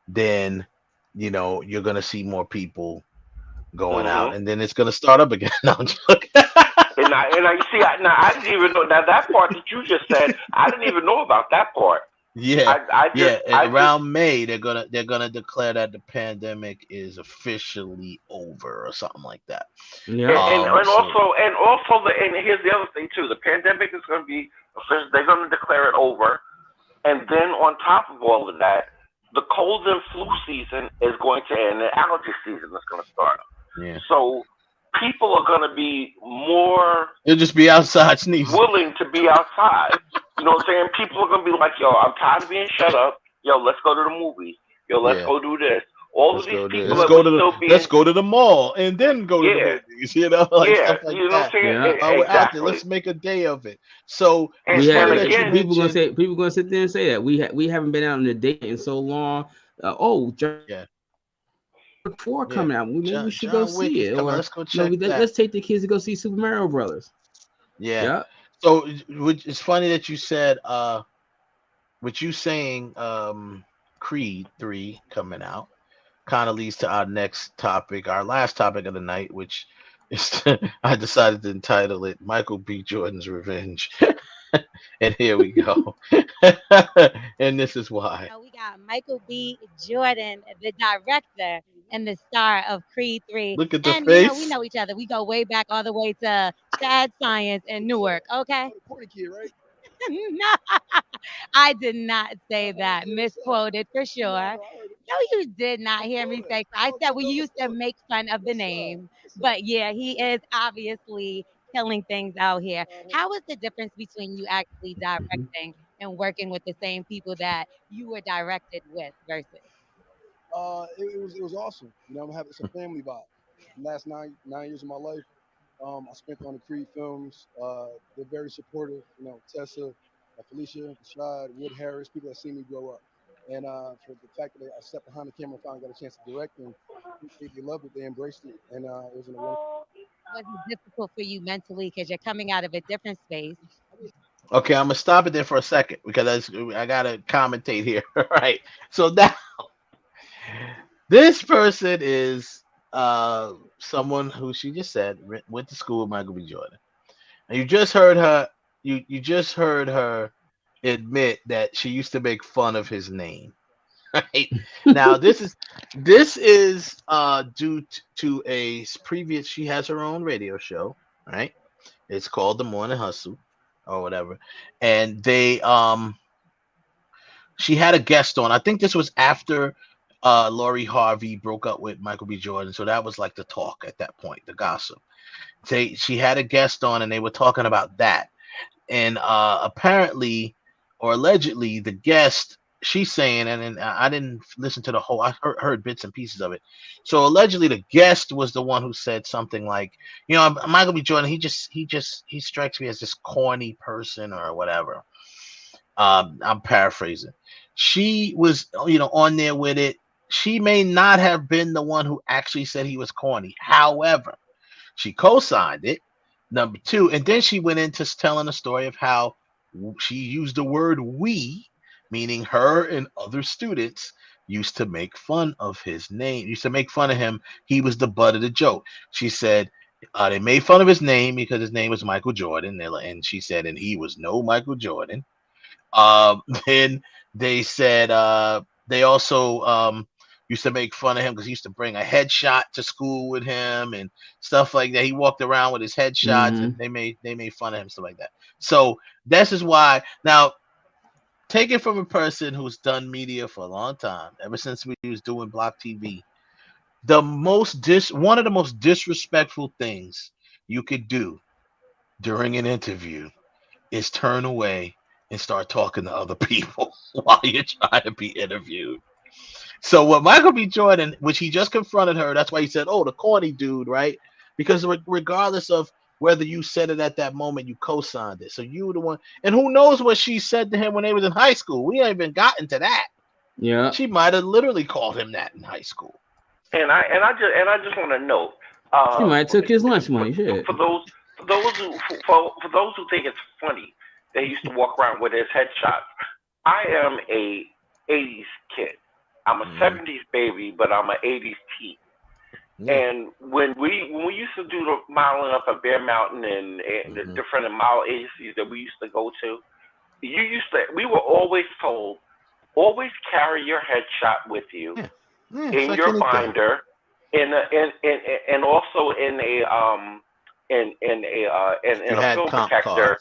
then you're gonna see more people going out, and then it's gonna start up again. No, I'm joking.
And I you see, I didn't even know that part that you just said. I didn't even know about that part.
Yeah,
I
around May they're gonna declare that the pandemic is officially over or something like that.
Yeah,
and also here's the other thing too. The pandemic is going to be official. They're going to declare it over, and then on top of all of that, the cold and flu season is going to end. The allergy season is going to start.
Yeah.
So people are going to be more.
You'll just be outside sneezing.
Willing to be outside. You know what I'm saying? People are going to be like, yo, I'm tired of being shut up. Yo, let's go to the movies. Yo, let's go do this. All of these people
let's go to the mall and then go to the movies. Stuff like
you know
that.
what I'm saying?
We're out there. Let's make a day of it. So
people gonna sit there and say that we haven't been out on a date in so long. Before coming out, maybe we should go see it, or
let's go check that.
Let's take the kids to go see Super Mario Brothers.
Yeah. So it's funny that you said what you saying Creed 3 coming out kind of leads to our next topic, our last topic of the night, which is I decided to entitle it Michael B. Jordan's Revenge. And here we go. And this is why.
We got Michael B. Jordan, the director and the star of Creed 3.
Look at the
and,
face.
We know each other. We go way back all the way to Chad Science in Newark, okay? No, I did not say that. Misquoted for sure. No, you did not hear me say. I said we used to make fun of the name. But yeah, he is obviously killing things out here. How is the difference between you actually directing and working with the same people that you were directed with versus?
It was awesome. It's a family vibe. The last nine years of my life, I spent on the Creed films. They're very supportive. Tessa, Felicia, Rashad, Wood Harris, people that see me grow up. And for the fact that I stepped behind the camera and finally got a chance to direct them, they loved it. They embraced it. And it was an event.
Was it difficult for you mentally because you're coming out of a different space?
Okay, I'm going to stop it there for a second because I got to commentate here. Right. So now, this person is someone who she just said went to school with Michael B. Jordan. And you just heard her. You just heard her admit that she used to make fun of his name. Right now, this is due to a previous. She has her own radio show. Right, it's called The Morning Hustle or whatever, and they she had a guest on. I think this was after Lori Harvey broke up with Michael B. Jordan, so that was like the talk at that point, the gossip. She had a guest on, and they were talking about that. And apparently, or allegedly, the guest, she's saying, and I didn't listen to the whole, I heard bits and pieces of it. So allegedly, the guest was the one who said something like, Michael B. Jordan, he strikes me as this corny person or whatever. I'm paraphrasing. She was, on there with it. She may not have been the one who actually said he was corny. However, she co-signed it. Number two, and then she went into telling a story of how she used the word "we," meaning her and other students used to make fun of his name, used to make fun of him. He was the butt of the joke. She said they made fun of his name because his name was Michael Jordan. And she said, and he was no Michael Jordan. Then they said they also used to make fun of him because he used to bring a headshot to school with him and stuff like that. He walked around with his headshots, and they made fun of him, stuff like that. So this is why. Now, take it from a person who's done media for a long time, ever since we was doing Block TV. One of the most disrespectful things you could do during an interview is turn away and start talking to other people while you're trying to be interviewed. So what Michael B. Jordan, which he just confronted her, that's why he said, "Oh, the corny dude," right? Because regardless of whether you said it at that moment, you co-signed it. So you were the one, and who knows what she said to him when they was in high school? We ain't even gotten to that.
Yeah,
she might have literally called him that in high school.
And I just want to note,
she might have took his lunch money.
For those who think it's funny, they used to walk around with his headshot. I am a 80s kid. I'm a 70s baby, but I'm an 80s teen. And when we used to do the modeling up at Bear Mountain and the different model agencies that we used to go to, we were always told, always carry your headshot with you in your binder, and also in a film protector.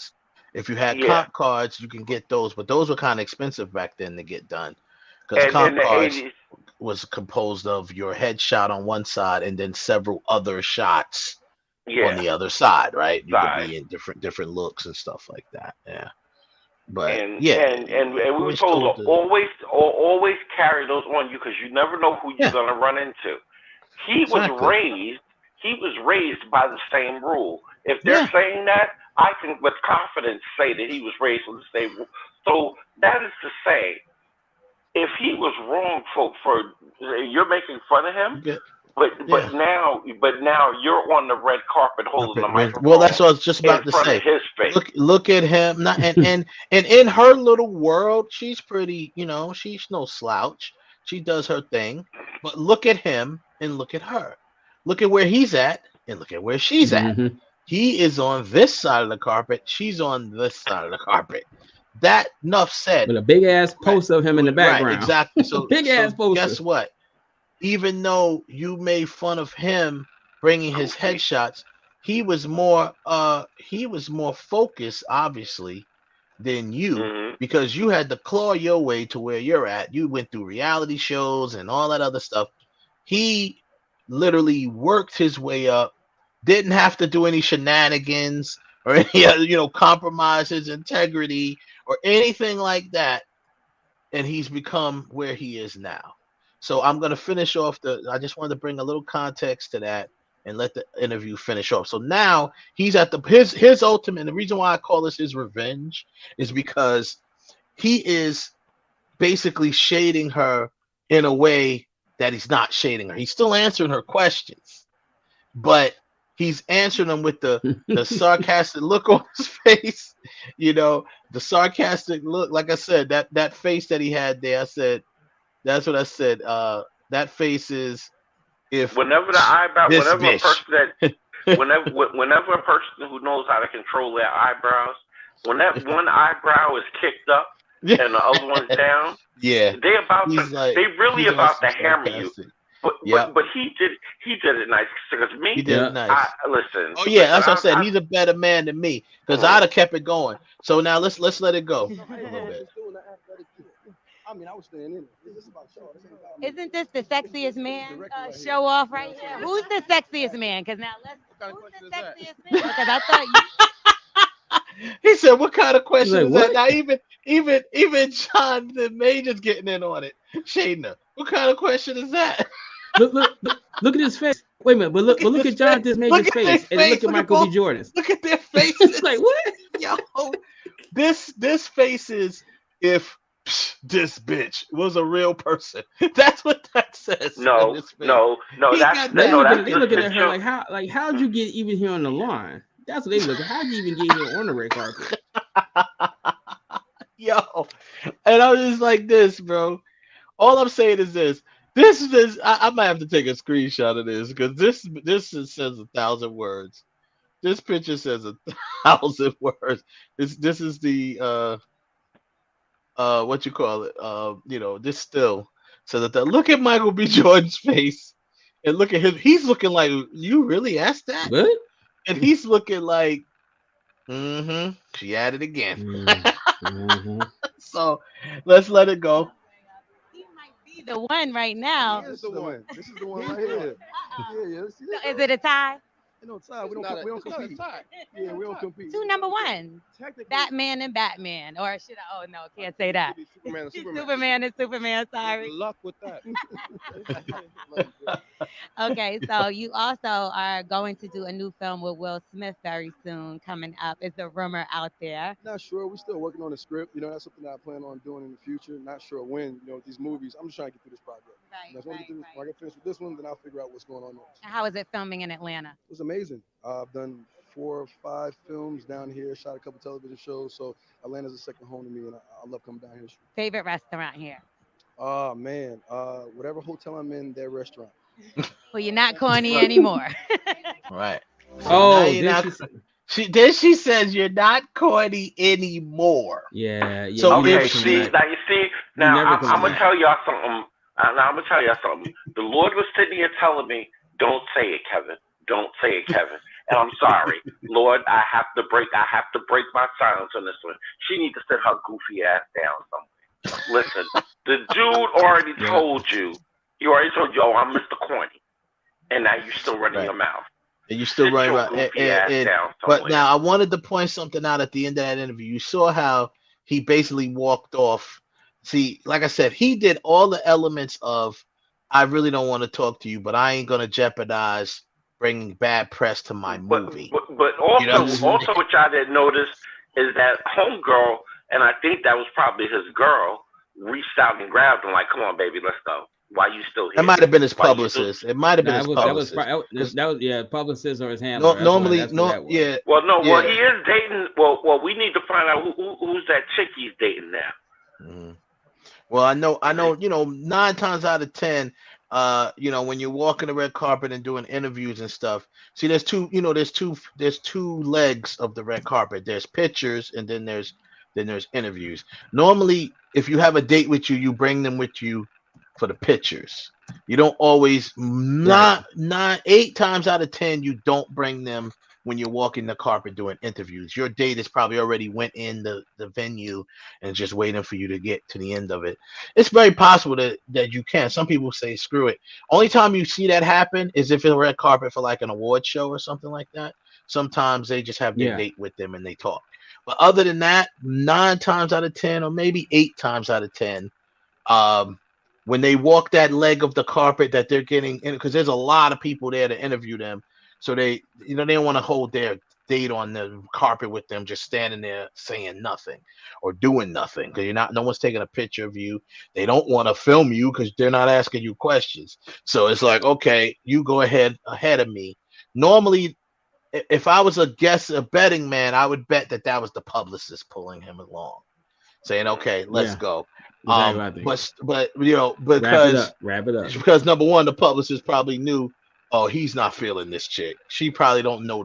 If you had comp cards, you can get those, but those were kind of expensive back then to get done, because comp cards was composed of your headshot on one side and then several other shots on the other side, right? You could be in different looks and stuff like that. Yeah. But
and we were told to always carry those on you, because you never know who you're gonna run into. He was raised by the same rule. If they're saying that, I can with confidence say that he was raised with the same rule. So that is to say, if he was wrong for you're making fun of him, but now you're on the red carpet holding the microphone.
Well, that's what I was just about to say.
His face.
Look at him. And in her little world, she's pretty. She's no slouch. She does her thing. But look at him and look at her. Look at where he's at and look at where she's at. He is on this side of the carpet. She's on this side of the carpet. That enough said.
With a big ass poster of him in the background.
Right, exactly. So
big ass poster.
Guess what? Even though you made fun of him bringing his headshots, he was more focused, obviously, than you, because you had to claw your way to where you're at. You went through reality shows and all that other stuff. He literally worked his way up, didn't have to do any shenanigans or any compromise his integrity or anything like that, and he's become where he is now. So I'm going to finish off I just wanted to bring a little context to that and let the interview finish off. So now he's at his ultimate, and the reason why I call this his revenge is because he is basically shading her in a way that he's not shading her. He's still answering her questions, but he's answering them with the sarcastic look on his face, the sarcastic look. Like I said, that face that he had there, that's what I said. That face is
whenever a person who knows how to control their eyebrows, when that one eyebrow is kicked up and the other one's down, they really about to hammer you. But he did it nice, because me,
he did it nice.
Listen.
Oh yeah, that's what I said. He's a better man than me, because I'd have kept it going. So now let's let it go a little bit.
I mean, I was staying in it. This is about show.
Isn't this the sexiest man show off right here? Who's the sexiest man? Because now who's the sexiest man? Because I thought you.
He said, "What kind of question is that?" Now even John the Major's getting in on it. Shayna, what kind of question is that?
Look at his face. Wait a minute, but look at Jonathan Major's face, and look at Michael B. Jordan's.
Look at their faces.
Like what?
Yo, this face is if this bitch was a real person. That's what that says.
No.
They looking at her like how'd you get even here on the line? That's what they look at. How'd you even get here on the red carpet?
Yo, and I was just like this, bro. All I'm saying is this. I might have to take a screenshot of this, because this says 1,000 words. This picture says 1,000 words. This is the what you call it? This still. So that look at Michael B. Jordan's face and look at him. He's looking like, you really asked that?
What?
And he's looking like, she had it again. So let's let it go.
He might be the one right now.
This is the one. This is the one right here. Yeah.
So is it a tie?
No tie. We don't compete. Yeah, we don't compete.
Two number one. Batman and Batman, or should I? Oh no, can't say that. Superman and Superman. Sorry.
Good luck with that.
Okay, so you also are going to do a new film with Will Smith very soon, coming up. Is the rumor out there?
Not sure. We're still working on the script. That's something that I plan on doing in the future. Not sure when. With these movies, I'm just trying to get through this project. When I get finished with this one, then I'll figure out what's going on next.
How is it filming in Atlanta?
It was amazing. I've done 4 or 5 films down here, shot a couple television shows, so Atlanta's a second home to me, and I love coming down here.
Favorite restaurant here?
Man, whatever hotel I'm in, their restaurant.
Well, you're not corny anymore.
Right.
So
She says you're not corny anymore.
Yeah.
So
okay, now I'm gonna tell y'all something. The Lord was sitting here telling me, "Don't say it, Kevin. Don't say it, Kevin." And I'm sorry, Lord. I have to break my silence on this one. She needs to sit her goofy ass down somewhere. Listen, the dude already told you. He already told you, "Oh, I'm Mr. Corny," and now you're still running your mouth.
And you're still running around. But now I wanted to point something out at the end of that interview. You saw how he basically walked off. See, like I said, he did all the elements of, I really don't want to talk to you, but I ain't going to jeopardize bringing bad press to my movie.
But also what y'all didn't notice is that homegirl, and I think that was probably his girl, reached out and grabbed him like, "Come on, baby, let's go. Why you still here?"
It might have been his publicist. It might have been his publicist.
That was publicist or his handler.
Normally,
yeah. Well, he is dating. Well, we need to find out who's that chick he's dating now.
Mm-hmm. Well, I know. 9 times out of 10, when you're walking the red carpet and doing interviews and stuff. See, there's two legs of the red carpet. There's pictures, and then there's interviews. Normally, if you have a date with you, you bring them with you for the pictures. You don't always, 8 times out of 10, you don't bring them when you're walking the carpet doing interviews. Your date is probably already went in the venue and just waiting for you to get to the end of it. It's very possible that you can. Some people say, screw it. Only time you see that happen is if it's a red carpet for like an award show or something like that. Sometimes they just have their date with them and they talk. But other than that, 9 times out of 10, or maybe 8 times out of 10, when they walk that leg of the carpet that they're getting in, because there's a lot of people there to interview them. So they don't want to hold their date on the carpet with them, just standing there saying nothing or doing nothing, because no one's taking a picture of you. They don't want to film you because they're not asking you questions. So it's like, okay, you go ahead of me. Normally, if I was a betting man, I would bet that was the publicist pulling him along, saying, okay, let's go.
Exactly.
But because
wrap it up.
Because number one, the publicist probably knew, oh, he's not feeling this chick. She probably don't know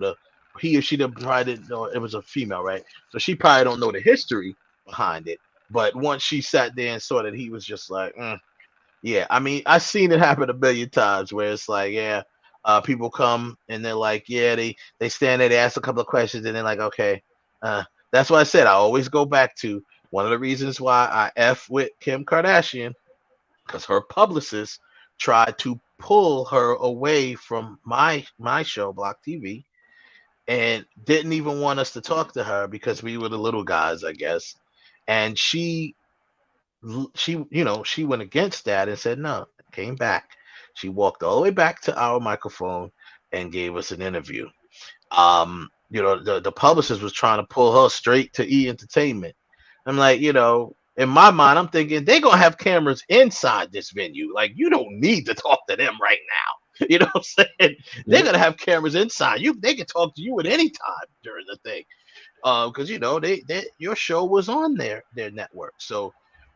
he or she probably didn't know it was a female, right? So she probably don't know the history behind it. But once she sat there and saw that he was just like, yeah. I mean, I've seen it happen a billion times where it's like, people come and they're like, they stand there, they ask a couple of questions, and they're like, okay. That's why I said I always go back to one of the reasons why I F with Kim Kardashian, because her publicist tried to pull her away from my show, Block TV, and didn't even want us to talk to her because we were the little guys, I guess. And she went against that and said no, came back. She walked all the way back to our microphone and gave us an interview. The publicist was trying to pull her straight to E! Entertainment. I'm like, in my mind, I'm thinking they're going to have cameras inside this venue. Like, you don't need to talk to them right now. You know what I'm saying? They're going to have cameras inside. They can talk to you at any time during the thing. Because, your show was on their network. So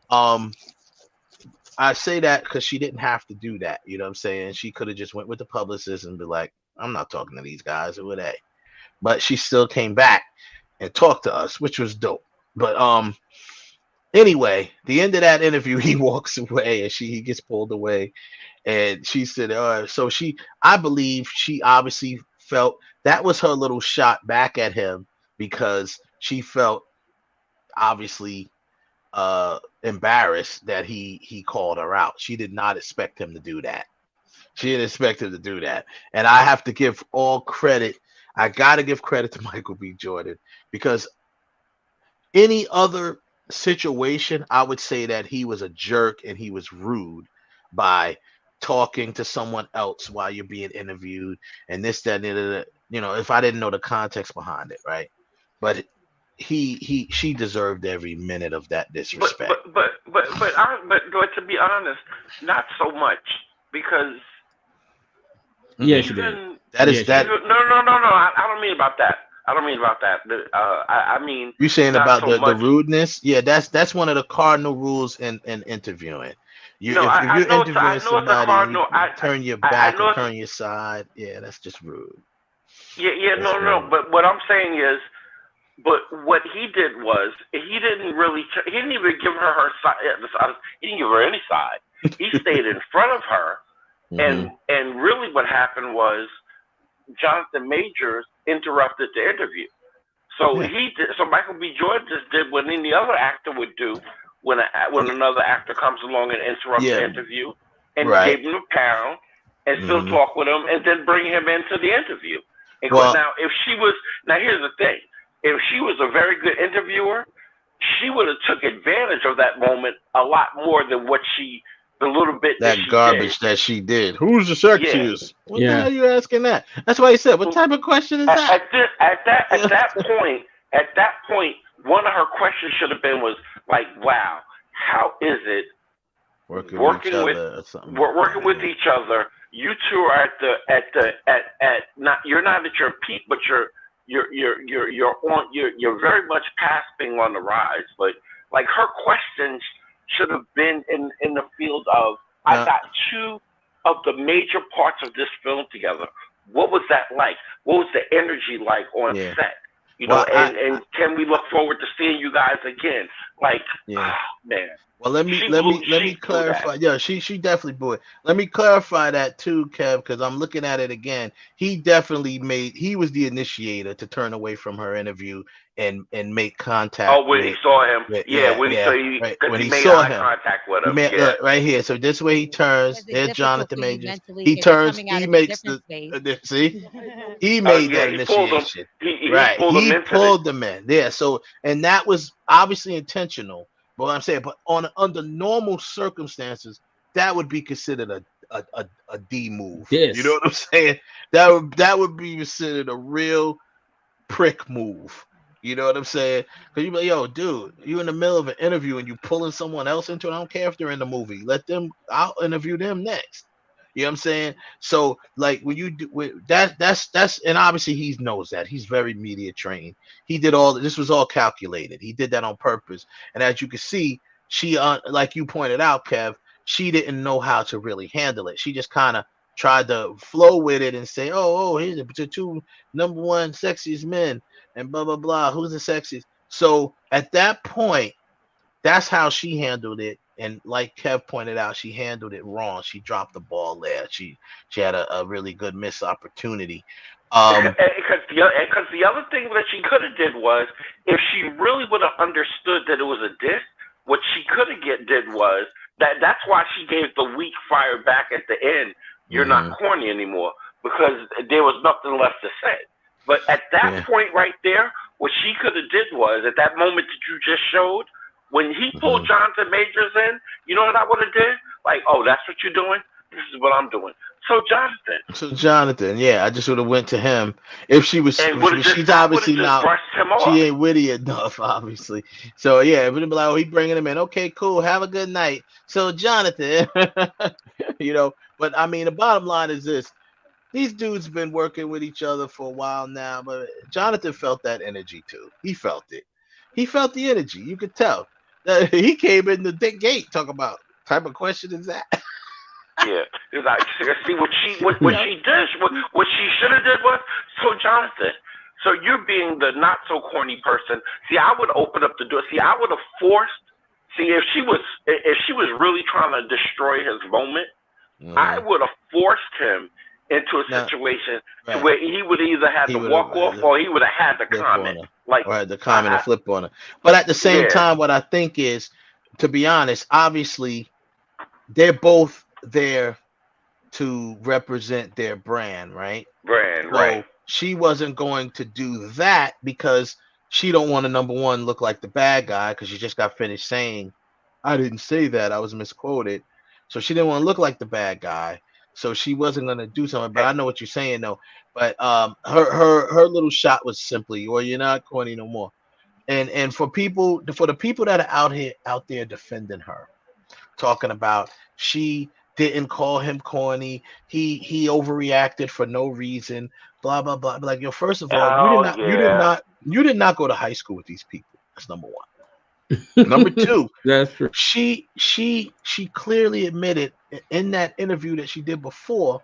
I say that because she didn't have to do that. You know what I'm saying? She could have just went with the publicist and be like, I'm not talking to these guys. Who are they? But she still came back and talked to us, which was dope. But anyway, the end of that interview, he walks away and he gets pulled away, and she said, I believe she obviously felt that was her little shot back at him, because she felt obviously embarrassed that he called her out. She did not expect him to do that. And I have to give all credit. I got to give credit to Michael B. Jordan, because any other situation, I would say that he was a jerk and he was rude by talking to someone else while you're being interviewed and this, that, and that. If I didn't know the context behind it, right? But she deserved every minute of that disrespect.
But to be honest, not so much, because
she did.
That is that.
No. I don't mean about that. I mean,
you saying about the rudeness? Yeah, that's one of the cardinal rules in interviewing. If you're interviewing somebody and you turn your back or turn your side, that's just rude.
Yeah, no. But what I'm saying is, but what he did was he didn't even give her side. He didn't give her any side. He stayed in front of her, and really what happened was Jonathan Majors interrupted the interview. So So Michael B. Jordan just did what any other actor would do when another actor comes along and interrupts the interview, and gave him a pound and still talk with him, and then bring him into the interview. And now here's the thing: if she was a very good interviewer, she would have took advantage of that moment a lot more than the little bit that she
garbage
did.
that she did. Who's the sexiest? What the hell are you asking that? That's why he said, what type of question is that?
At that point, one of her questions should have been like, wow, how is it working with each other? You two are you're not at your peak, but you're very much past being on the rise. But like her questions should have been in the field of, I got two of the major parts of this film together. What was that like? What was the energy like on set? And can we look forward to seeing you guys again? Like, man.
Well, let me clarify. Yeah, she definitely blew it. Let me clarify that too, Kev, because I'm looking at it again. He definitely he was the initiator to turn away from her interview and make contact.
Oh, when he saw him, when he made eye contact with him,
right here. So this way he turns. There's Jonathan Majors. He turns. He makes see. He made that initiation. He pulled them in. Yeah. So and that was obviously intentional. But what I'm saying, but under normal circumstances, that would be considered a D move.
Yes.
You know what I'm saying? That would be considered a real prick move. You know what I'm saying? Because you be like, yo, dude, you in the middle of an interview and you pulling someone else into it. I don't care if they're in the movie. I'll interview them next. You know what I'm saying? So like when you do that's and obviously he knows that. He's very media trained. He did this was all calculated. He did that on purpose. And as you can see, she like you pointed out, Kev, she didn't know how to really handle it. She just kind of tried to flow with it and say, oh, here's the two number one sexiest men and blah blah blah. Who's the sexiest? So at that point, that's how she handled it. And like Kev pointed out, she handled it wrong. She dropped the ball there. She had a really good missed opportunity.
Because the other thing that she could have did was, if she really would have understood that it was a diss, what she could have did was that's why she gave the weak fire back at the end. You're not corny anymore, because there was nothing left to say. But at that point right there, what she could have did was, at that moment that you just showed, when he pulled Jonathan Majors in, you know what I would have did? Like, oh, that's what you're doing? This is what I'm doing. So Jonathan,
I just would have went to him. If she was, she's obviously not, she ain't witty enough, obviously. So yeah, it would have been like, oh, he bringing him in. Okay, cool. Have a good night. So Jonathan, but I mean, the bottom line is this. These dudes been working with each other for a while now, but Jonathan felt that energy too. He felt it. He felt the energy. You could tell. He came in the gate talking about type of question is that.
Yeah, like, see what she did. What she should have did was, so Jonathan, so you're being the not so corny person. See, I would open up the door. See, I would have forced. See, if she was really trying to destroy his moment, I would have forced him into a situation where he would either have to walk off or he would have had to comment.
The comment and flip on her. But at the same time, what I think is, to be honest, obviously, they're both there to represent their brand, right?
Right.
She wasn't going to do that because she don't want to, number one, look like the bad guy, because she just got finished saying, I didn't say that, I was misquoted. So she didn't want to look like the bad guy. So she wasn't going to do something. But I know what you're saying, though. But her little shot was simply, well, you're not corny no more. And for the people that are out there defending her, talking about she didn't call him corny, he overreacted for no reason, blah blah blah. Like, yo, first of all, you did not go to high school with these people. That's number one. Number two,
that's true.
She clearly admitted in that interview that she did before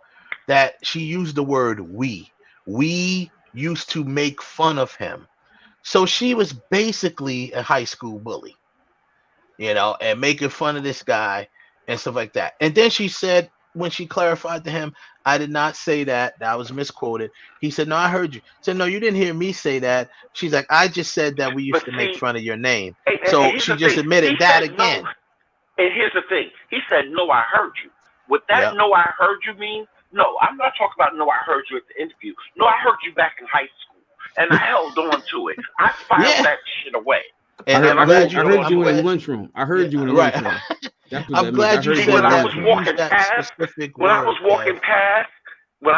that she used the word we. We used to make fun of him. So she was basically a high school bully, and making fun of this guy and stuff like that. And then she said, when she clarified to him, I did not say that. That was misquoted. He said, no, I heard you. Said, no, you didn't hear me say that. She's like, I just said that we used to make fun of your name. So she just admitted that again.
No, and here's the thing. He said, no, I heard you. What that no, I heard you mean? No, I'm not talking about no, I heard you at the interview. No, I heard you back in high school. And I held on to it. I filed that shit away.
And I heard you in the lunchroom. I heard you in the lunchroom.
I'm glad you said
when
that.
I was walking past, when I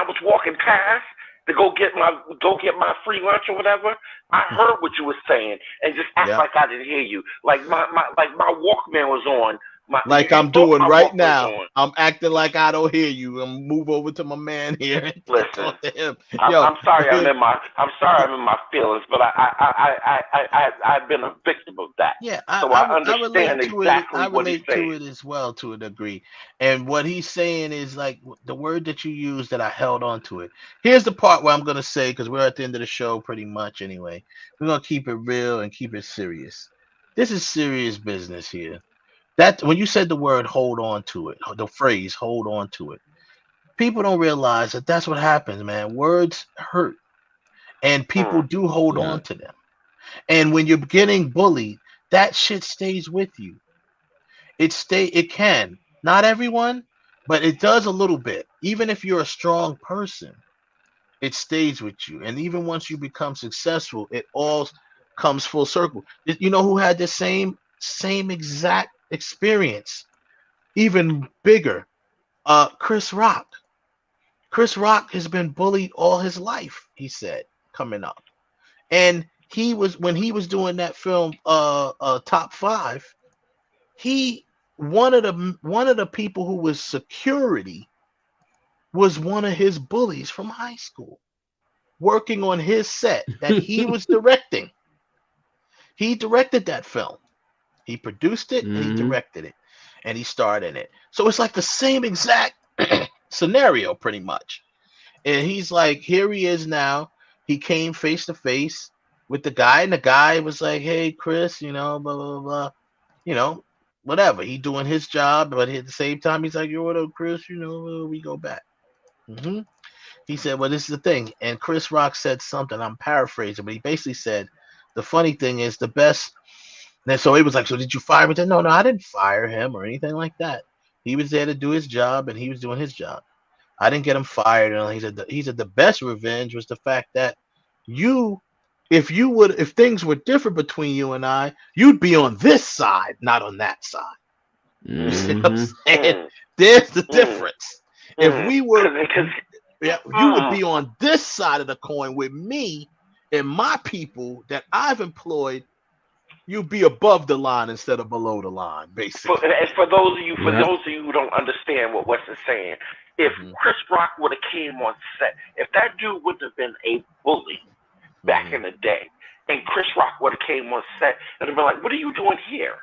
was walking past to go get my free lunch or whatever, I heard what you were saying and just act like I didn't hear you. Like my Walkman was on.
Like I'm doing right now. I'm acting like I don't hear you. I'm move over to my man here and talk to him.
I'm sorry I'm in my feelings, but I've been a victim of that.
Yeah,
so I understand exactly what he's saying.
I relate to it as well to a degree. And what he's saying is like the word that you used that I held on to it. Here's the part where I'm gonna say, because we're at the end of the show pretty much anyway. We're gonna keep it real and keep it serious. This is serious business here. That when you said the word hold on to it, the phrase hold on to it, people don't realize that that's what happens, man. Words hurt and people do hold on to them. And when you're getting bullied, that shit stays with you. It can. Not everyone, but it does a little bit. Even if you're a strong person, it stays with you. And even once you become successful, it all comes full circle. You know who had the same exact experience, even bigger? Chris Rock. Chris Rock has been bullied all his life, he said, coming up. And when he was doing that film Top 5, one of the people who was security was one of his bullies from high school, working on his set that he was directing. He directed that film. He produced it and he directed it and he starred in it. So it's like the same exact scenario pretty much. And he's like, here he is now. He came face to face with the guy and the guy was like, hey, Chris, blah, blah, blah, whatever. He doing his job, but at the same time, he's like, yo, what up, Chris? We go back. He said, well, this is the thing. And Chris Rock said something, I'm paraphrasing, but he basically said, the funny thing is the best. And so he was like, so did you fire him? He said, no, I didn't fire him or anything like that. He was there to do his job and he was doing his job. I didn't get him fired. And he said the best revenge was the fact that if things were different between you and I, you'd be on this side, not on that side. You see what I'm saying? There's the difference. If we were, you would be on this side of the coin with me and my people that I've employed. You'd be above the line instead of below the line, basically.
For those of you who don't understand what Wes is saying, if Chris Rock would have came on set, if that dude would have been a bully back in the day, and Chris Rock would have came on set and been like, "What are you doing here?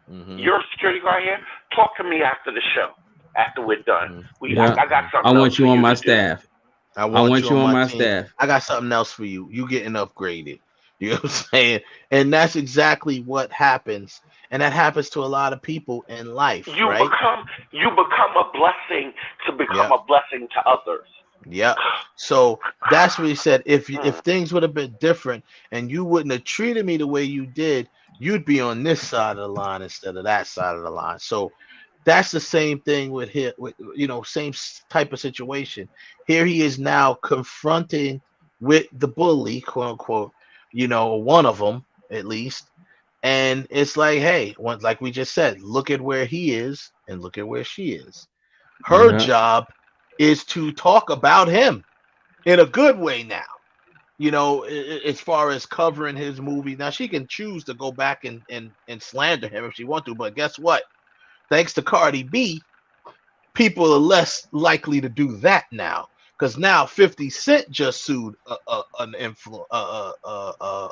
You're a security guard here. Talk to me after the show, after we're done. I got something.
I want you on my staff. I want you on my staff.
I got something else for you. You getting upgraded." You know what I'm saying? And that's exactly what happens. And that happens to a lot of people in life.
You become a blessing to become a blessing to others.
Yeah. So that's what he said. If things would have been different and you wouldn't have treated me the way you did, you'd be on this side of the line instead of that side of the line. So that's the same thing with him, same type of situation. Here he is now confronting with the bully, quote unquote, one of them at least. And it's like, hey, like we just said, look at where he is and look at where she is. Her job is to talk about him in a good way now, as far as covering his movie. Now she can choose to go back and slander him if she wants to, but guess what? Thanks to Cardi B, people are less likely to do that now. Because now 50 Cent just sued a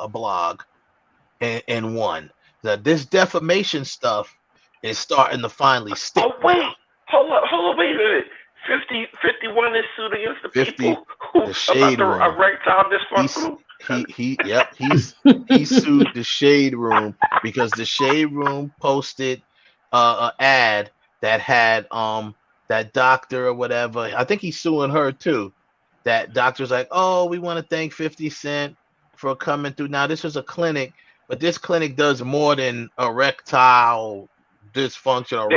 blog and won. that this defamation stuff is starting to finally stick.
Oh wait, hold up, wait a minute. 51 is sued against the people who
the Shade
about
Room.
the erectile dysfunction.
He sued the Shade Room because the Shade Room posted an ad that had that doctor or whatever. I think he's suing her too. That doctor's like, oh, we want to thank 50 Cent for coming through. Now this was a clinic, but this clinic does more than erectile dysfunction,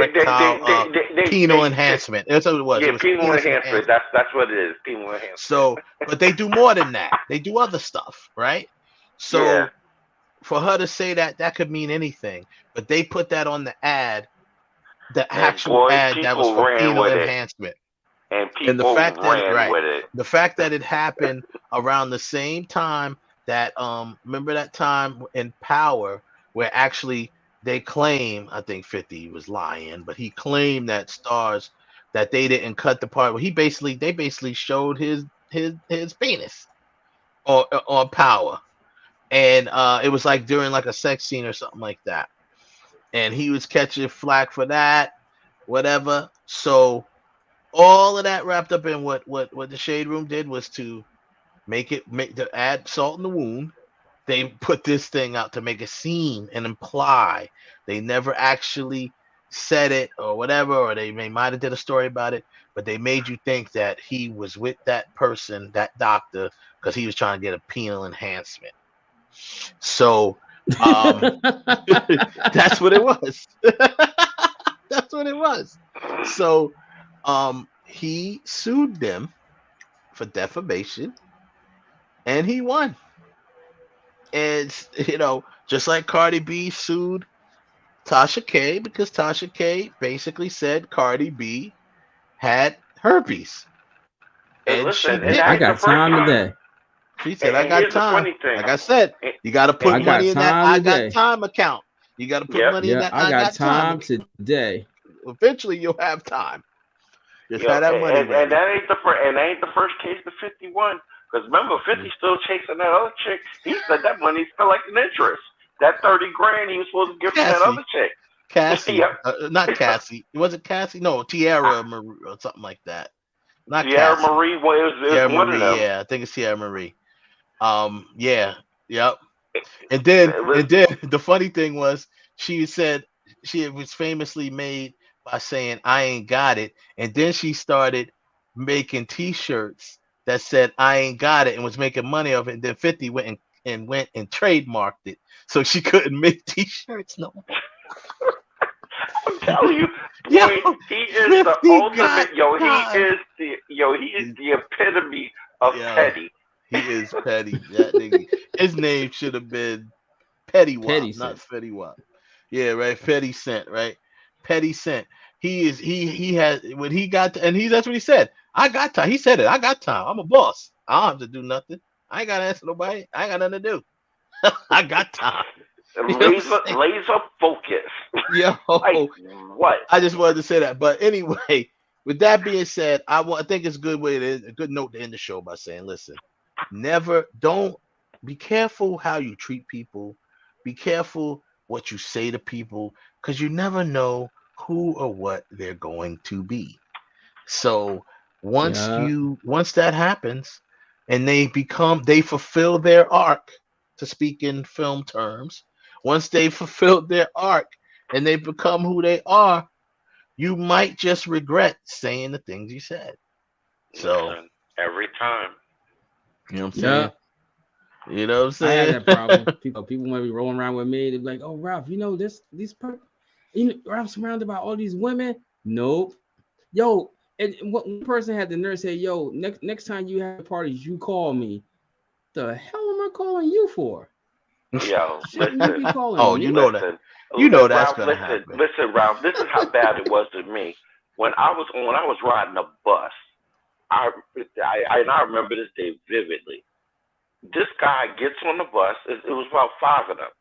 penile enhancement. That's what it was.
Yeah,
it was
penile enhancement. That's what it is. Penile enhancement.
So, but they do more than that. They do other stuff, right? So, for her to say that could mean anything. But they put that on the ad, the actual ad that was for penile enhancement.
And the fact that
the fact that it happened around the same time that remember that time in Power where actually they claim, I think 50 was lying, but he claimed that Stars that they didn't cut the part where they basically showed his penis on Power, and it was like during like a sex scene or something like that, and he was catching flack for that, whatever. So all of that wrapped up in what the Shade Room did was to make to add salt in the wound. They put this thing out to make it seem and imply. They never actually said it or whatever, or they might have did a story about it, but they made you think that he was with that person, that doctor, because he was trying to get a penile enhancement. So that's what it was. That's what it was. So he sued them for defamation, and he won. And just like Cardi B sued Tasha K because Tasha K basically said Cardi B had herpes.
And listen,
I got time today.
She said, I got time. Like I said, you got to put money in that I got time account. You got to put money in that
I got time today.
Eventually, you'll have time. Just have that money.
And that ain't the first case of 51. Because remember, 50 still chasing that other chick. He said that money felt like an interest. That 30 grand he was supposed to give to that other chick.
Cassie, not Cassie. Was it Cassie? No, Tiara Marie or something like that. Not
Tiara
Cassie.
Marie. Well, it was one
Marie,
of them.
Yeah, I think it's Tiara Marie. Yep. And then the funny thing was, she said she was famously made by saying I ain't got it, and then she started making T-shirts that said I ain't got it and was making money off it. And then 50 went and trademarked it, so she couldn't make T-shirts no more.
I'm telling you, boy, he is the ultimate. He is the epitome of petty.
He is petty. That nigga. His name should have been Petty Wop, not Fetty Wap. Yeah, right. Petty Cent, right? Petty Cent. He is. He has when he got to, and that's what he said. I got time. He said it. I got time. I'm a boss. I don't have to do nothing. I ain't gotta answer nobody. I ain't got nothing to do. I got time.
Laser focus.
Yo,
like, what?
I just wanted to say that. But anyway, with that being said, I think it's a good note to end the show by saying, listen, don't be careful how you treat people. Be careful what you say to people, because you never know who or what they're going to be. So once that happens and they fulfill their arc, to speak in film terms, once they fulfilled their arc and they become who they are, you might just regret saying the things you said. So
every time.
You know what I'm saying? You know what I'm saying?
I had that problem. People might be rolling around with me. They're like, "Oh, Ralph, Ralph's surrounded by all these women." Nope. Yo, and one person had the nerve say, "Yo, next time you have parties, you call me." The hell am I calling you for?
Yo,
listen.
You know that. You know that's gonna happen.
Listen, Ralph. This is how bad it was to me when I was riding a bus. I remember this day vividly. This guy gets on the bus. It was about 5 of them.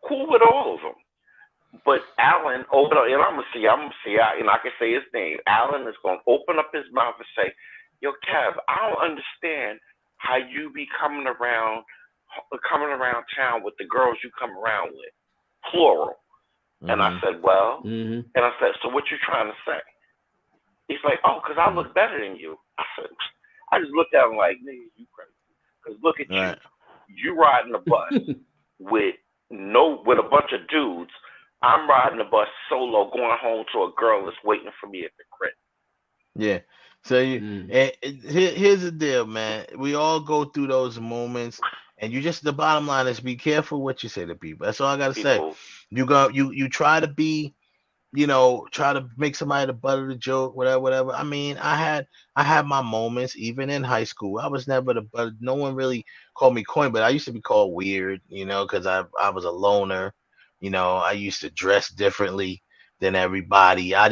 Cool with all of them. But Alan opened up, and I'm gonna see, and I can say his name. Alan is gonna open up his mouth and say, "Yo, Kev, I don't understand how you be coming around town with the girls you come around with. plural. And I
Mhm.
said, well,
Mhm.
and I said, so what you trying to say? He's like, oh, because I look better than you. I said, I just looked at him like, nigga, you crazy. Because look at
Right.
you. You riding the bus with a bunch of dudes. I'm riding the bus solo, going home to a girl that's waiting for me at the crib.
Yeah. So here's the deal, man. We all go through those moments, and the bottom line is be careful what you say to people. That's all I gotta say. You try to be, try to make somebody the butt of the joke, whatever. I mean, I had my moments, even in high school. I was never the butt. No one really called me coin, but I used to be called weird, because I was a loner. I used to dress differently than everybody. I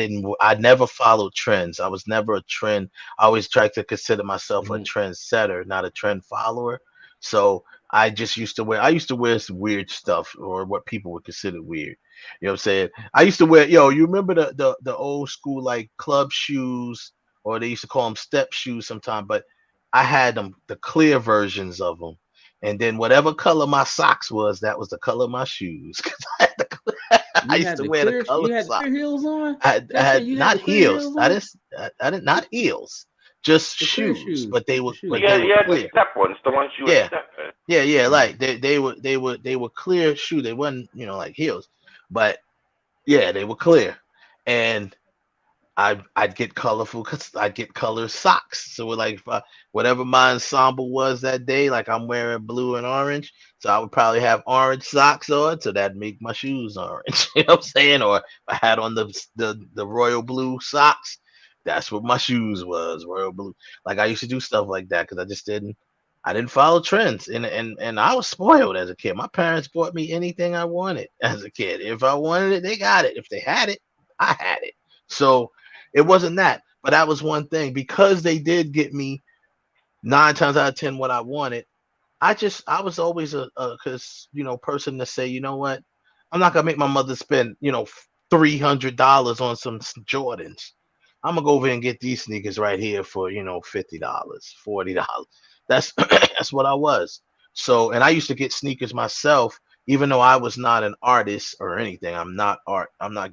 never followed trends. I was never a trend. I always tried to consider myself a trendsetter, not a trend follower. So I used to wear some weird stuff, or what people would consider weird. You know what I'm saying? I used to wear, you remember the old school like club shoes, or they used to call them step shoes sometimes, but I had them, the clear versions of them. And then whatever color my socks was, that was the color of my shoes. I used to wear the color
You had
socks.
clear heels on?
I had
You had
not
the clear
heels.
heels
I
on?
didn't not heels, just
The clear
shoes. But they were
The
clear.
step ones, the ones you would
Yeah.
step in.
Yeah, like they were clear shoe. They wasn't, like heels. But yeah, they were clear. And I'd get colorful because I'd get color socks. So like whatever my ensemble was that day, like I'm wearing blue and orange, so I would probably have orange socks on, so that'd make my shoes orange. You know what I'm saying? Or if I had on the royal blue socks, that's what my shoes was, royal blue. Like I used to do stuff like that because I didn't follow trends, and I was spoiled as a kid. My parents bought me anything I wanted as a kid. If I wanted it, they got it. If they had it, I had it. So it wasn't that, but that was one thing, because they did get me 9 times out of 10 what I wanted. I was always a person to say, you know what, I'm not gonna make my mother spend $300 on some Jordans. I'm gonna go over and get these sneakers right here for $50, $40. That's that's what I was. So, and I used to get sneakers myself, even though I was not an artist or anything. I'm not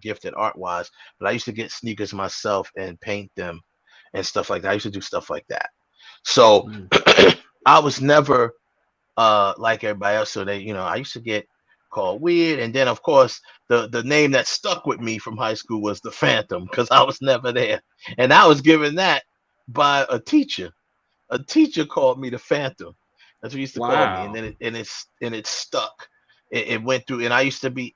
gifted art wise, but I used to get sneakers myself and paint them and stuff like that. I used to do stuff like that. So I was never like everybody else. So I used to get called weird. And then of course the name that stuck with me from high school was the Phantom, because I was never there. And I was given that by a teacher. A teacher called me the Phantom. That's what he used to call me. And then it stuck. It went through, and I used to be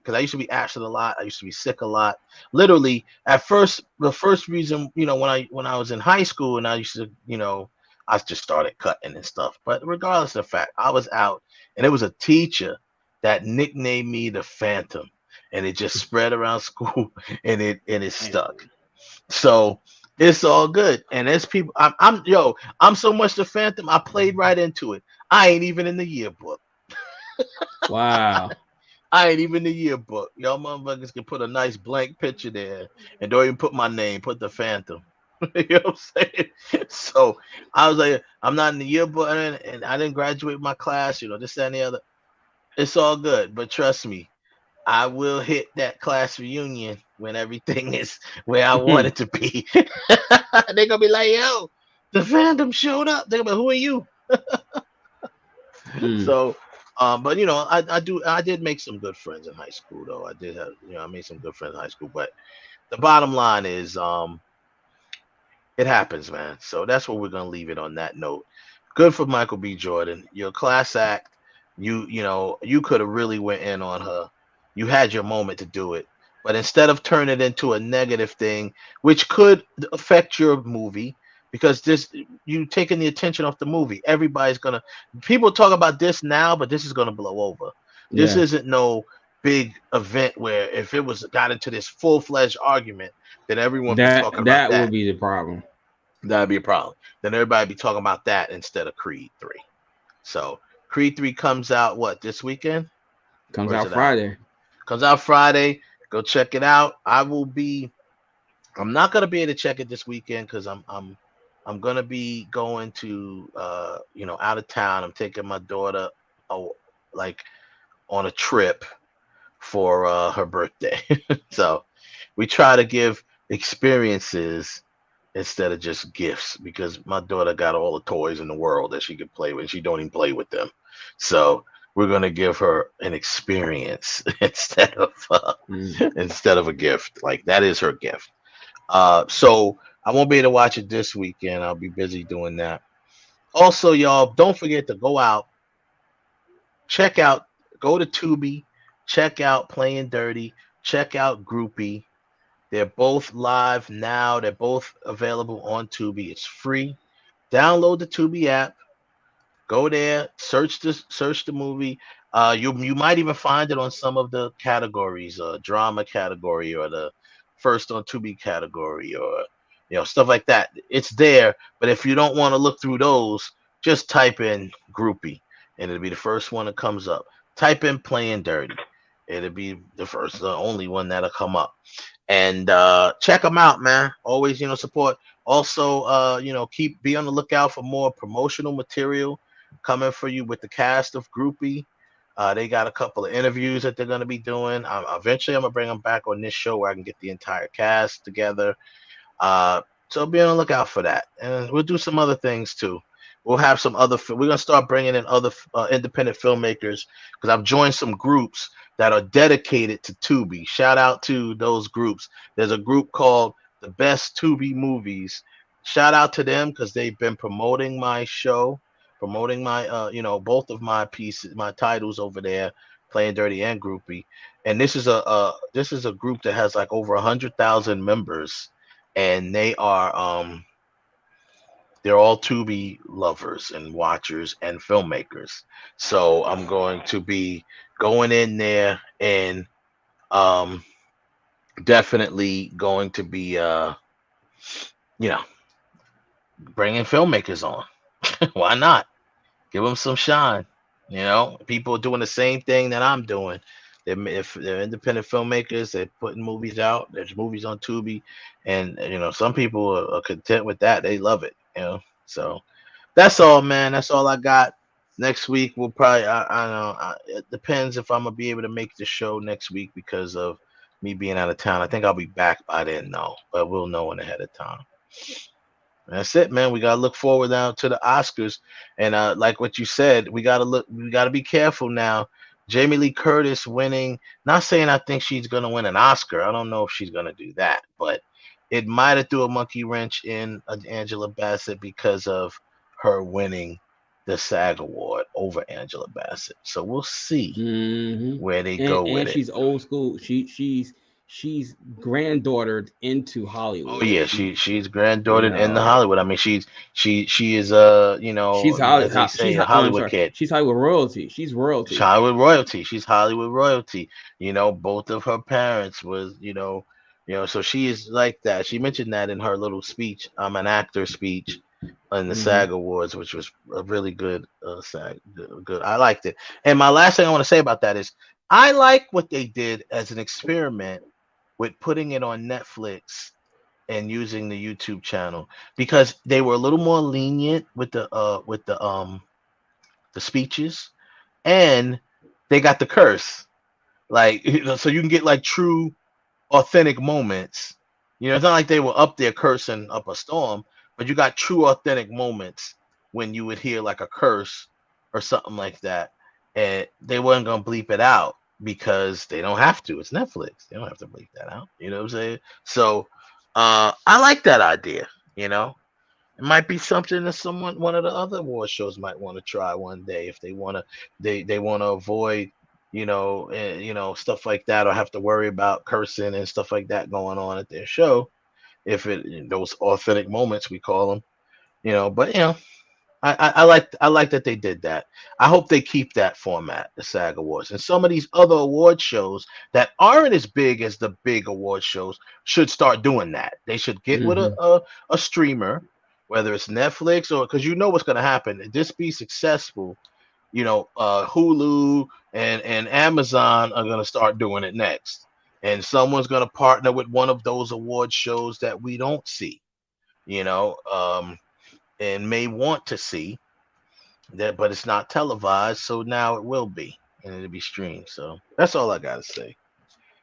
absent a lot. I used to be sick a lot. Literally, at first, the first reason, when I was in high school, and I used to, I just started cutting and stuff. But regardless of the fact, I was out, and it was a teacher that nicknamed me the Phantom, and it just spread around school, and it stuck. So it's all good. And there's people. I'm so much the Phantom. I played right into it. I ain't even in the yearbook.
Wow.
I ain't even in the yearbook. Y'all motherfuckers can put a nice blank picture there and don't even put my name. Put the Phantom. You know what I'm saying? So I was like, I'm not in the yearbook, and I didn't graduate my class. This, that, and the other. It's all good, but trust me, I will hit that class reunion when everything is where I want it to be. They're gonna be like, yo, the Phantom showed up. They're gonna be like, who are you? So, but I did make some good friends in high school, though. I did have, I made some good friends in high school. But the bottom line is, it happens, man. So that's what we're gonna leave it on that note. Good for Michael B. Jordan. Your class act. You could have really went in on her. You had your moment to do it, but instead of turning it into a negative thing, which could affect your movie, because you taking the attention off the movie. People talk about this now, but this is gonna blow over. This isn't no big event where if it got into this full-fledged argument, then everyone be talking about that.
That would be the problem.
That'd be a problem. Then everybody be talking about that instead of Creed 3. So Creed 3 comes out this weekend?
Comes out Friday.
Comes out Friday. Go check it out. I'm not gonna be able to check it this weekend because I'm gonna be going to out of town. I'm taking my daughter on a trip for her birthday. So we try to give experiences instead of just gifts, because my daughter got all the toys in the world that she could play with. She don't even play with them. So we're gonna give her an experience instead of a gift. Like, that is her gift. So I won't be able to watch it this weekend. I'll be busy doing that. Also, y'all, don't forget to go out, go to Tubi, check out Playing Dirty, check out Groupie. They're both live now. They're both available on Tubi. It's free. Download the Tubi app. Go there, search the movie. You might even find it on some of the categories, drama category, or the first on Tubi category, or stuff like that. It's there. But if you don't want to look through those, just type in Groupie, and it'll be the first one that comes up. Type in Playing Dirty. It'll be the only one that'll come up. And check them out, man. Always, support. Also, be on the lookout for more promotional material coming for you with the cast of Groupie. They got a couple of interviews that they're going to be doing. Eventually, I'm going to bring them back on this show where I can get the entire cast together. So be on the lookout for that. And we'll do some other things too. We'll have some other. We're going to start bringing in other independent filmmakers, because I've joined some groups that are dedicated to Tubi. Shout out to those groups. There's a group called The Best Tubi Movies. Shout out to them, because they've been promoting my show, promoting my both of my pieces, my titles over there, Playing Dirty and Groupie. And this is a group that has like over 100,000 members, and they are they're all Tubi lovers and watchers and filmmakers. So I'm going to be going in there and definitely going to be bringing filmmakers on. Why not? Give them some shine. People are doing the same thing that I'm doing. If they're independent filmmakers, they're putting movies out. There's movies on Tubi, and some people are content with that. They love it. So that's all, man. That's all I got. Next week we'll probably. I know it depends if I'm gonna be able to make the show next week because of me being out of town. I think I'll be back by then, though, but we'll know in ahead of time. That's it, man. We gotta look forward now to the Oscars, and like what you said, we gotta be careful now. Jamie Lee Curtis winning. Not saying I think she's gonna win an Oscar. I don't know if she's gonna do that, but it might have threw a monkey wrench in Angela Bassett because of her winning the SAG award over Angela Bassett. So we'll see where they go with it.
And she's old school. She's granddaughtered into Hollywood.
Oh yeah, she's granddaughtered into Hollywood. I mean, she is she's a Hollywood kid.
She's Hollywood royalty. She's royalty.
She's Hollywood royalty. She's Hollywood royalty. Both of her parents was so she is like that. She mentioned that in her little speech. I'm an actor speech in the SAG Awards, which was a really good SAG. Good. I liked it. And my last thing I want to say about that is I like what they did as an experiment with putting it on Netflix and using the YouTube channel, because they were a little more lenient with the speeches, and they got the curse, like so you can get like true authentic moments. It's not like they were up there cursing up a storm, but you got true authentic moments when you would hear like a curse or something like that, and they weren't gonna bleep it out because they don't have to. It's Netflix. They don't have to bleep that out. You know what I'm saying? So I like that idea. It might be something that one of the other award shows might want to try one day if they want to. They want to avoid stuff like that, or have to worry about cursing and stuff like that going on at their show. If those authentic moments, we call them, but I like that they did that. I hope they keep that format, the SAG Awards, and some of these other award shows that aren't as big as the big award shows should start doing that. They should get with a streamer, whether it's Netflix or, because what's going to happen. If this be successful, Hulu and Amazon are going to start doing it next, and someone's going to partner with one of those award shows that we don't see, and may want to see that, but it's not televised, so now it will be. and it'll be streamed. So that's all I gotta say.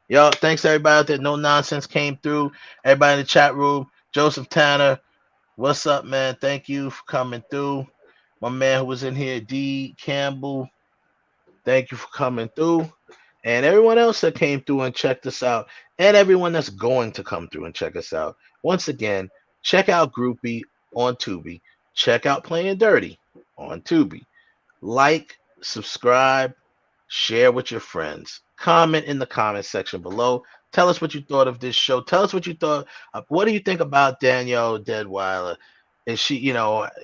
Yo, thanks everybody out there. No Nonsense came through. Everybody in the chat room. Joseph Tanner, what's up, man? Thank you for coming through. My man who was in here, D Campbell, thank you for coming through. And everyone else that came through and checked us out, and everyone that's going to come through and check us out. Once again, check out Groupie on Tubi. Check out Playing Dirty on Tubi. Like, subscribe, share with your friends. Comment in the comment section below. Tell us what you thought of this show. Tell us what you thought. What do you think about Danielle Deadwyler? Is she,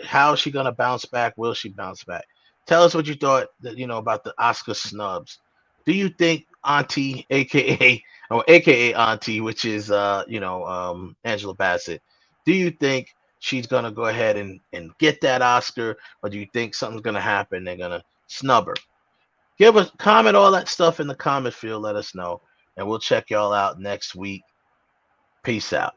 how is she gonna bounce back? Will she bounce back? Tell us what you thought, about the Oscar snubs. Do you think Auntie, aka Auntie, which is Angela Bassett, do you think she's gonna go ahead and get that Oscar, or do you think something's gonna happen? They're gonna snub her. Give us comment all that stuff in the comment field. Let us know, and we'll check y'all out next week. Peace out.